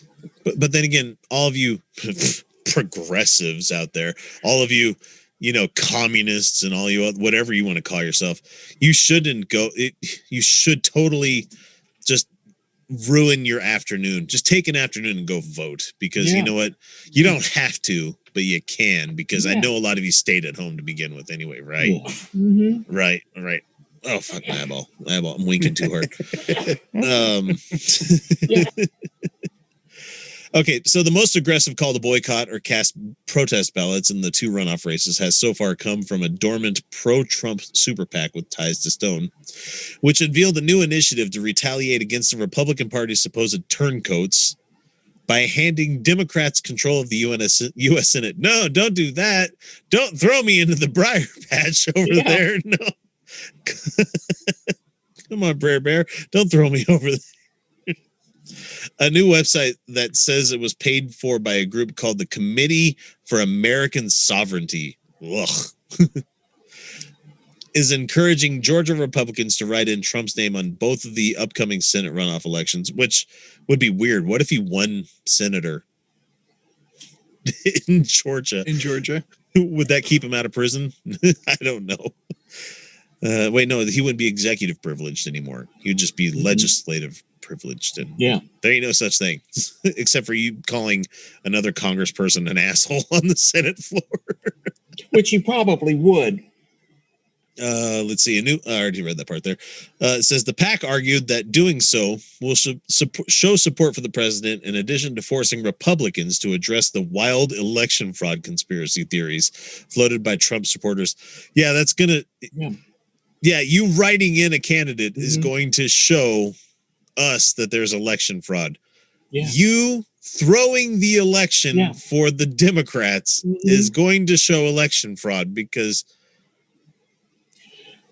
But then again, all of you progressives out there, all of you, communists and all you, whatever you want to call yourself, you shouldn't go. You should totally just ruin your afternoon. Just take an afternoon and go vote, because you know what? You don't have to, but you can, because I know a lot of you stayed at home to begin with anyway, right? Yeah. Mm-hmm. Right. Oh, fuck my eyeball. I'm winking too hard. Okay, so the most aggressive call to boycott or cast protest ballots in the two runoff races has so far come from a dormant pro-Trump super PAC with ties to Stone, which unveiled a new initiative to retaliate against the Republican Party's supposed turncoats by handing Democrats control of the U.S. Senate. No, don't do that. Don't throw me into the briar patch over there. No. Come on, Brer Bear. Don't throw me over there. A new website that says it was paid for by a group called the Committee for American Sovereignty is encouraging Georgia Republicans to write in Trump's name on both of the upcoming Senate runoff elections, which would be weird. What if he won senator in Georgia? Would that keep him out of prison? I don't know. Wait, no, he wouldn't be executive privileged anymore. He would just be legislative privileged. And there ain't no such thing, except for you calling another congressperson an asshole on the Senate floor. Which he probably would. Let's see. I already read that part there. It says the PAC argued that doing so will show support for the president, in addition to forcing Republicans to address the wild election fraud conspiracy theories floated by Trump supporters. Yeah, that's gonna. Yeah, you writing in a candidate is going to show us that there's election fraud. You throwing the election for the Democrats is going to show election fraud, because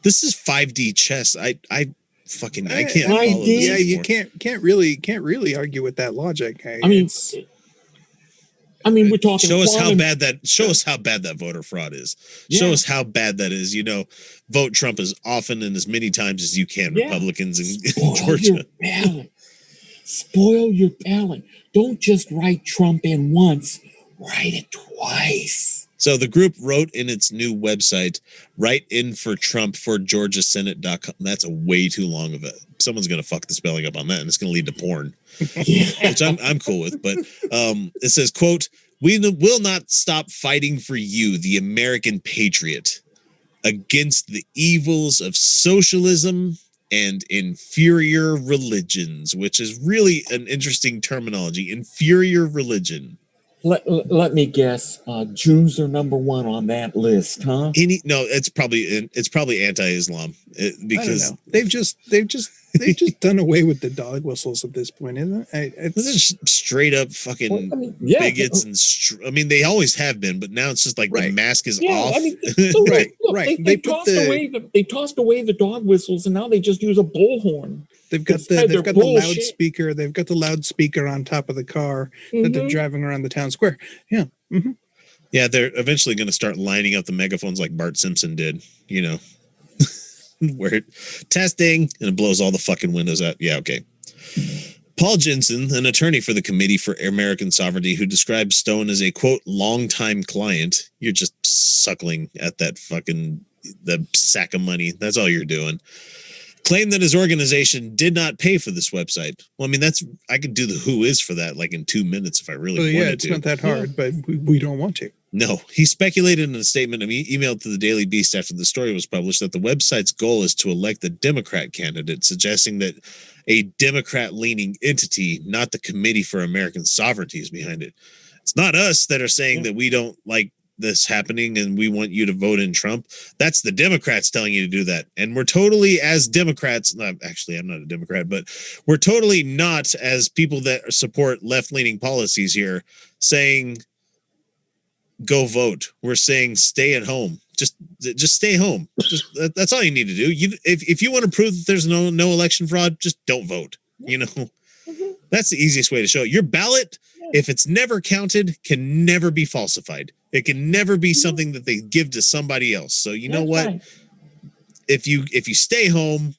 this is 5D chess. I can't follow this. Yeah, you can't really argue with that logic. I mean, we're talking. Show us how bad that voter fraud is. Show us how bad that is. Vote Trump as often and as many times as you can. Republicans in Georgia. Spoil your ballot. Don't just write Trump in once. Write it twice. So the group wrote in its new website, "Write in for Trump for GeorgiaSenate.com." That's a way too long of it. Someone's going to fuck the spelling up on that, and it's going to lead to porn, which I'm cool with. But it says, quote, "We will not stop fighting for you, the American patriot, against the evils of socialism and inferior religions," which is really an interesting terminology. Inferior religion. Let me guess. Jews are number one on that list, huh? No, it's probably anti-Islam, because they've just done away with the dog whistles at this point, isn't it? It's just straight up fucking bigots and they always have been, but now it's just like the mask is off. Right. They tossed away the dog whistles, and now they just use a bullhorn. They've got the loudspeaker. They've got the loudspeaker on top of the car that they're driving around the town square. Yeah. Mm-hmm. Yeah, they're eventually going to start lining up the megaphones like Bart Simpson did, where testing and it blows all the fucking windows out. Yeah, okay. Paul Jensen, an attorney for the Committee for American Sovereignty, who describes Stone as a, quote, longtime client. You're just suckling at that fucking the sack of money. That's all you're doing. Claimed that his organization did not pay for this website. Well, I mean, I could do the who is for that like in 2 minutes if I really wanted to. It's not that hard, but we don't want to. No, he speculated in a statement emailed to the Daily Beast after the story was published that the website's goal is to elect the Democrat candidate, suggesting that a Democrat-leaning entity, not the Committee for American Sovereignty, is behind it. It's not us that are saying that we don't like this happening and we want you to vote in Trump. That's the Democrats telling you to do that. And we're totally, as Democrats, actually, I'm not a Democrat, but we're totally not, as people that support left-leaning policies here, saying go vote. We're saying stay at home. Just stay home. That's all you need to do. If you want to prove that there's no election fraud, just don't vote. You know, that's the easiest way to show it. Your ballot, if it's never counted, can never be falsified. It can never be something that they give to somebody else. So you know what? Right. If you stay home,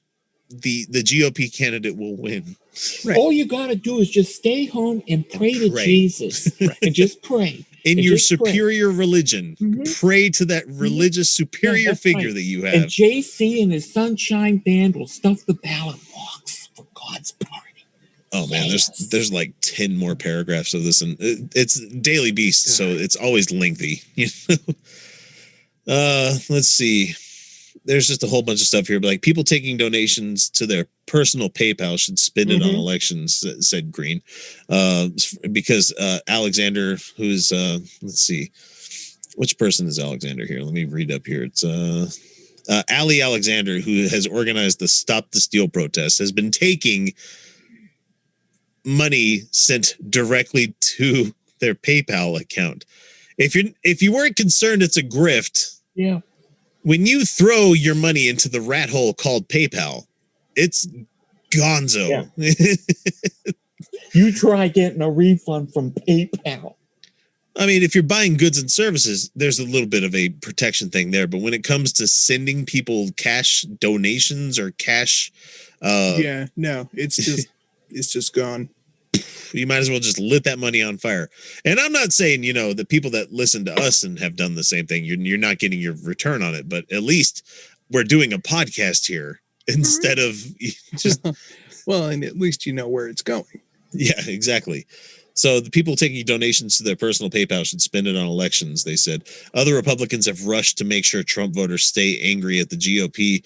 the GOP candidate will win. Right. All you got to do is just stay home and pray to Jesus. Right. And just pray. In your superior religion, pray to that religious superior figure that you have. And JC and his Sunshine Band will stuff the ballot box for God's party. Oh man, there's like 10 more paragraphs of this, and it's Daily Beast, so it's always lengthy. You know. Let's see. There's just a whole bunch of stuff here, but like people taking donations to their personal PayPal should spend it on elections, said Green, because Alexander, who's let's see, which person is Alexander here? Let me read up here. It's Ali Alexander, who has organized the Stop the Steal protest, has been taking money sent directly to their PayPal account. If you weren't concerned it's a grift, when you throw your money into the rat hole called PayPal, it's gonzo. You try getting a refund from PayPal. I mean, if you're buying goods and services, there's a little bit of a protection thing there, but when it comes to sending people cash donations or cash it's just gone. You might as well just lit that money on fire. And I'm not saying, you know, the people that listen to us and have done the same thing, you're not getting your return on it, but at least we're doing a podcast here instead of just. Well, and at least you know where it's going. Yeah, exactly. So the people taking donations to their personal PayPal should spend it on elections, they said. Other Republicans have rushed to make sure Trump voters stay angry at the GOP,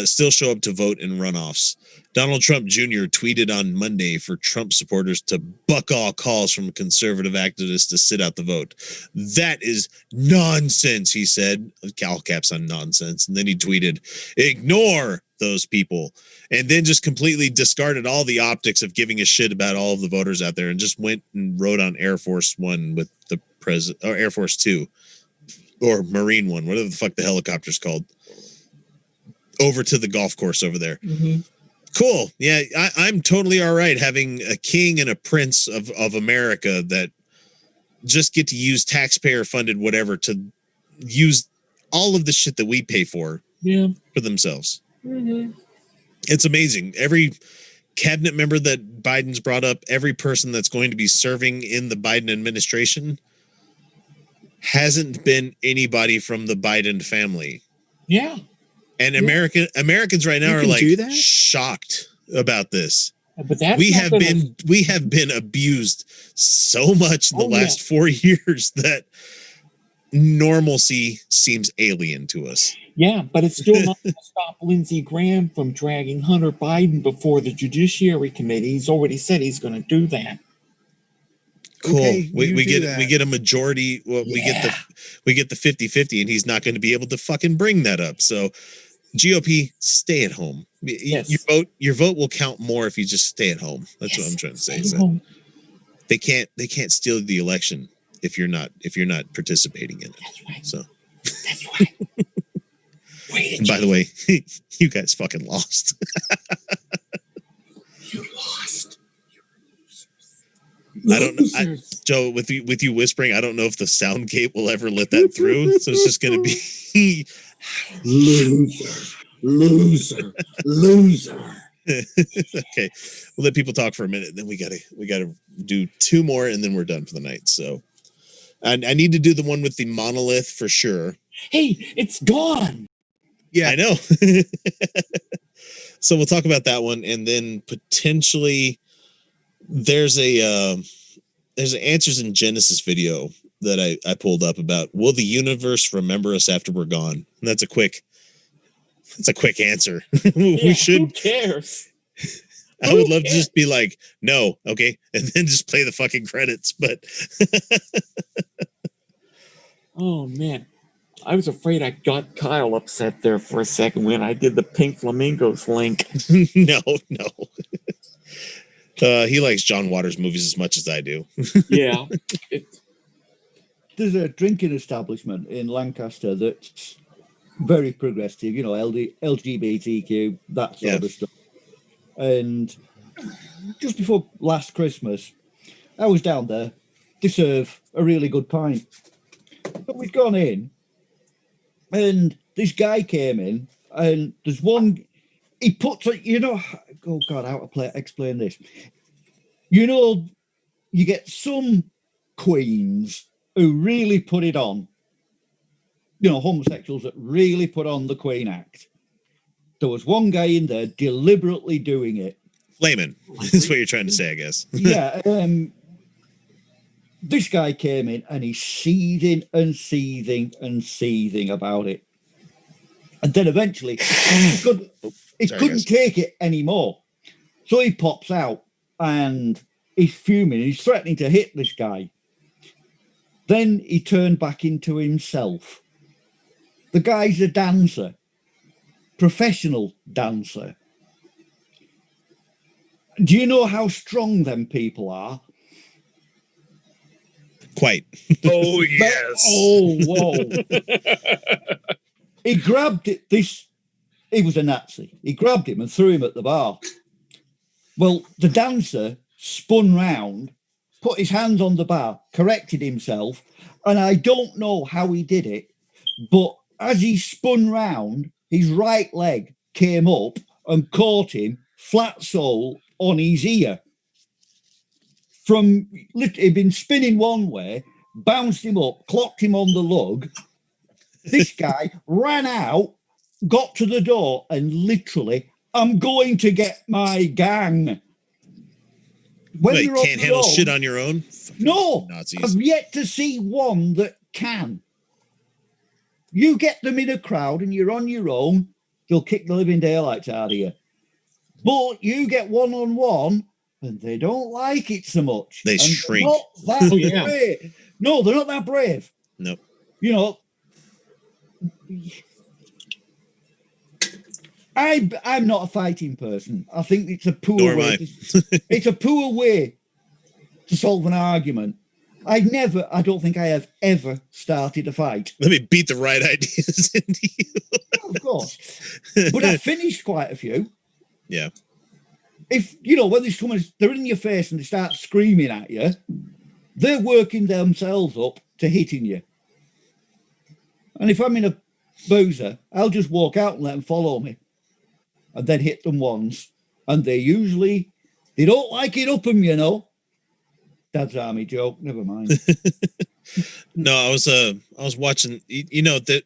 still show up to vote in runoffs. Donald Trump Jr. tweeted on Monday for Trump supporters to buck all calls from conservative activists to sit out the vote. That is nonsense, he said. All caps on nonsense. And then he tweeted, ignore those people. And then just completely discarded all the optics of giving a shit about all of the voters out there and just went and rode on Air Force One with the president, or Air Force Two, or Marine One, whatever the fuck the helicopter's called, over to the golf course over there. Cool. Yeah, I'm totally all right having a king and a prince of America that just get to use taxpayer-funded whatever to use all of the shit that we pay for themselves. It's amazing. Every cabinet member that Biden's brought up, every person that's going to be serving in the Biden administration hasn't been anybody from the Biden family. Yeah. And Americans right now are like shocked about this. But that's we have been abused so much the last 4 years that normalcy seems alien to us. Yeah, but it's still not going to stop Lindsey Graham from dragging Hunter Biden before the Judiciary Committee. He's already said he's going to do that. Cool. Okay, we get a majority. Well, we get the 50-50, and he's not going to be able to fucking bring that up. So GOP, stay at home. Yes. Your vote will count more if you just stay at home. That's what I'm trying to say. So they can't steal the election if you're not participating in it. That's right. So that's right. And by the way, you guys fucking lost. You lost. I don't know, Joe. With you whispering, I don't know if the sound gate will ever let that through. So it's just going to be loser. Okay, we'll let people talk for a minute. Then we gotta do two more, and then we're done for the night. So, I need to do the one with the monolith for sure. Hey, it's gone. Yeah, I know. So we'll talk about that one, and then potentially there's an Answers in Genesis video that I pulled up about, will the universe remember us after we're gone? And that's a quick answer. We should. Who cares? I would love to just be like, no, okay, and then just play the fucking credits. But Oh man, I was afraid I got Kyle upset there for a second when I did the Pink Flamingos link. no. He likes John Waters movies as much as I do. Yeah. There's a drinking establishment in Lancaster that's very progressive, you know, LGBTQ, that sort of stuff. And just before last Christmas, I was down there to serve a really good pint. But we'd gone in, and this guy came in, and there's one, he puts, you know, oh God, how to explain this? You know, you get some queens who really put it on, you know, homosexuals that really put on the queen act. There was one guy in there deliberately doing it. Flaming. That's what you're trying to say, I guess. Yeah. This guy came in and he's seething and seething and seething about it. And then eventually he couldn't take it anymore. So he pops out and he's fuming. He's threatening to hit this guy. Then he turned back into himself. The guy's a dancer, professional dancer. Do you know how strong them people are? Quite. Oh, yes. Oh, whoa. He grabbed it. He was a Nazi. He grabbed him and threw him at the bar. Well, the dancer spun round, put his hands on the bar, corrected himself, and I don't know how he did it, but as he spun round, his right leg came up and caught him flat sole on his ear. He'd been spinning one way, bounced him up, clocked him on the lug. This guy ran out, got to the door, and literally, I'm going to get my gang. Wait, can't handle shit on your own? No, Nazis. I've yet to see one that can. You get them in a crowd and you're on your own, they'll kick the living daylights out of you. But you get one-on-one, and they don't like it so much. They and shrink. They're not that brave. No, they're not that brave. Nope. You know, I'm not a fighting person. I think it's a poor Nor am way. I. It's a poor way to solve an argument. I don't think I have ever started a fight. Let me beat the right ideas into you. Of course. But I've finished quite a few. Yeah. If, you know, when they're in your face and they start screaming at you, they're working themselves up to hitting you. And if I'm in a boozer, I'll just walk out and let them follow me and then hit them once. And they don't like it up them, you know. Dad's army joke, never mind. No, I was watching, you know, that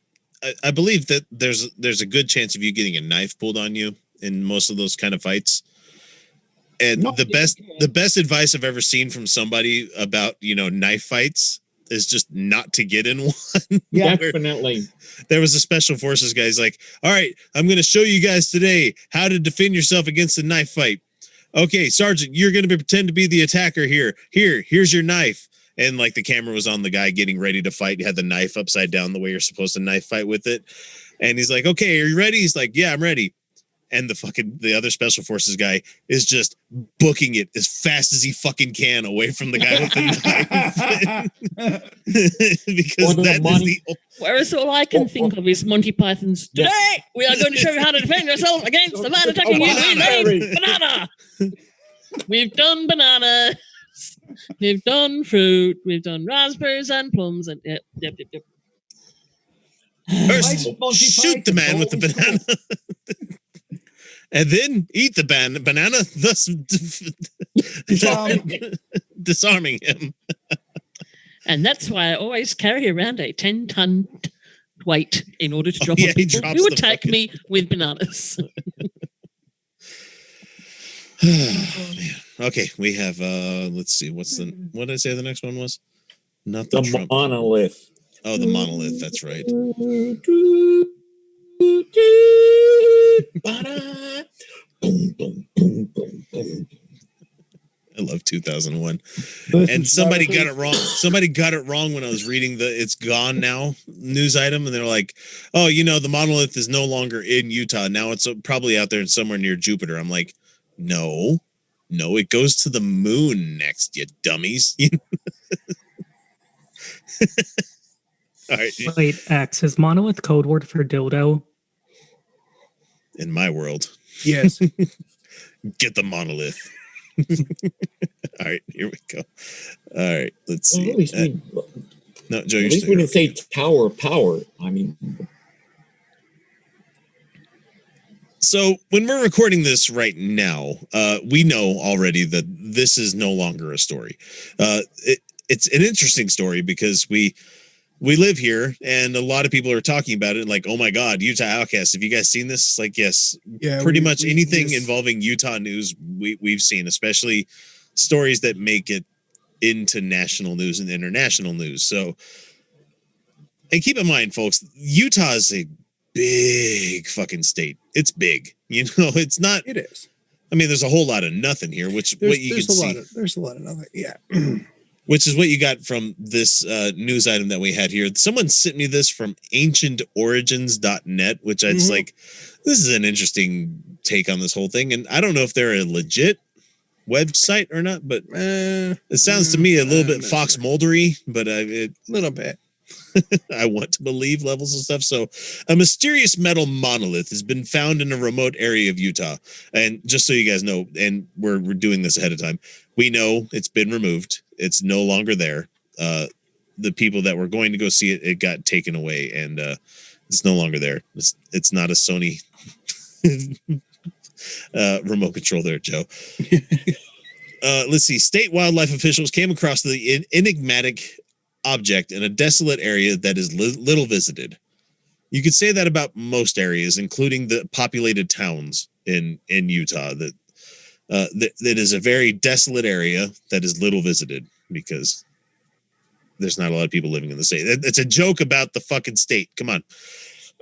I believe that there's a good chance of you getting a knife pulled on you in most of those kind of fights. And the best advice I've ever seen from somebody about, you know, knife fights is just not to get in one. Yeah, definitely. There was a special forces guy. He's like, all right, I'm going to show you guys today how to defend yourself against a knife fight. Okay, Sergeant, you're going to pretend to be the attacker here. Here's your knife. And like the camera was on the guy getting ready to fight. He had the knife upside down the way you're supposed to knife fight with it. And he's like, okay, are you ready? He's like, yeah, I'm ready. And the other special forces guy is just booking it as fast as he fucking can away from the guy with the knife. Because that is the... Whereas all I can think of is Monty Python's, today we are going to show you how to defend yourself against the man attacking you. We made banana. We've done banana. We've done fruit. We've done raspberries and plums. And yep. First, shoot the man with the banana. And then eat the banana, thus disarming him. And that's why I always carry around a 10-ton weight in order to drop yeah, on he people drops who the attack fucking- me with bananas. Oh man. Okay, we have let's see, what did I say the next one was? Not the The Trump. monolith. Oh, the monolith, that's right. Boom, boom, boom, boom, boom. I love 2001. Versus And somebody got Monolith. it wrong. Somebody got it wrong when I was reading the "It's Gone Now" news item, and they're like, "Oh, the monolith is no longer in Utah. Now it's probably out there somewhere near Jupiter." I'm like, "No, it goes to the moon next, you dummies." All right, Wait, X, is monolith code word for dildo? in my world, Yes. get the monolith. All right, here we go. All right, let's see. Well, at least no, Joe, at you're least still we didn't say Tower of Power. I mean, So when we're recording this right now, we know already that this is no longer a story. It's an interesting story because we live here and a lot of people are talking about it like, oh my God, Utah Outcasts. Have you guys seen this? Like, yes, Yeah, pretty we- much we anything just- involving Utah news we've seen, especially stories that make it into national news and international news. So, and keep in mind, folks, Utah is a big fucking state. It's big. It's not. It is. I mean, there's a whole lot of nothing here, which There's, what you there's can a see, lot of there's a lot of nothing. Yeah. which is what you got from this news item that we had here. Someone sent me this from ancientorigins.net, which I was like, this is an interesting take on this whole thing. And I don't know if they're a legit website or not, but it sounds to me a little bit Fox Muldery, but a little bit. I want to believe levels of stuff. So a mysterious metal monolith has been found in a remote area of Utah. And just so you guys know, and we're doing this ahead of time, we know it's been removed. It's no longer there. The people that were going to go see it, it got taken away and it's no longer there. It's not a Sony remote control there, Joe. Let's see. State wildlife officials came across the enigmatic object in a desolate area that is little visited. You could say that about most areas, including the populated towns in Utah. That is a very desolate area that is little visited because there's not a lot of people living in the state. It's a joke about the fucking state. Come on.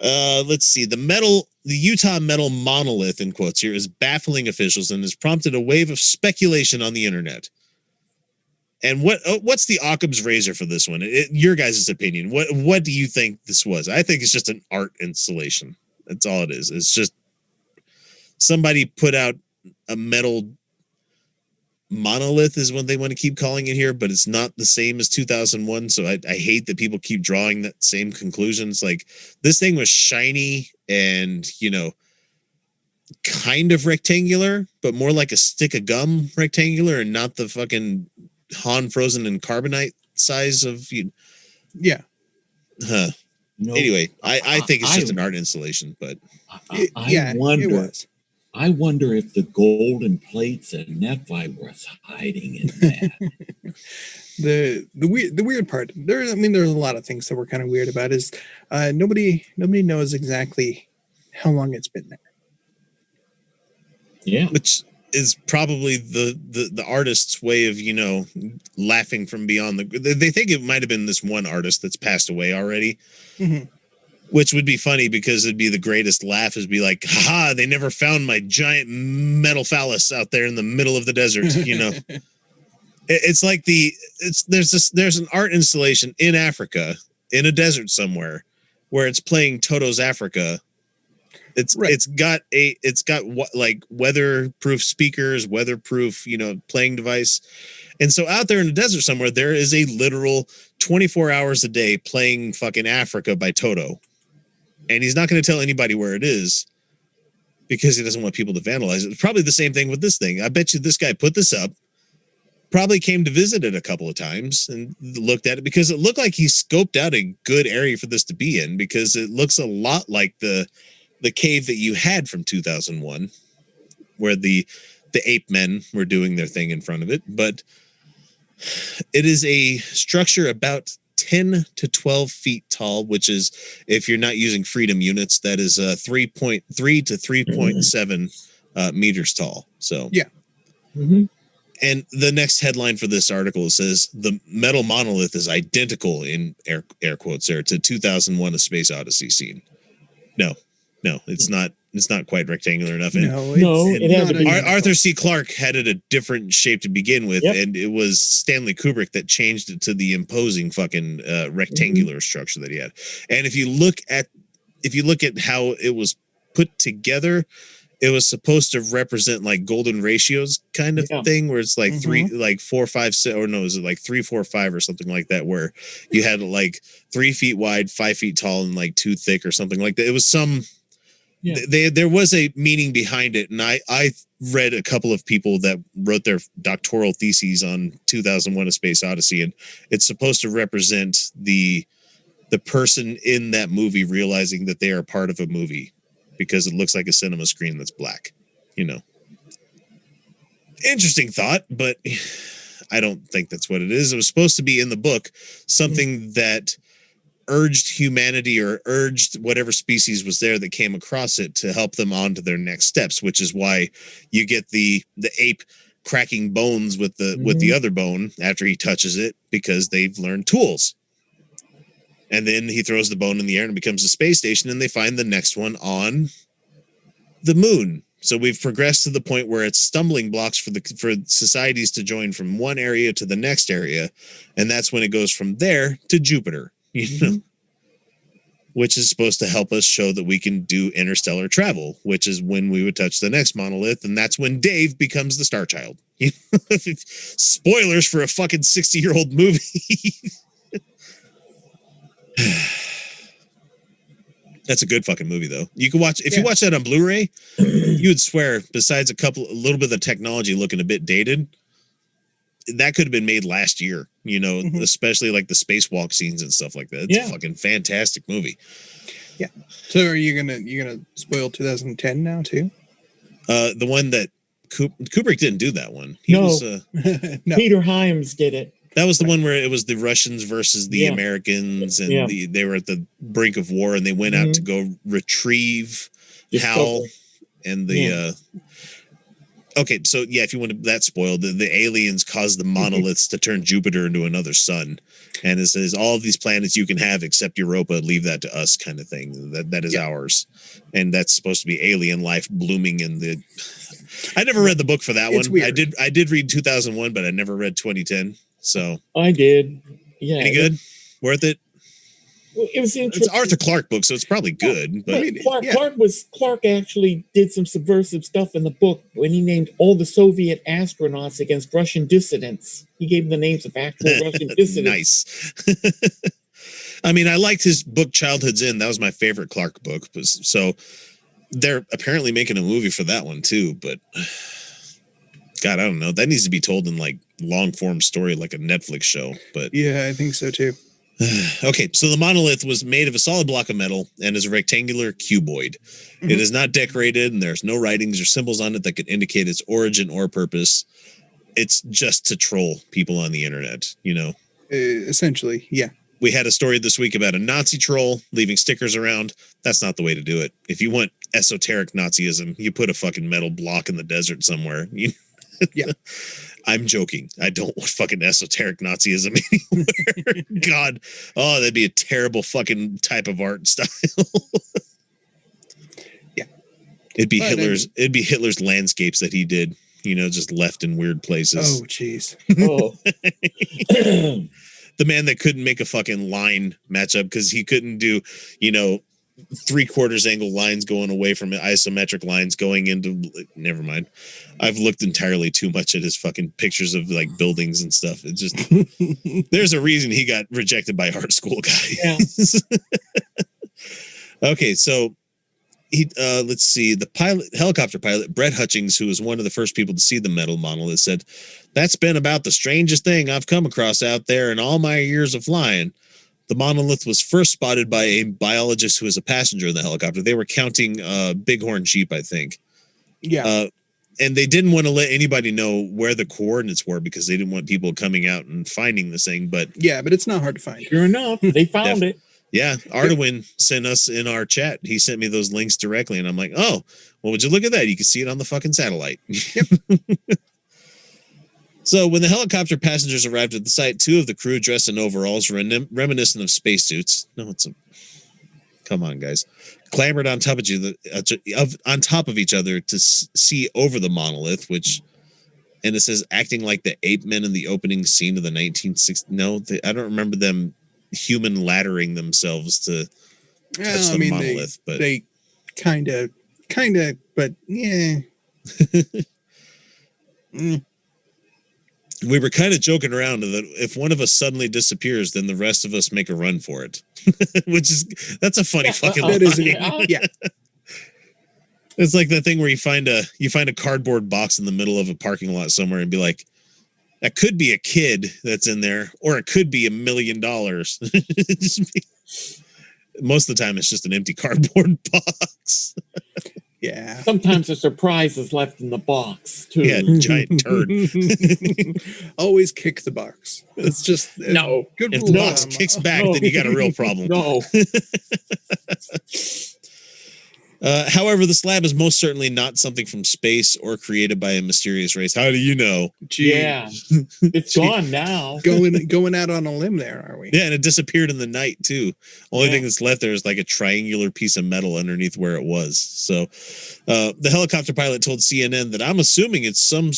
Let's see. The Utah metal monolith, in quotes here, is baffling officials and has prompted a wave of speculation on the internet. And what's the Occam's razor for this one? Your guys' opinion. What do you think this was? I think it's just an art installation. That's all it is. It's just somebody put out a metal monolith is what they want to keep calling it here, but it's not the same as 2001. So I hate that people keep drawing that same conclusions. Like this thing was shiny and, kind of rectangular, but more like a stick of gum rectangular and not the fucking Han frozen and carbonite size of yeah. Huh. No, Anyway, I think it's just an art installation, but it was. I wonder if the golden plates at Nephi was hiding in that. The weird part there's a lot of things that were kind of weird about is nobody knows exactly how long it's been there. Yeah, which is probably the artist's way of laughing from beyond they think it might have been this one artist that's passed away already, which would be funny because it'd be the greatest laugh is be like, haha, they never found my giant metal phallus out there in the middle of the desert. It's like there's an art installation in Africa in a desert somewhere where it's playing Toto's Africa. It's got like weatherproof speakers, weatherproof, playing device. And so out there in the desert somewhere, there is a literal 24 hours a day playing fucking Africa by Toto. And he's not going to tell anybody where it is because he doesn't want people to vandalize it. It's probably the same thing with this thing. I bet you this guy put this up, probably came to visit it a couple of times and looked at it because it looked like he scoped out a good area for this to be in because it looks a lot like the cave that you had from 2001 where the ape men were doing their thing in front of it. But it is a structure about 10 to 12 feet tall, which is, if you're not using freedom units, that is 3.3 to 3.7 meters tall. So yeah. And the next headline for this article says the metal monolith is identical in air quotes there to 2001: A Space Odyssey scene. No, it's not. It's not quite rectangular enough. And, it had to be. Arthur C. Clarke had it a different shape to begin with, and it was Stanley Kubrick that changed it to the imposing fucking rectangular structure that he had. And if you look at how it was put together, it was supposed to represent like golden ratios kind of thing, where it's like 4, 5, 6, or no, is it like 3, 4, 5 or something like that, where you had like 3 feet wide, 5 feet tall, and like 2 thick or something like that. It was some. There was a meaning behind it, and I read a couple of people that wrote their doctoral theses on 2001: A Space Odyssey, and it's supposed to represent the person in that movie realizing that they are part of a movie because it looks like a cinema screen that's black. Interesting thought, but I don't think that's what it is. It was supposed to be in the book something that urged humanity or urged whatever species was there that came across it to help them on to their next steps, which is why you get the ape cracking bones with the other bone after he touches it, because they've learned tools. And then he throws the bone in the air and it becomes a space station, and they find the next one on the moon. So we've progressed to the point where it's stumbling blocks for societies to join from one area to the next area, and that's when it goes from there to Jupiter. Which is supposed to help us show that we can do interstellar travel, which is when we would touch the next monolith, and that's when Dave becomes the Star Child. Spoilers for a fucking 60-year-old movie. That's a good fucking movie, though. You can watch, if you watch that on Blu-ray, you would swear, besides a little bit of the technology looking a bit dated, that could have been made last year, especially like the spacewalk scenes and stuff like that. It's a fucking fantastic movie. Yeah. So are you gonna spoil 2010 now too? The one that Kubrick didn't do that one. No. Peter Hyams did it. That was the one where it was the Russians versus the Americans, and they were at the brink of war, and they went out to go retrieve Hal and the. Okay, so if you want that spoiled, the aliens caused the monoliths to turn Jupiter into another sun, and it says all of these planets you can have except Europa, leave that to us, kind of thing. That is ours, and that's supposed to be alien life blooming in the. I never read the book for that one. Weird. I did read 2001, but I never read 2010. So I did. Yeah, any good? Worth it? Well, it was interesting. It's an Arthur Clarke book, so it's probably good. But Clarke actually did some subversive stuff in the book when he named all the Soviet astronauts against Russian dissidents. He gave them the names of actual Russian dissidents. Nice. I mean, I liked his book Childhood's End. That was my favorite Clarke book. So they're apparently making a movie for that one too. But God, I don't know. That needs to be told in like long form story, like a Netflix show. But yeah, I think so too. Okay, so the monolith was made of a solid block of metal and is a rectangular cuboid. It is not decorated, and there's no writings or symbols on it that could indicate its origin or purpose. It's just to troll people on the internet, Essentially, yeah. We had a story this week about a Nazi troll leaving stickers around. That's not the way to do it. If you want esoteric Nazism, you put a fucking metal block in the desert somewhere. Yeah. I'm joking. I don't want fucking esoteric Nazism anywhere. God. Oh, that'd be a terrible fucking type of art style. Yeah. It'd be Hitler's landscapes that he did, just left in weird places. Oh, jeez. The man that couldn't make a fucking line match up because he couldn't do, 3/4 angle lines going away from isometric lines going into. Never mind. I've looked entirely too much at his fucking pictures of like buildings and stuff. It just there's a reason he got rejected by art school guys. Yeah. Okay, so he let's see. The helicopter pilot Brett Hutchings, who was one of the first people to see the metal monolith, said, "That's been about the strangest thing I've come across out there in all my years of flying." The monolith was first spotted by a biologist who was a passenger in the helicopter. They were counting bighorn sheep, I think. Yeah. And they didn't want to let anybody know where the coordinates were because they didn't want people coming out and finding this thing. But yeah, but it's not hard to find. Sure enough, they found it. Yeah, Arduin sent us in our chat. He sent me those links directly, and I'm like, oh, well, would you look at that? You can see it on the fucking satellite. Yep. So when the helicopter passengers arrived at the site, 2 of the crew dressed in overalls reminiscent of spacesuits. No, come on, guys. Clambered on top of each other to see over the monolith, and it says acting like the ape men in the opening scene of the 1960s. No, I don't remember them human laddering themselves to touch the monolith, but they kind of, but yeah. We were kind of joking around that if one of us suddenly disappears, then the rest of us make a run for it. That's a funny fucking line. Yeah. It's like that thing where you find a cardboard box in the middle of a parking lot somewhere and be like, that could be a kid that's in there, or it could be $1 million. Most of the time, it's just an empty cardboard box. Yeah. Sometimes a surprise is left in the box, too. Yeah, giant turd. Always kick the box. It's just no. Good if rule. the box kicks back, then you got a real problem. No. However, the slab is most certainly not something from space or created by a mysterious race. How do you know? Yeah, it's gone now. Going out on a limb there, are we? Yeah, and it disappeared in the night too. Only thing that's left there is like a triangular piece of metal underneath where it was. So, the helicopter pilot told CNN that I'm assuming it's some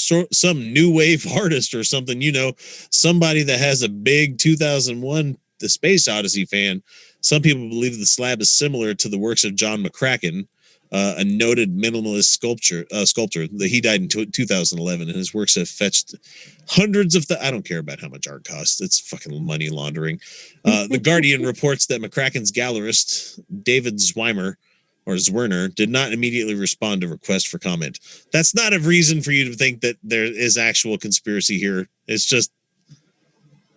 new wave artist or something. Somebody that has a big 2001 The Space Odyssey fan. Some people believe the slab is similar to the works of John McCracken, a noted minimalist sculptor. He died in 2011, and his works have fetched hundreds of I don't care about how much art costs. It's fucking money laundering. The Guardian reports that McCracken's gallerist, David Zwirner, did not immediately respond to requests for comment. That's not a reason for you to think that there is actual conspiracy here. It's just,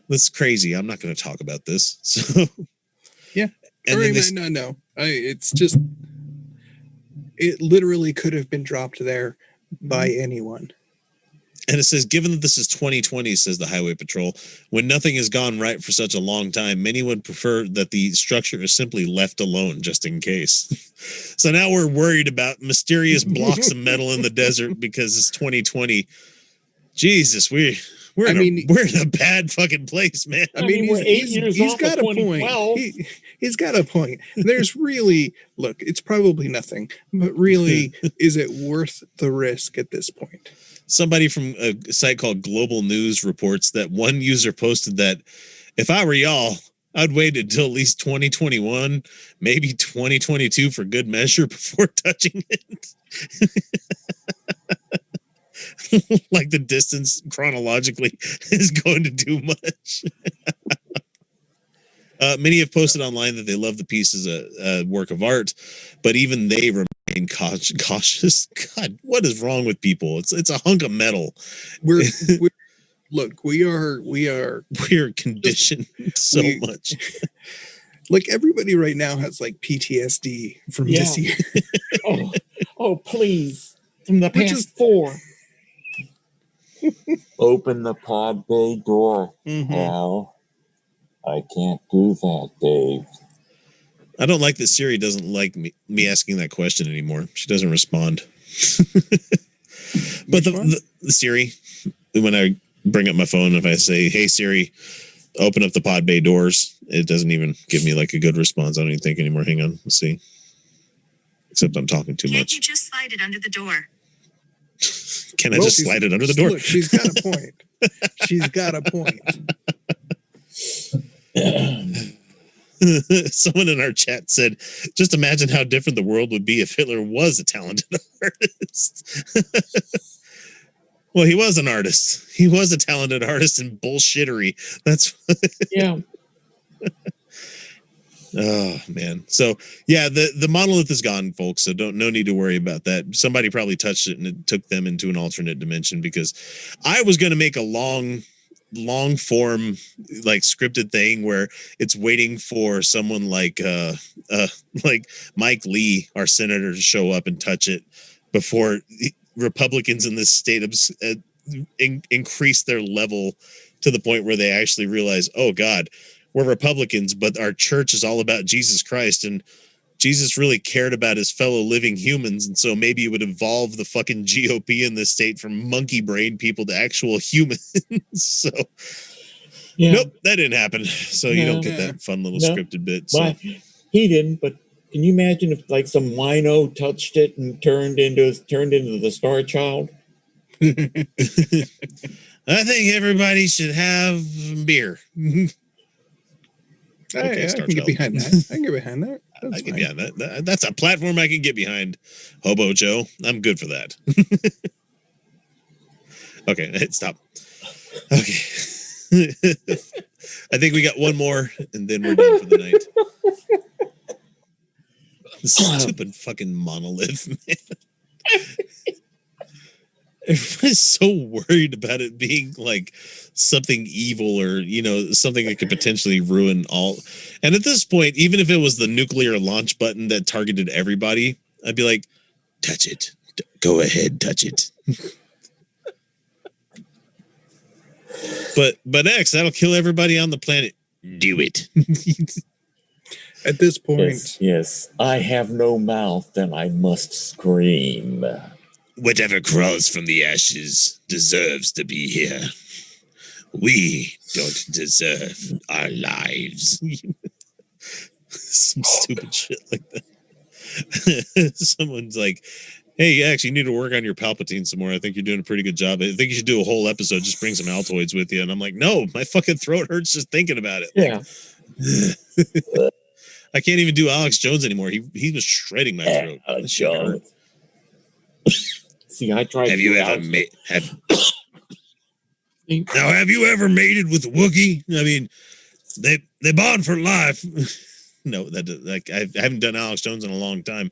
that's crazy. I'm not going to talk about this. So... Yeah. And no. It's just, it literally could have been dropped there by anyone. And it says, given that this is 2020, says the Highway Patrol, when nothing has gone right for such a long time, many would prefer that the structure is simply left alone just in case. So now we're worried about mysterious blocks of metal in the desert because it's 2020. Jesus, we're in a bad fucking place, man. I mean, he's got a point. He's got a point. There's really, look, it's probably nothing, but really, is it worth the risk at this point? Somebody from a site called Global News reports that one user posted that if I were y'all, I'd wait until at least 2021, maybe 2022 for good measure before touching it. Like the distance chronologically is going to do much. Many have posted online that they love the piece as a work of art, but even they remain cautious. God, what is wrong with people? It's a hunk of metal. We are conditioned so much. Like everybody right now has like PTSD from this year. oh, please. From the past 4. Open the pod bay door, Al. I can't do that, Dave. I don't like that Siri doesn't like me asking that question anymore. She doesn't respond. But the Siri, when I bring up my phone, if I say, hey, Siri, open up the pod bay doors, it doesn't even give me like a good response. I don't even think anymore. Hang on. Let's see. Except I'm talking too much. Can't you just slide it under the door? Can I just slide it under the door? Look, she's got a point. She's got a point. Someone in our chat said, just imagine how different the world would be if Hitler was a talented artist. Well, he was an artist. He was a talented artist in bullshittery. That's yeah. Oh man. So yeah, the monolith is gone, folks. So no need to worry about that. Somebody probably touched it and it took them into an alternate dimension, because I was going to make a long form, like scripted thing where it's waiting for someone like Mike Lee, our senator, to show up and touch it before Republicans in this state increase their level to the point where they actually realize, oh God, we're Republicans, but our church is all about Jesus Christ, and Jesus really cared about his fellow living humans, and so maybe it would evolve the fucking GOP in this state from monkey brain people to actual humans. So nope, that didn't happen. So you don't get that fun little scripted bit. So. Well, he didn't, but can you imagine if like some wino touched it and turned into the Star Child? I think everybody should have beer. Okay, I can get behind that. I can get behind that. I can get behind that. That's a platform I can get behind. Hobo Joe, I'm good for that. Okay, stop. Okay. I think we got one more, and then we're done for the night. Stupid fucking Monolith, man. Everybody's so worried about it being like something evil or, you know, something that could potentially ruin all. And at this point, even if it was the nuclear launch button that targeted everybody, I'd be like, touch it. Go ahead, touch it. But X, that'll kill everybody on the planet. Do it. At this point. Yes, I have no mouth and I must scream. Whatever crawls from the ashes deserves to be here. We don't deserve our lives. Some stupid shit like that. Someone's like, hey, you actually need to work on your Palpatine some more. I think you're doing a pretty good job. I think you should do a whole episode. Just bring some Altoids with you. And I'm like, no, my fucking throat hurts just thinking about it. Yeah. Like, I can't even do Alex Jones anymore. He was shredding my throat. Jones. See, I tried. Have you ever made? Now, have you ever mated with a Wookiee? I mean, they bond for life. No, that like I haven't done Alex Jones in a long time.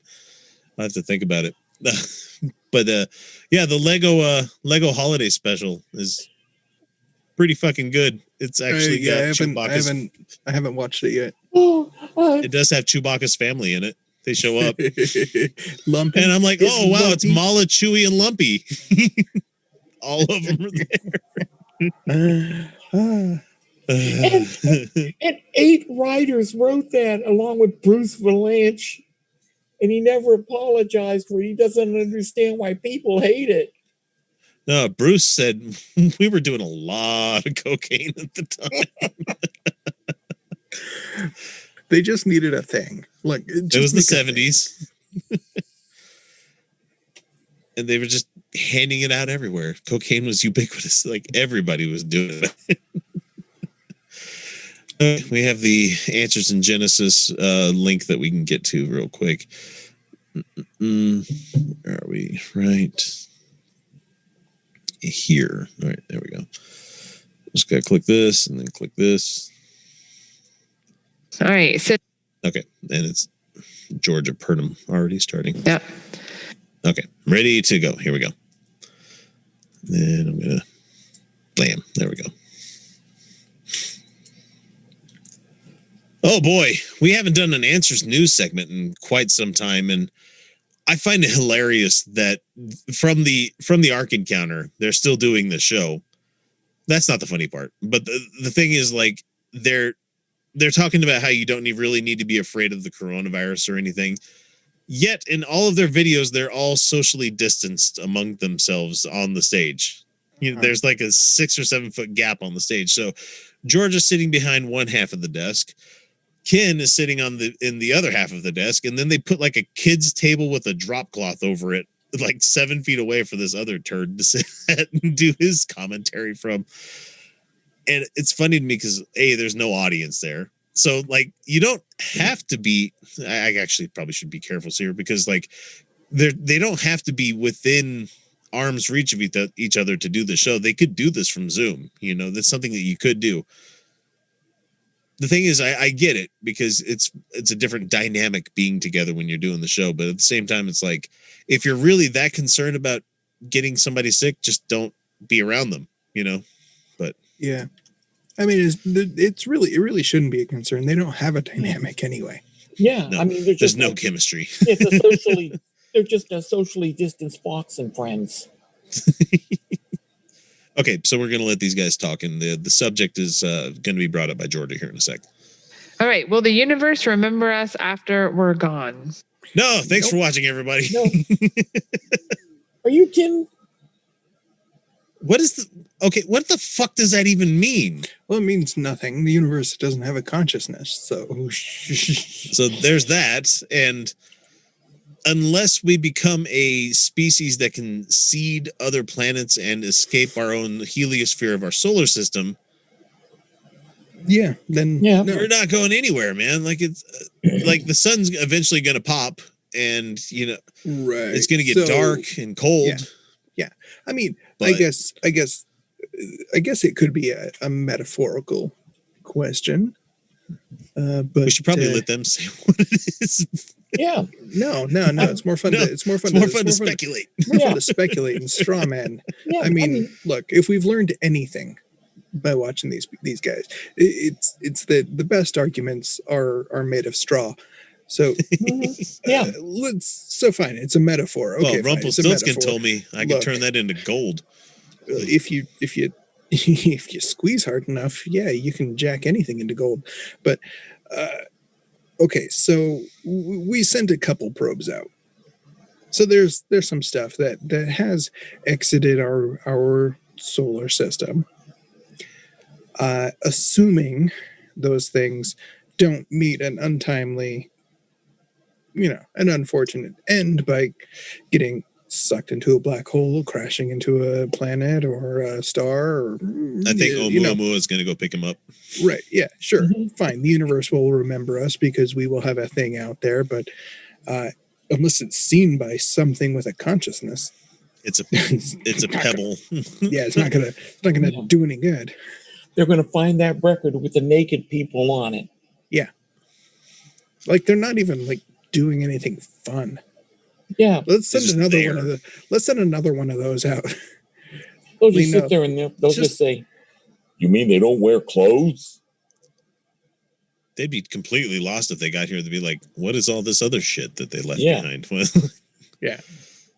I have to think about it. But yeah, the Lego holiday special is pretty fucking good. It's actually got Chewbacca's. I haven't watched it yet. It does have Chewbacca's family in it. They show up. Lumpy. And I'm like, oh wow, Lumpy. it's Mala, Chewie, and Lumpy. All of them are there. And 8 writers wrote that along with Bruce Valanche, and he never apologized for it. He doesn't understand why people hate it. No, Bruce said we were doing a lot of cocaine at the time. They just needed a thing. Like it was the 70s. And they were just handing it out everywhere. Cocaine was ubiquitous. Like everybody was doing it. We have the Answers in Genesis link that we can get to real quick. Where are we? Right here. All right, there we go. Just gotta click this and then click this. All right. So okay, and it's Georgia Purnam already starting. Yep. Okay, ready to go. Here we go. Then I'm gonna blam. There we go. Oh boy, we haven't done an Answers News segment in quite some time, and I find it hilarious that from the Ark Encounter, they're still doing the show. That's not the funny part, but the thing is, like, they're talking about how you don't really need to be afraid of the coronavirus or anything. Yet in all of their videos, they're all socially distanced among themselves on the stage. You know, there's like a 6 or 7 foot gap on the stage. So Georgia's sitting behind one half of the desk. Ken is sitting in the other half of the desk, and then they put like a kid's table with a drop cloth over it, like 7 feet away for this other turd to sit at and do his commentary from. And it's funny to me because there's no audience there. So like you don't have to be. I actually probably should be careful here because like they don't have to be within arm's reach of each other to do the show. They could do this from Zoom. You know, that's something that you could do. The thing is, I get it because it's a different dynamic being together when you're doing the show. But at the same time, it's like if you're really that concerned about getting somebody sick, just don't be around them. You know, but yeah. I mean, it really shouldn't be a concern. They don't have a dynamic anyway. Yeah, no, I mean, there's no chemistry. It's a socially They're just a socially distanced Fox and Friends. Okay, so we're going to let these guys talk, and the subject is going to be brought up by Georgia here in a sec. All right. Will the universe remember us after we're gone? No, thanks for watching, everybody. No. Are you kidding? What the fuck does that even mean? Well, it means nothing. The universe doesn't have a consciousness, so there's that, and unless we become a species that can seed other planets and escape our own heliosphere of our solar system, then we're not going anywhere, man. Like it's like the sun's eventually going to pop, and it's going to get dark and cold. Yeah. I mean, I guess it could be a metaphorical question. But we should probably let them say what it is. Yeah. No. It's more fun. It's more fun to speculate. More fun to speculate and straw man. I mean, look, if we've learned anything by watching these guys, it's that the best arguments are made of straw. So so fine. It's a metaphor. Okay, well, Rumpelstiltskin told me I could turn that into gold. If you squeeze hard enough, you can jack anything into gold. But okay, so we sent a couple probes out. So there's some stuff that has exited our solar system. Assuming those things don't meet an untimely, an unfortunate end by getting sucked into a black hole, crashing into a planet or a star. Or, I think Oumuamua is going to go pick him up. Right. Yeah, sure. Fine. The universe will remember us because we will have a thing out there. But unless it's seen by something with a consciousness, it's a pebble. It's not gonna do any good. They're going to find that record with the naked people on it. Yeah. Like they're not even doing anything fun. Yeah. Let's send another one of those out. They'll just sit there and they'll just say, "You mean they don't wear clothes?" They'd be completely lost if they got here. They'd be like, "What is all this other shit that they left behind?" Yeah.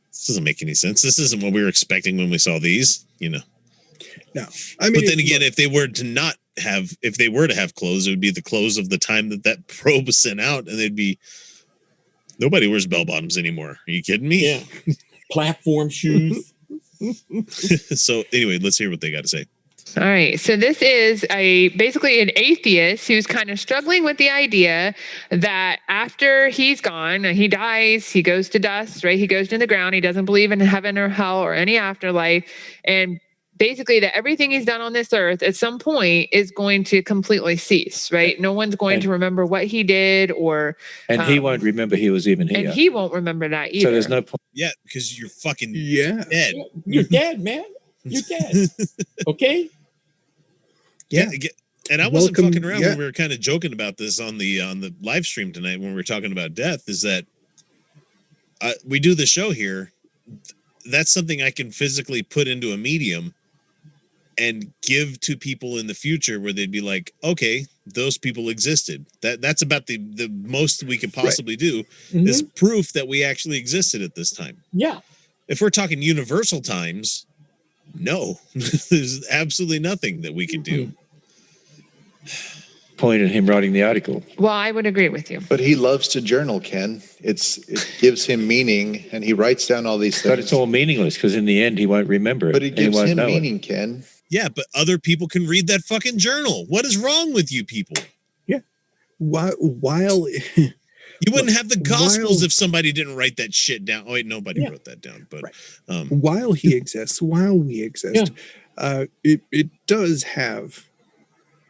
This doesn't make any sense. This isn't what we were expecting when we saw these, No. I mean, but then again, if they were to have clothes, it would be the clothes of the time that probe was sent out, and they'd be. Nobody wears bell bottoms anymore. Are you kidding me? Yeah. Platform shoes. So anyway, let's hear what they got to say. All right. So this is basically an atheist who's kind of struggling with the idea that after he's gone, he dies, he goes to dust, right? He goes to the ground. He doesn't believe in heaven or hell or any afterlife. And basically that everything he's done on this earth at some point is going to completely cease, right? No one's going to remember what he did and he won't remember he was even here. And he won't remember that either. So there's no point. Yeah, because you're fucking dead. You're dead, man. You're dead. Okay? Yeah. And I wasn't fucking around when we were kind of joking about this on the live stream tonight when we were talking about death, is that we do the show here. That's something I can physically put into a medium and give to people in the future where they'd be like, okay, those people existed. That's about the most we could possibly do is proof that we actually existed at this time. Yeah. If we're talking universal times, no, there's absolutely nothing that we can do. Point at him writing the article. Well, I would agree with you. But he loves to journal, Ken. It gives him meaning, and he writes down all these things. But it's all meaningless because in the end he won't remember it. But it gives him meaning, Ken. Yeah, but other people can read that fucking journal. What is wrong with you people? Yeah. While you wouldn't have the Gospels if somebody didn't write that shit down. Oh wait, nobody wrote that down. But while he exists, while we exist, it does have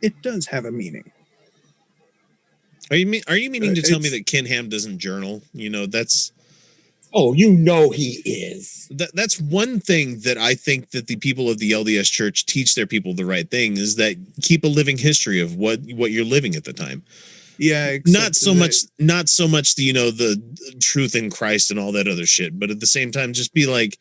a meaning. Are you meaning to tell me that Ken Ham doesn't journal? That's. Oh, he is. That's one thing that I think that the people of the LDS Church teach their people the right thing is that keep a living history of what you're living at the time. Yeah, not so much the truth in Christ and all that other shit, but at the same time, just be like,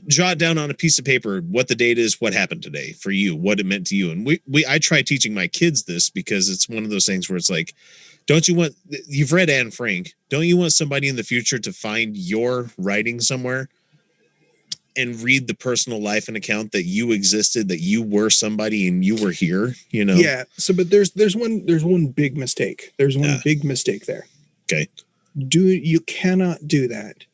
jot down on a piece of paper what the date is, what happened today for you, what it meant to you. And I try teaching my kids this because it's one of those things where it's like, Don't you want, you've read Anne Frank, don't you want somebody in the future to find your writing somewhere and read the personal life and account that you existed, that you were somebody and you were here, you know? Yeah. So, but there's one big mistake. There's one big mistake there. Okay. You cannot do that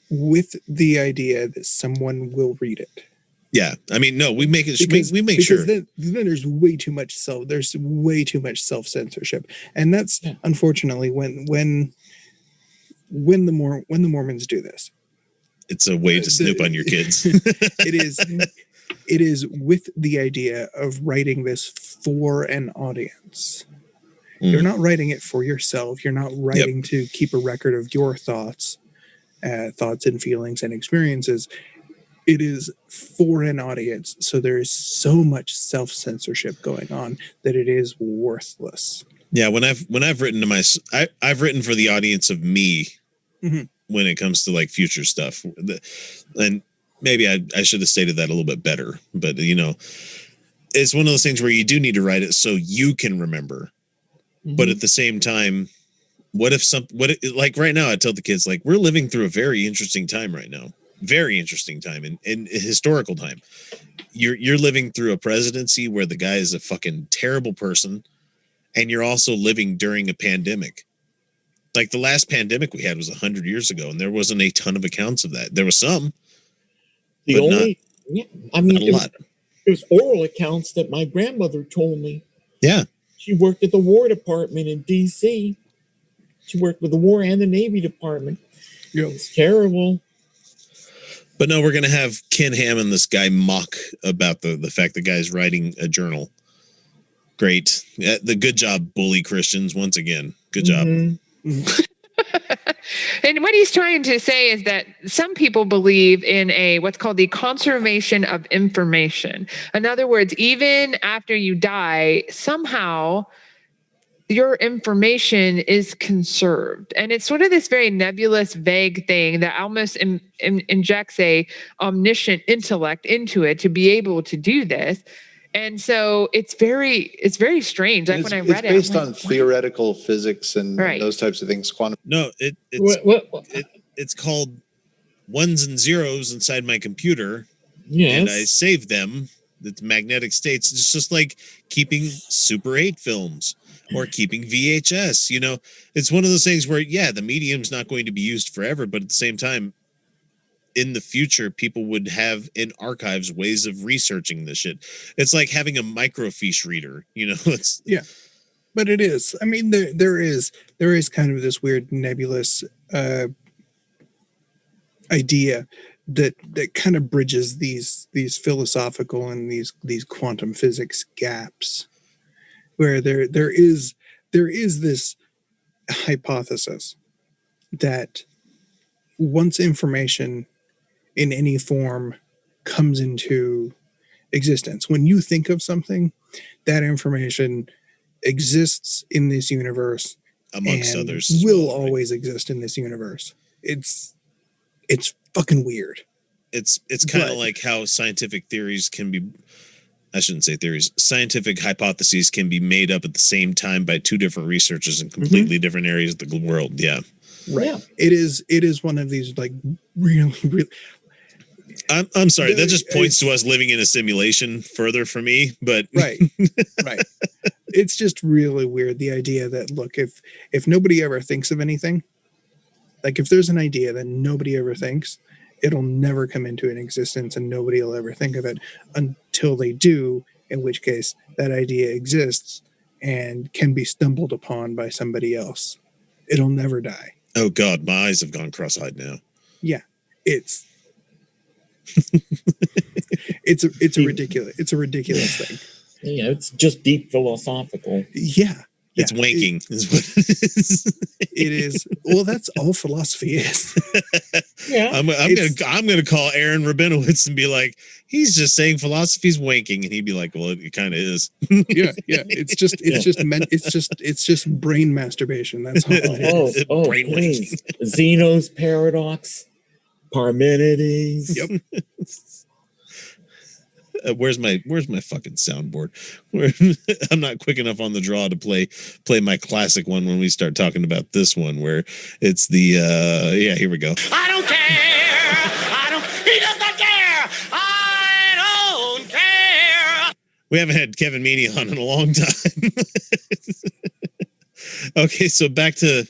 with the idea that someone will read it. Yeah. I mean, no, we make it, we make because sure. then there's way too much self-censorship. And that's unfortunately when the Mormons do this. It's a way to snoop on your kids. It is with the idea of writing this for an audience. You're not writing it for yourself. You're not writing to keep a record of your thoughts and feelings and experiences. It is for an audience. So there is so much self-censorship going on that it is worthless. Yeah. When I've written to I've written for the audience of me when it comes to like future stuff. And maybe I should have stated that a little bit better, but you know, it's one of those things where you do need to write it so you can remember. But at the same time, like right now, I tell the kids, like, we're living through a very interesting time right now. Very interesting time and a historical time. You're living through a presidency where the guy is a fucking terrible person, and you're also living during a pandemic. Like the last pandemic we had was 100 years ago, and there wasn't a ton of accounts of that. There was some. Not a lot. It was oral accounts that my grandmother told me. Yeah. She worked at the War Department in D.C. She worked with the War and the Navy Department. Yep. It's terrible. But no, we're going to have Ken Hammond, this guy, mock about the fact the guy's writing a journal. Great. The good job, bully Christians, once again. Good job. And what he's trying to say is that some people believe in what's called the conservation of information. In other words, even after you die, somehow your information is conserved. And it's sort of this very nebulous, vague thing that almost injects a omniscient intellect into it to be able to do this. And so it's very strange. Like when I read it's based on theoretical physics and those types of things. Quantum. No, it's called ones and zeros inside my computer. Yes. And I save them. It's magnetic states. It's just like keeping Super 8 films or keeping VHS. You know, it's one of those things where, the medium's not going to be used forever, but at the same time, in the future, people would have in archives ways of researching this shit. It's like having a microfiche reader, you know. But it is. I mean, there is kind of this weird nebulous idea that kind of bridges these philosophical and these quantum physics gaps, where there is this hypothesis that once information in any form comes into existence, when you think of something, that information exists in this universe amongst others, will always exist in this universe. It's fucking weird. It's kind of like how scientific theories can be, I shouldn't say theories, scientific hypotheses can be made up at the same time by two different researchers in completely different areas of the world. Yeah. Right. Yeah. It is one of these like really I'm sorry, that just points to us living in a simulation further for me, but right. It's just really weird, the idea that, look, if nobody ever thinks of anything, like if there's an idea that nobody ever thinks, it'll never come into an existence and nobody will ever think of it until they do, in which case that idea exists and can be stumbled upon by somebody else. It'll never die. Oh God, my eyes have gone cross-eyed now. Yeah, it's a ridiculous thing. Yeah, it's just deep philosophical. Yeah. It's wanking is what it is. It is. Well, that's all philosophy is. Yeah. I'm gonna call Aaron Rabinowitz and be like, he's just saying philosophy's wanking, and he'd be like, well, it kind of is. Yeah. It's just brain masturbation. That's all. Brain wanking. Zeno's paradox, Parmenides. Yep. Where's my fucking soundboard? I'm not quick enough on the draw to play my classic one when we start talking about this one, where it's the here we go. I don't care. He does not care. I don't care. We haven't had Kevin Meaney on in a long time. Okay, so back to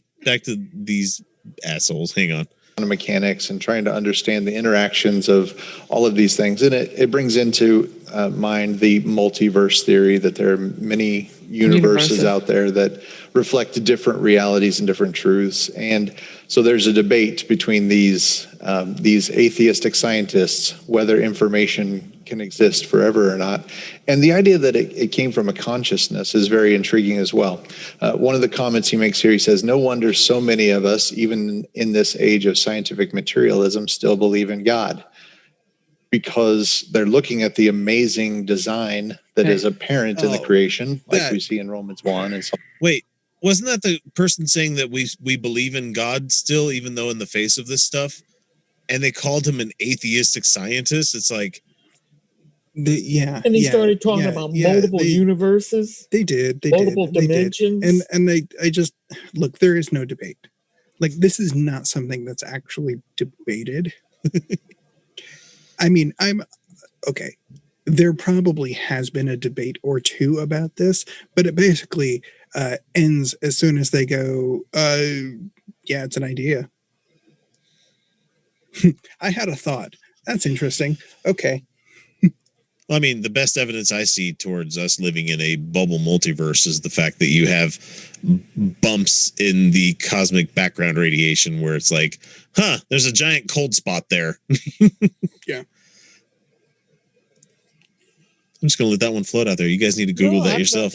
these assholes. Hang on. Mechanics and trying to understand the interactions of all of these things. And it brings into mind the multiverse theory, that there are many universes out there that reflect different realities and different truths. And so there's a debate between these atheistic scientists whether information can exist forever or not. And the idea that it came from a consciousness is very intriguing as well. One of the comments he makes here, he says, no wonder so many of us, even in this age of scientific materialism, still believe in God, because they're looking at the amazing design that is apparent in the creation, like we see in Romans 1. And so. Wait, wasn't that the person saying that we believe in God still, even though in the face of this stuff? And they called him an atheistic scientist. It's like, and he started talking about multiple universes. They did. Multiple dimensions. And I just look, there is no debate. Like, this is not something that's actually debated. I mean, okay. There probably has been a debate or two about this, but it basically ends as soon as they go, yeah, it's an idea. I had a thought. That's interesting. Okay. I mean, the best evidence I see towards us living in a bubble multiverse is the fact that you have bumps in the cosmic background radiation where it's like, there's a giant cold spot there. Yeah. I'm just going to let that one float out there. You guys need to Google that yourself.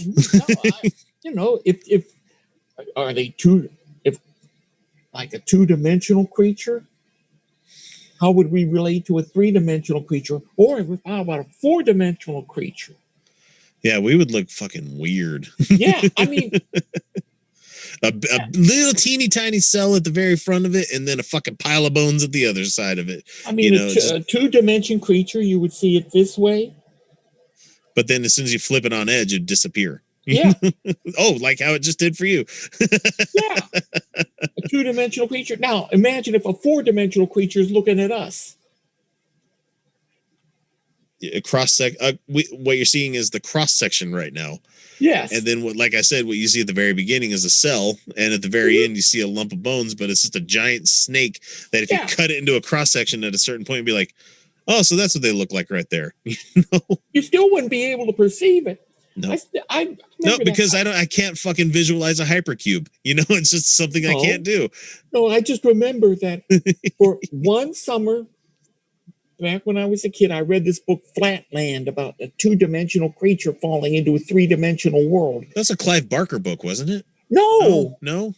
If are they like a two-dimensional creature? How would we relate to a three-dimensional creature? Or how about a four-dimensional creature? Yeah, we would look fucking weird. Yeah, I mean... a little teeny tiny cell at the very front of it, and then a fucking pile of bones at the other side of it. I mean, a two-dimension creature, you would see it this way. But then as soon as you flip it on edge, it'd disappear. Yeah. Oh, like how it just did for you. Yeah. A two-dimensional creature. Now, imagine if a four-dimensional creature is looking at us. What you're seeing is the cross section right now. Yes. And then like I said, what you see at the very beginning is a cell, and at the very end you see a lump of bones, but it's just a giant snake that if you cut it into a cross section at a certain point, you'd be like, oh, so that's what they look like right there. You still wouldn't be able to perceive it. No, because I can't fucking visualize a hypercube. It's just something I can't do. No, I just remember that for one summer, back when I was a kid, I read this book, Flatland, about a two-dimensional creature falling into a three-dimensional world. That's a Clive Barker book, wasn't it? No. No?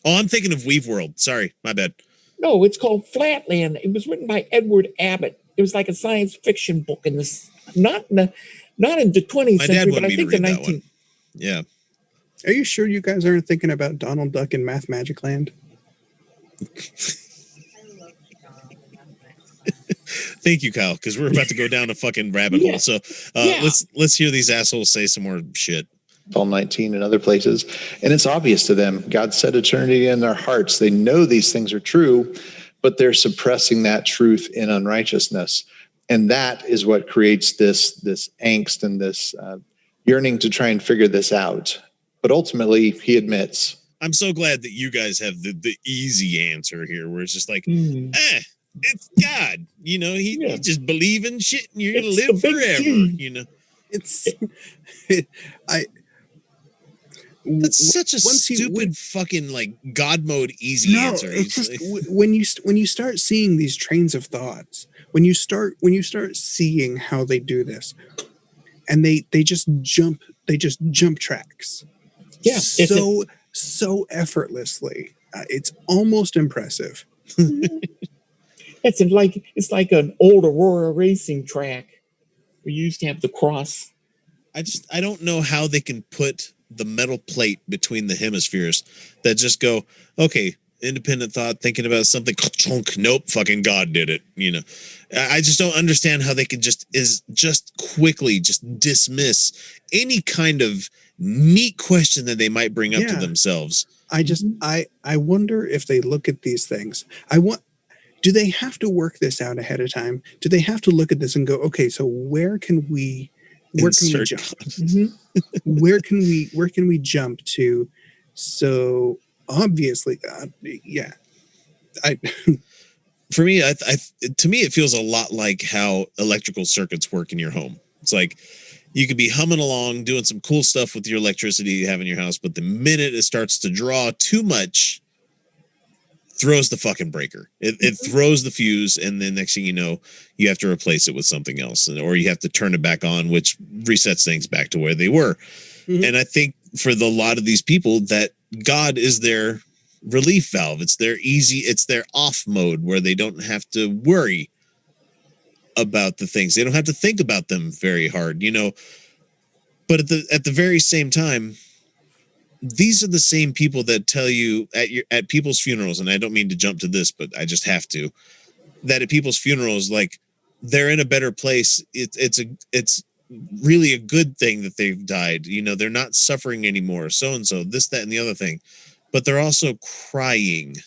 Oh, I'm thinking of Weave World. Sorry, my bad. No, it's called Flatland. It was written by Edward Abbott. It was like a science fiction book in this, not in the 20th century, but I think the 19th. Yeah. Are you sure you guys aren't thinking about Donald Duck in Math Magic Land? Thank you, Kyle, because we're about to go down a fucking rabbit hole. So let's hear these assholes say some more shit. Psalm 19 and other places. And it's obvious to them. God set eternity in their hearts. They know these things are true, but they're suppressing that truth in unrighteousness. And that is what creates this angst and this yearning to try and figure this out. But ultimately, he admits. I'm so glad that you guys have the easy answer here, where it's just like, it's God. He just believe in shit and you're going to live forever. That's such a stupid fucking like God mode easy answer. It's just when you start seeing these trains of thoughts, when you start seeing how they do this, and they just jump tracks, so effortlessly, it's almost impressive. It's like an old Aurora racing track. We used to have the cross. I don't know how they can put the metal plate between the hemispheres that just go, okay, independent thought, thinking about something. Nope, fucking God did it. You know, I just don't understand how they can just quickly just dismiss any kind of neat question that they might bring up to themselves. I wonder if they look at these things. Do they have to work this out ahead of time? Do they have to look at this and go, okay, so where can we jump? where can we jump to? So obviously, for me, to me, it feels a lot like how electrical circuits work in your home. It's like you could be humming along, doing some cool stuff with your electricity you have in your house, but the minute it starts to draw too much, throws the fucking breaker. It throws the fuse, and then next thing you know, you have to replace it with something else, or you have to turn it back on, which resets things back to where they were. And I think for a lot of these people, that God is their relief valve. It's their off mode where they don't have to worry about the things. They don't have to think about them very hard, you know. But at the very same time, these are the same people that tell you at people's funerals, and I don't mean to jump to this, but I just have to, that at people's funerals, like, they're in a better place. It's really a good thing that they've died. You know, they're not suffering anymore. So and so, this, that, and the other thing. But they're also crying.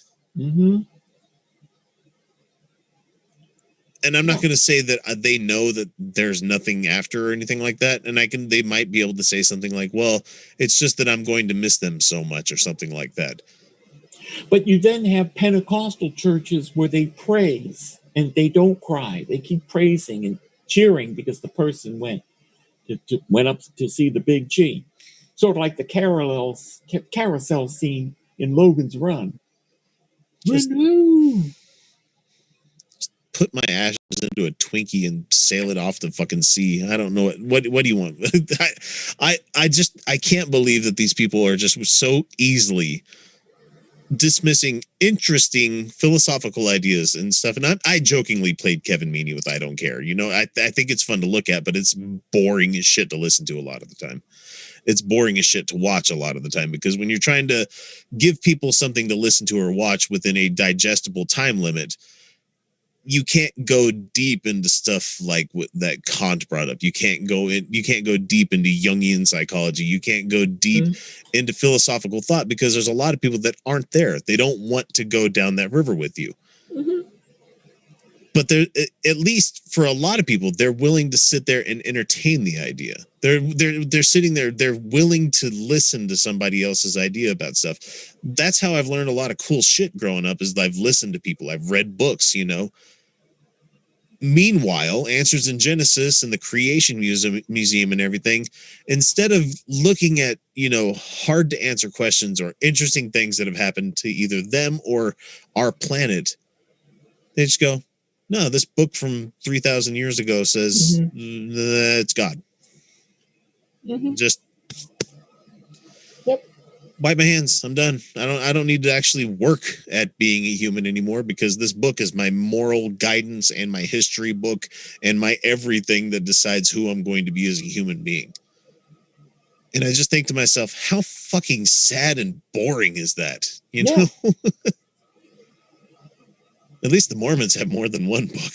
And I'm not going to say that they know that there's nothing after or anything like that. And they might be able to say something like, well, it's just that I'm going to miss them so much, or something like that. But you then have Pentecostal churches where they praise and they don't cry. They keep praising and cheering because the person went up to see the Big G. Sort of like the carousel scene in Logan's Run. Put my ashes into a Twinkie and sail it off the fucking sea. I don't know what do you want? I can't believe that these people are just so easily dismissing interesting philosophical ideas and stuff. And I jokingly played Kevin Meaney with I Don't Care. You know, I think it's fun to look at, but it's boring as shit to listen to a lot of the time. It's boring as shit to watch a lot of the time, because when you're trying to give people something to listen to or watch within a digestible time limit, you can't go deep into stuff like that Kant brought up. You can't go deep into Jungian psychology. You can't go deep into philosophical thought, because there's a lot of people that aren't there. They don't want to go down that river with you. But at least for a lot of people, they're willing to sit there and entertain the idea. They're sitting there. They're willing to listen to somebody else's idea about stuff. That's how I've learned a lot of cool shit growing up, is I've listened to people. I've read books, you know. Meanwhile, Answers in Genesis and the Creation Museum and everything, instead of looking at, you know, hard to answer questions or interesting things that have happened to either them or our planet, they just go, no, this book from 3,000 years ago says it's God. Just wipe my hands. I'm done. I don't need to actually work at being a human anymore, because this book is my moral guidance and my history book and my everything that decides who I'm going to be as a human being. And I just think to myself, how fucking sad and boring is that? You know? At least the Mormons have more than one book.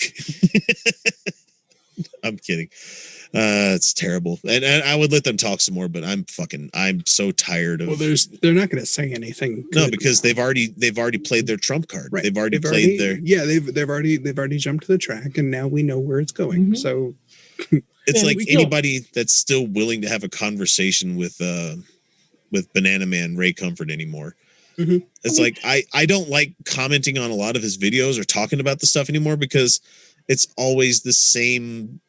I'm kidding. It's terrible. And I would let them talk some more, but I'm so tired of. Well, they're not going to say anything. No, because they've already played their trump card. Right. They've already they've already jumped to the track, and now we know where it's going. So it's like anybody that's still willing to have a conversation with Banana Man Ray Comfort anymore. It's like I don't like commenting on a lot of his videos or talking about the stuff anymore, because it's always the same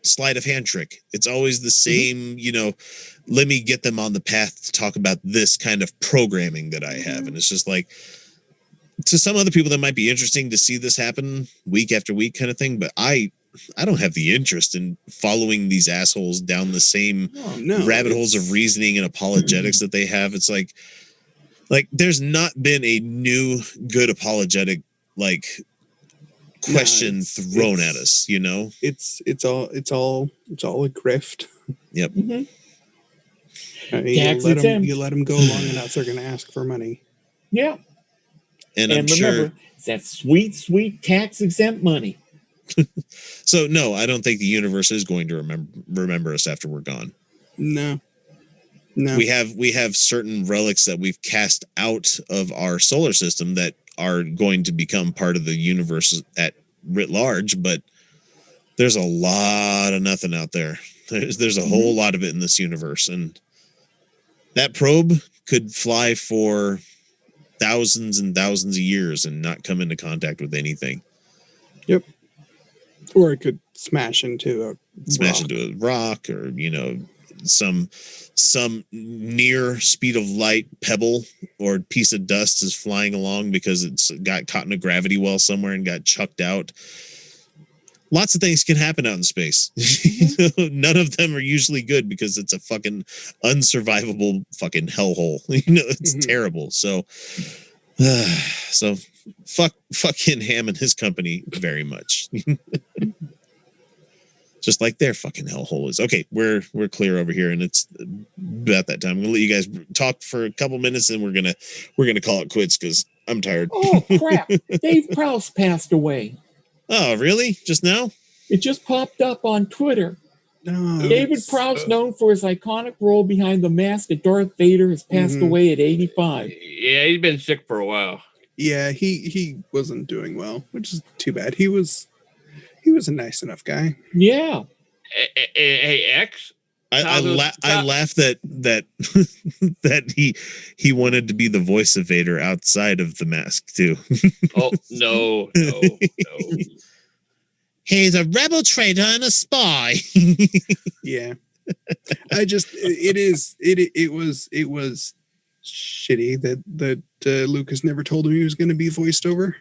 sleight of hand trick. It's always the same, you know, let me get them on the path to talk about this kind of programming that I have. And it's just like, to some other people that might be interesting to see this happen week after week kind of thing, but I don't have the interest in following these assholes down the same rabbit holes of reasoning and apologetics that they have. It's like there's not been a new good apologetic question thrown at us, you know. It's all a grift. Yep. You let them go long enough, they're going to ask for money. Yeah. And I'm remember, sure it's that sweet, sweet tax-exempt money. So no, I don't think the universe is going to remember us after we're gone. No. We have certain relics that we've cast out of our solar system that are going to become part of the universe at writ large, but there's a lot of nothing out there. There's a whole lot of it in this universe, and that probe could fly for thousands and thousands of years and not come into contact with anything. Yep. Or it could smash into a rock, or some near speed of light pebble or piece of dust is flying along because it's got caught in a gravity well somewhere and got chucked out. Lots of things can happen out in space. None of them are usually good because it's a fucking unsurvivable fucking hellhole. It's terrible. So fucking Ham and his company very much. Just like their fucking hellhole is. Okay, we're clear over here, and it's about that time. I'm gonna let you guys talk for a couple minutes, and we're gonna call it quits because I'm tired. Oh crap! Dave Prowse passed away. Oh really? Just now? It just popped up on Twitter. No. David Prowse, known for his iconic role behind the mask of Darth Vader, has passed away at 85. Yeah, he's been sick for a while. Yeah, he wasn't doing well, which is too bad. He was a nice enough guy. Yeah. Hey, X. I laugh that that he wanted to be the voice of Vader outside of the mask too. Oh no. He's a rebel traitor and a spy. Yeah. It was shitty that Lucas never told him he was going to be voiced over.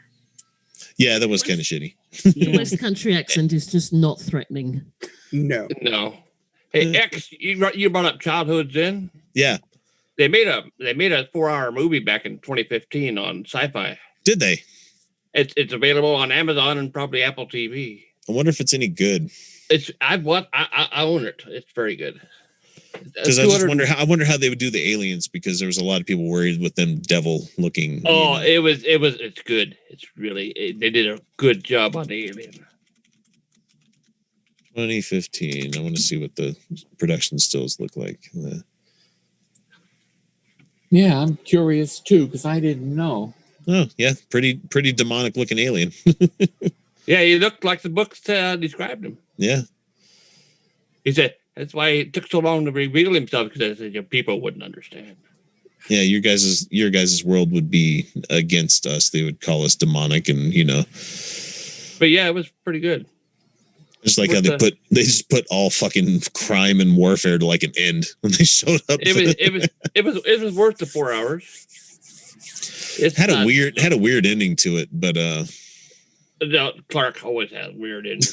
Yeah, that was kind of shitty. The West Country accent is just not threatening. No. Hey, X, you brought up Childhood Zen. Yeah, they made a 4-hour movie back in 2015 on Sci-Fi. Did they? It's available on Amazon and probably Apple TV. I wonder if it's any good. I own it. It's very good. Because I just wonder how they would do the aliens, because there was a lot of people worried with them devil looking. Oh, it's good. They did a good job on the alien. 2015. I want to see what the production stills look like. Yeah, I'm curious too, because I didn't know. Oh yeah, pretty demonic looking alien. Yeah, he looked like the books described him. Yeah. He said that's why it took so long to reveal himself, because people wouldn't understand. Yeah, your guys' world would be against us. They would call us demonic, and But yeah, it was pretty good. Just like how they just put all fucking crime and warfare to like an end when they showed up. It was worth the 4 hours. It had a weird ending to it, but no, Clark always has weird endings.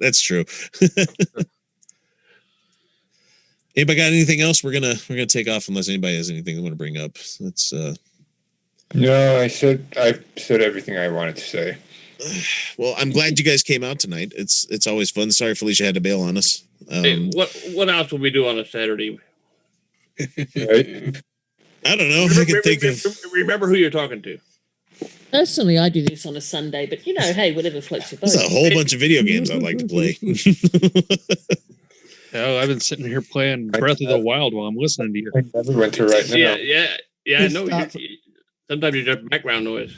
That's true. Anybody got anything else? We're gonna take off unless anybody has anything they want to bring up. That's No, I said everything I wanted to say. Well, I'm glad you guys came out tonight. It's always fun. Sorry Felicia had to bail on us. Hey, what else will we do on a Saturday? Right? I don't know. I can think of. Remember who you're talking to. Personally, I do this on a Sunday, but hey, whatever floats your boat. There's a whole bunch of video games I'd like to play. Oh, I've been sitting here playing Breath of the Wild while I'm listening to you. I never went to right now. Yeah. I know. Sometimes you just background noise.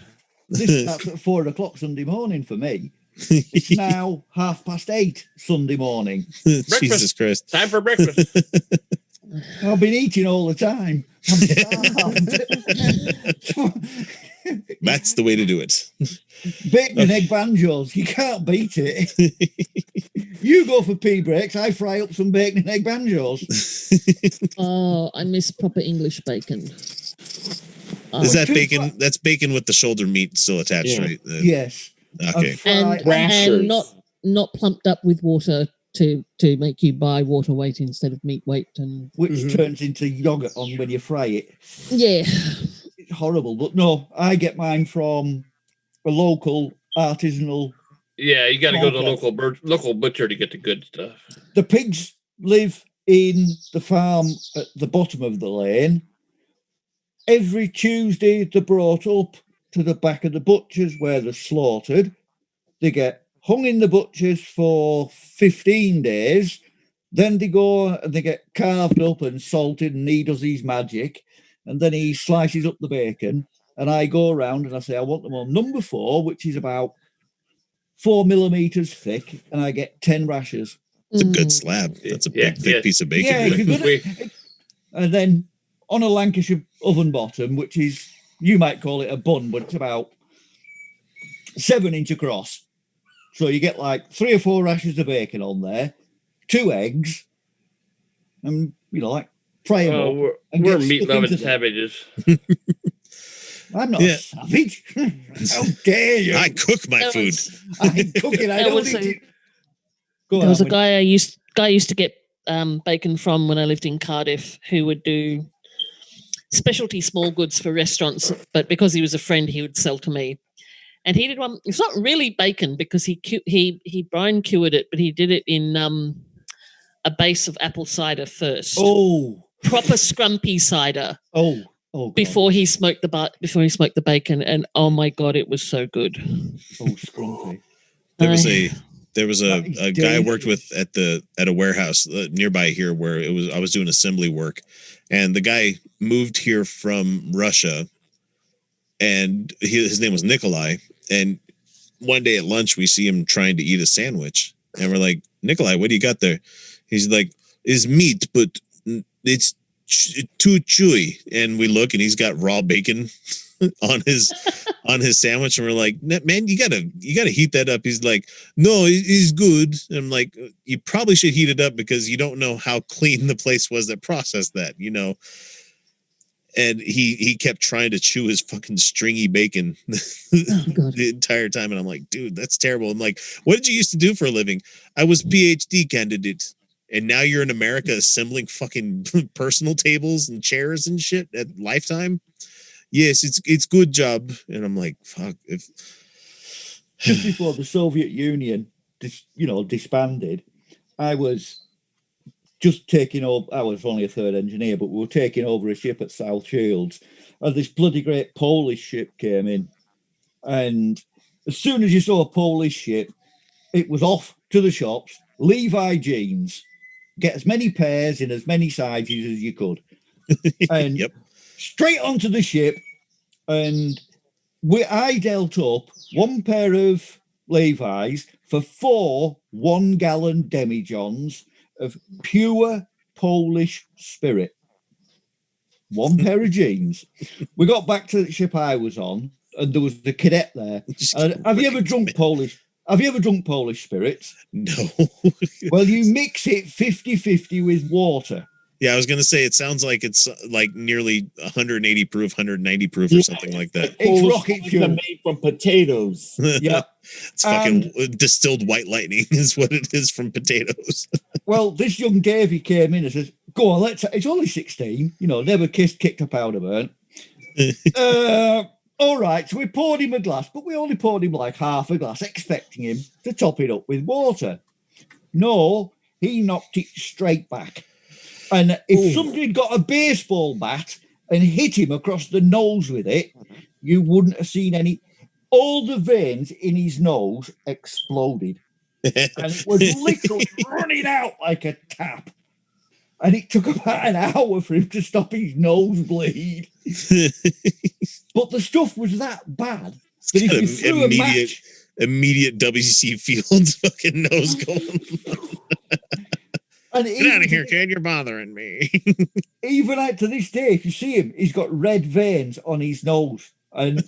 This starts at 4:00 Sunday morning for me. It's now 8:30 Sunday morning. Jesus Christ! Time for breakfast. I've been eating all the time. That's the way to do it. Bacon and egg banjos. You can't beat it. You go for pee breaks. I fry up some bacon and egg banjos. Oh, I miss proper English bacon. Is that bacon? That's bacon with the shoulder meat still attached, right? Yes. Okay. And not plumped up with water to make you buy water weight instead of meat weight, and which turns into yogurt on when you fry it. Yeah. It's horrible, but no, I get mine from a local artisanal. Yeah, you got to go to the local butcher to get the good stuff. The pigs live in the farm at the bottom of the lane, every Tuesday they're brought up to the back of the butchers where they're slaughtered. They get hung in the butchers for 15 days. Then they go and they get carved up and salted, and he does his magic. And then he slices up the bacon. And I go around and I say, I want them on number 4, which is about 4 millimeters thick. And I get 10 rashers. It's a good slab. That's a big, thick piece of bacon. Yeah, if you're gonna, and then on a Lancashire oven bottom, which is, you might call it a bun, but it's about 7 inch across. So you get like 3 or 4 rashers of bacon on there, 2 eggs, and like fry them up. We're meat loving savages. I'm not a savage. How dare you? I cook my food. I cook it. I don't eat it. There was a guy I used to get bacon from when I lived in Cardiff, who would do specialty small goods for restaurants, but because he was a friend, he would sell to me. And he did one. It's not really bacon because he brine cured it, but he did it in a base of apple cider first. Oh, proper scrumpy cider. Oh, God. Before he smoked the bacon, and oh my God, it was so good. Oh, scrumpy. There was a guy I worked with at a warehouse nearby here where I was doing assembly work, and the guy moved here from Russia, and his name was Nikolai. And one day at lunch, we see him trying to eat a sandwich, and we're like, Nikolai, what do you got there? He's like, it's meat, but it's too chewy. And we look, and he's got raw bacon on his sandwich, and we're like, man, you gotta heat that up. He's like, no, it's good. And I'm like, you probably should heat it up because you don't know how clean the place was that processed that, And he kept trying to chew his fucking stringy bacon the entire time, and I'm like, dude, that's terrible. I'm like, what did you used to do for a living? I was PhD candidate. And now you're in America assembling fucking personal tables and chairs and shit at Lifetime. Yes, it's good job. And I'm like, fuck. Just before the Soviet Union, disbanded, I was just taking over. I was only a third engineer, but we were taking over a ship at South Shields, and this bloody great Polish ship came in. And as soon as you saw a Polish ship, it was off to the shops, Levi jeans. Get as many pairs in as many sizes as you could. And straight onto the ship. And I dealt up 1 pair of Levi's for 4 1-gallon demijohns of pure Polish spirit. 1 pair of jeans. We got back to the ship I was on, and there was the cadet there. Have you ever drunk Polish spirits? No. Well, you mix it 50-50 with water. Yeah, I was going to say, it sounds like it's like nearly 180 proof, 190 proof or something like that. It's rocket fuel. Made from potatoes. Yeah. It's fucking distilled white lightning is what it is from potatoes. Well, this young Davey came in and says, go on, it's only 16, never kicked a powder burn. All right, so we poured him a glass, but we only poured him like half a glass, expecting him to top it up with water. No, he knocked it straight back. And if somebody had got a baseball bat and hit him across the nose with it, you wouldn't have seen any. All the veins in his nose exploded. And it was literally running out like a tap. And it took about an hour for him to stop his nosebleed. But the stuff was that bad that if you threw a match, immediate WC Fields fucking nose going. Get out of here, kid! You're bothering me. Even out to this day, if you see him, he's got red veins on his nose, and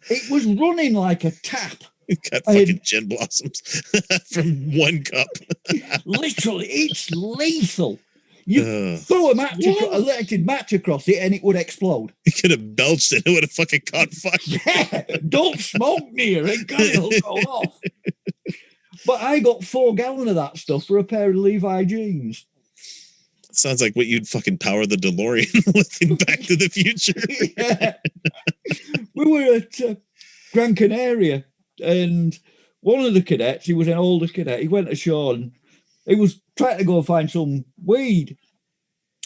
it was running like a tap. Got fucking gin blossoms from 1 cup. Literally, it's lethal. You throw a electric match across it and it would explode. You could have belched it. It would have fucking caught fire. Yeah, don't smoke near it. It'll go off. But I got 4 gallons of that stuff for a pair of Levi jeans. Sounds like what you'd fucking power the DeLorean with in Back to the Future. Yeah. We were at Gran Canaria, and one of the cadets, he was an older cadet, he went ashore and he was trying to go find some weed.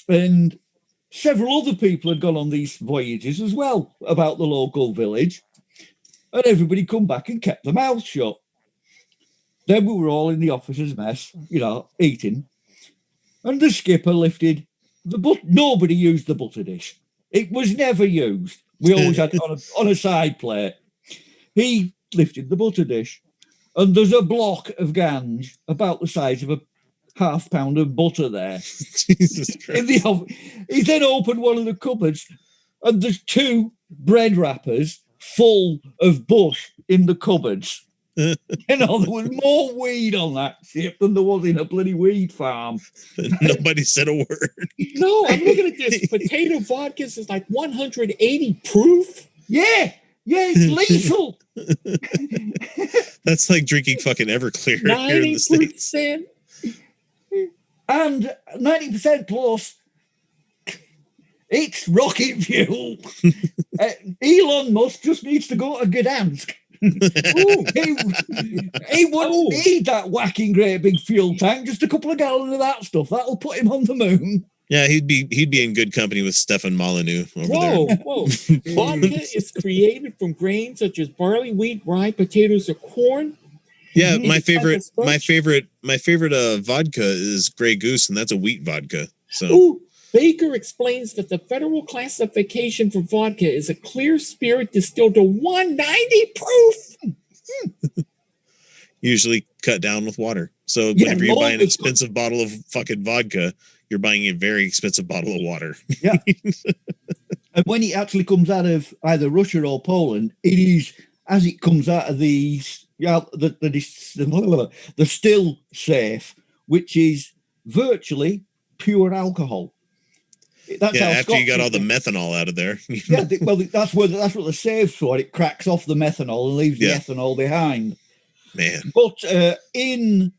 And several other people had gone on these voyages as well about the local village, and everybody come back and kept their mouth shut. Then we were all in the officers' mess, eating, and the skipper lifted the nobody used the butter dish. It was never used. We always had it on a side plate. He lifted the butter dish, and there's a block of ganj about the size of a half pound of butter there. Jesus Christ. He then opened one of the cupboards, and there's 2 bread wrappers full of bush in the cupboards. There was more weed on that ship than there was in a bloody weed farm. Nobody said a word. No, I'm looking at this. Potato vodkas is like 180 proof. Yeah, it's lethal. That's like drinking fucking Everclear here in the States. 90%. And 90% plus, it's rocket fuel. Elon Musk just needs to go to Gdansk. He wouldn't need that whacking great big fuel tank, just a couple of gallons of that stuff. That'll put him on the moon. Yeah, he'd be in good company with Stefan Molyneux over there. Whoa. Vodka is created from grains such as barley, wheat, rye, potatoes, or corn. Yeah, my favorite vodka is Grey Goose, and that's a wheat vodka. So Baker explains that the federal classification for vodka is a clear spirit distilled to 190 proof. Usually cut down with water. So whenever you buy an expensive bottle of fucking vodka, you're buying a very expensive bottle of water. Yeah. And when it actually comes out of either Russia or Poland, it is as it comes out of the still safe, which is virtually pure alcohol. That's how after you got all the methanol out of there. Yeah, that's what the save's for. It cracks off the methanol and leaves the ethanol behind. Man. But in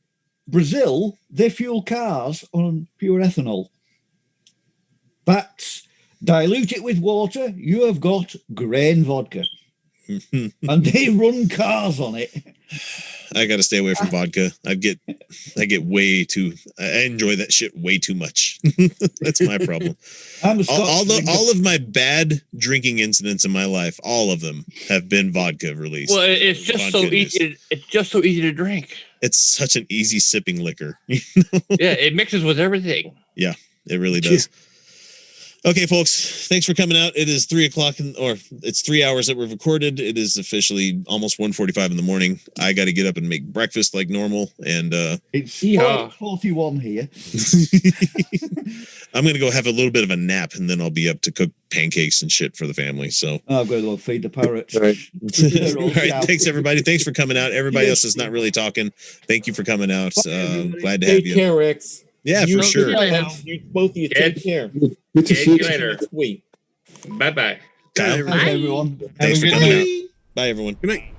Brazil, they fuel cars on pure ethanol. That's dilute it with water, you have got grain vodka. And they run cars on it. I got to stay away from vodka. I get way too. I enjoy that shit way too much. That's my problem. All of my bad drinking incidents in my life, all of them have been vodka released. Well, it's just so easy. It's just so easy to drink. It's such an easy sipping liquor. Yeah, it mixes with everything. Yeah, it really does. Okay, folks, thanks for coming out. It is 3:00 or it's 3 hours that we've recorded. It is officially almost 1:45 in the morning. I got to get up and make breakfast like normal. And it's 41 here. I'm going to go have a little bit of a nap, and then I'll be up to cook pancakes and shit for the family. So I'm going to go feed the parrots. All right. Thanks, everybody. Thanks for coming out. Everybody else is not really talking. Thank you for coming out. Glad to have you. Take care, Rex. Yeah, for sure. Both of you take care. Good to see you later. Wait. Bye-bye. Kyle. Bye, everyone. Thanks for coming out. Bye, everyone. Good night.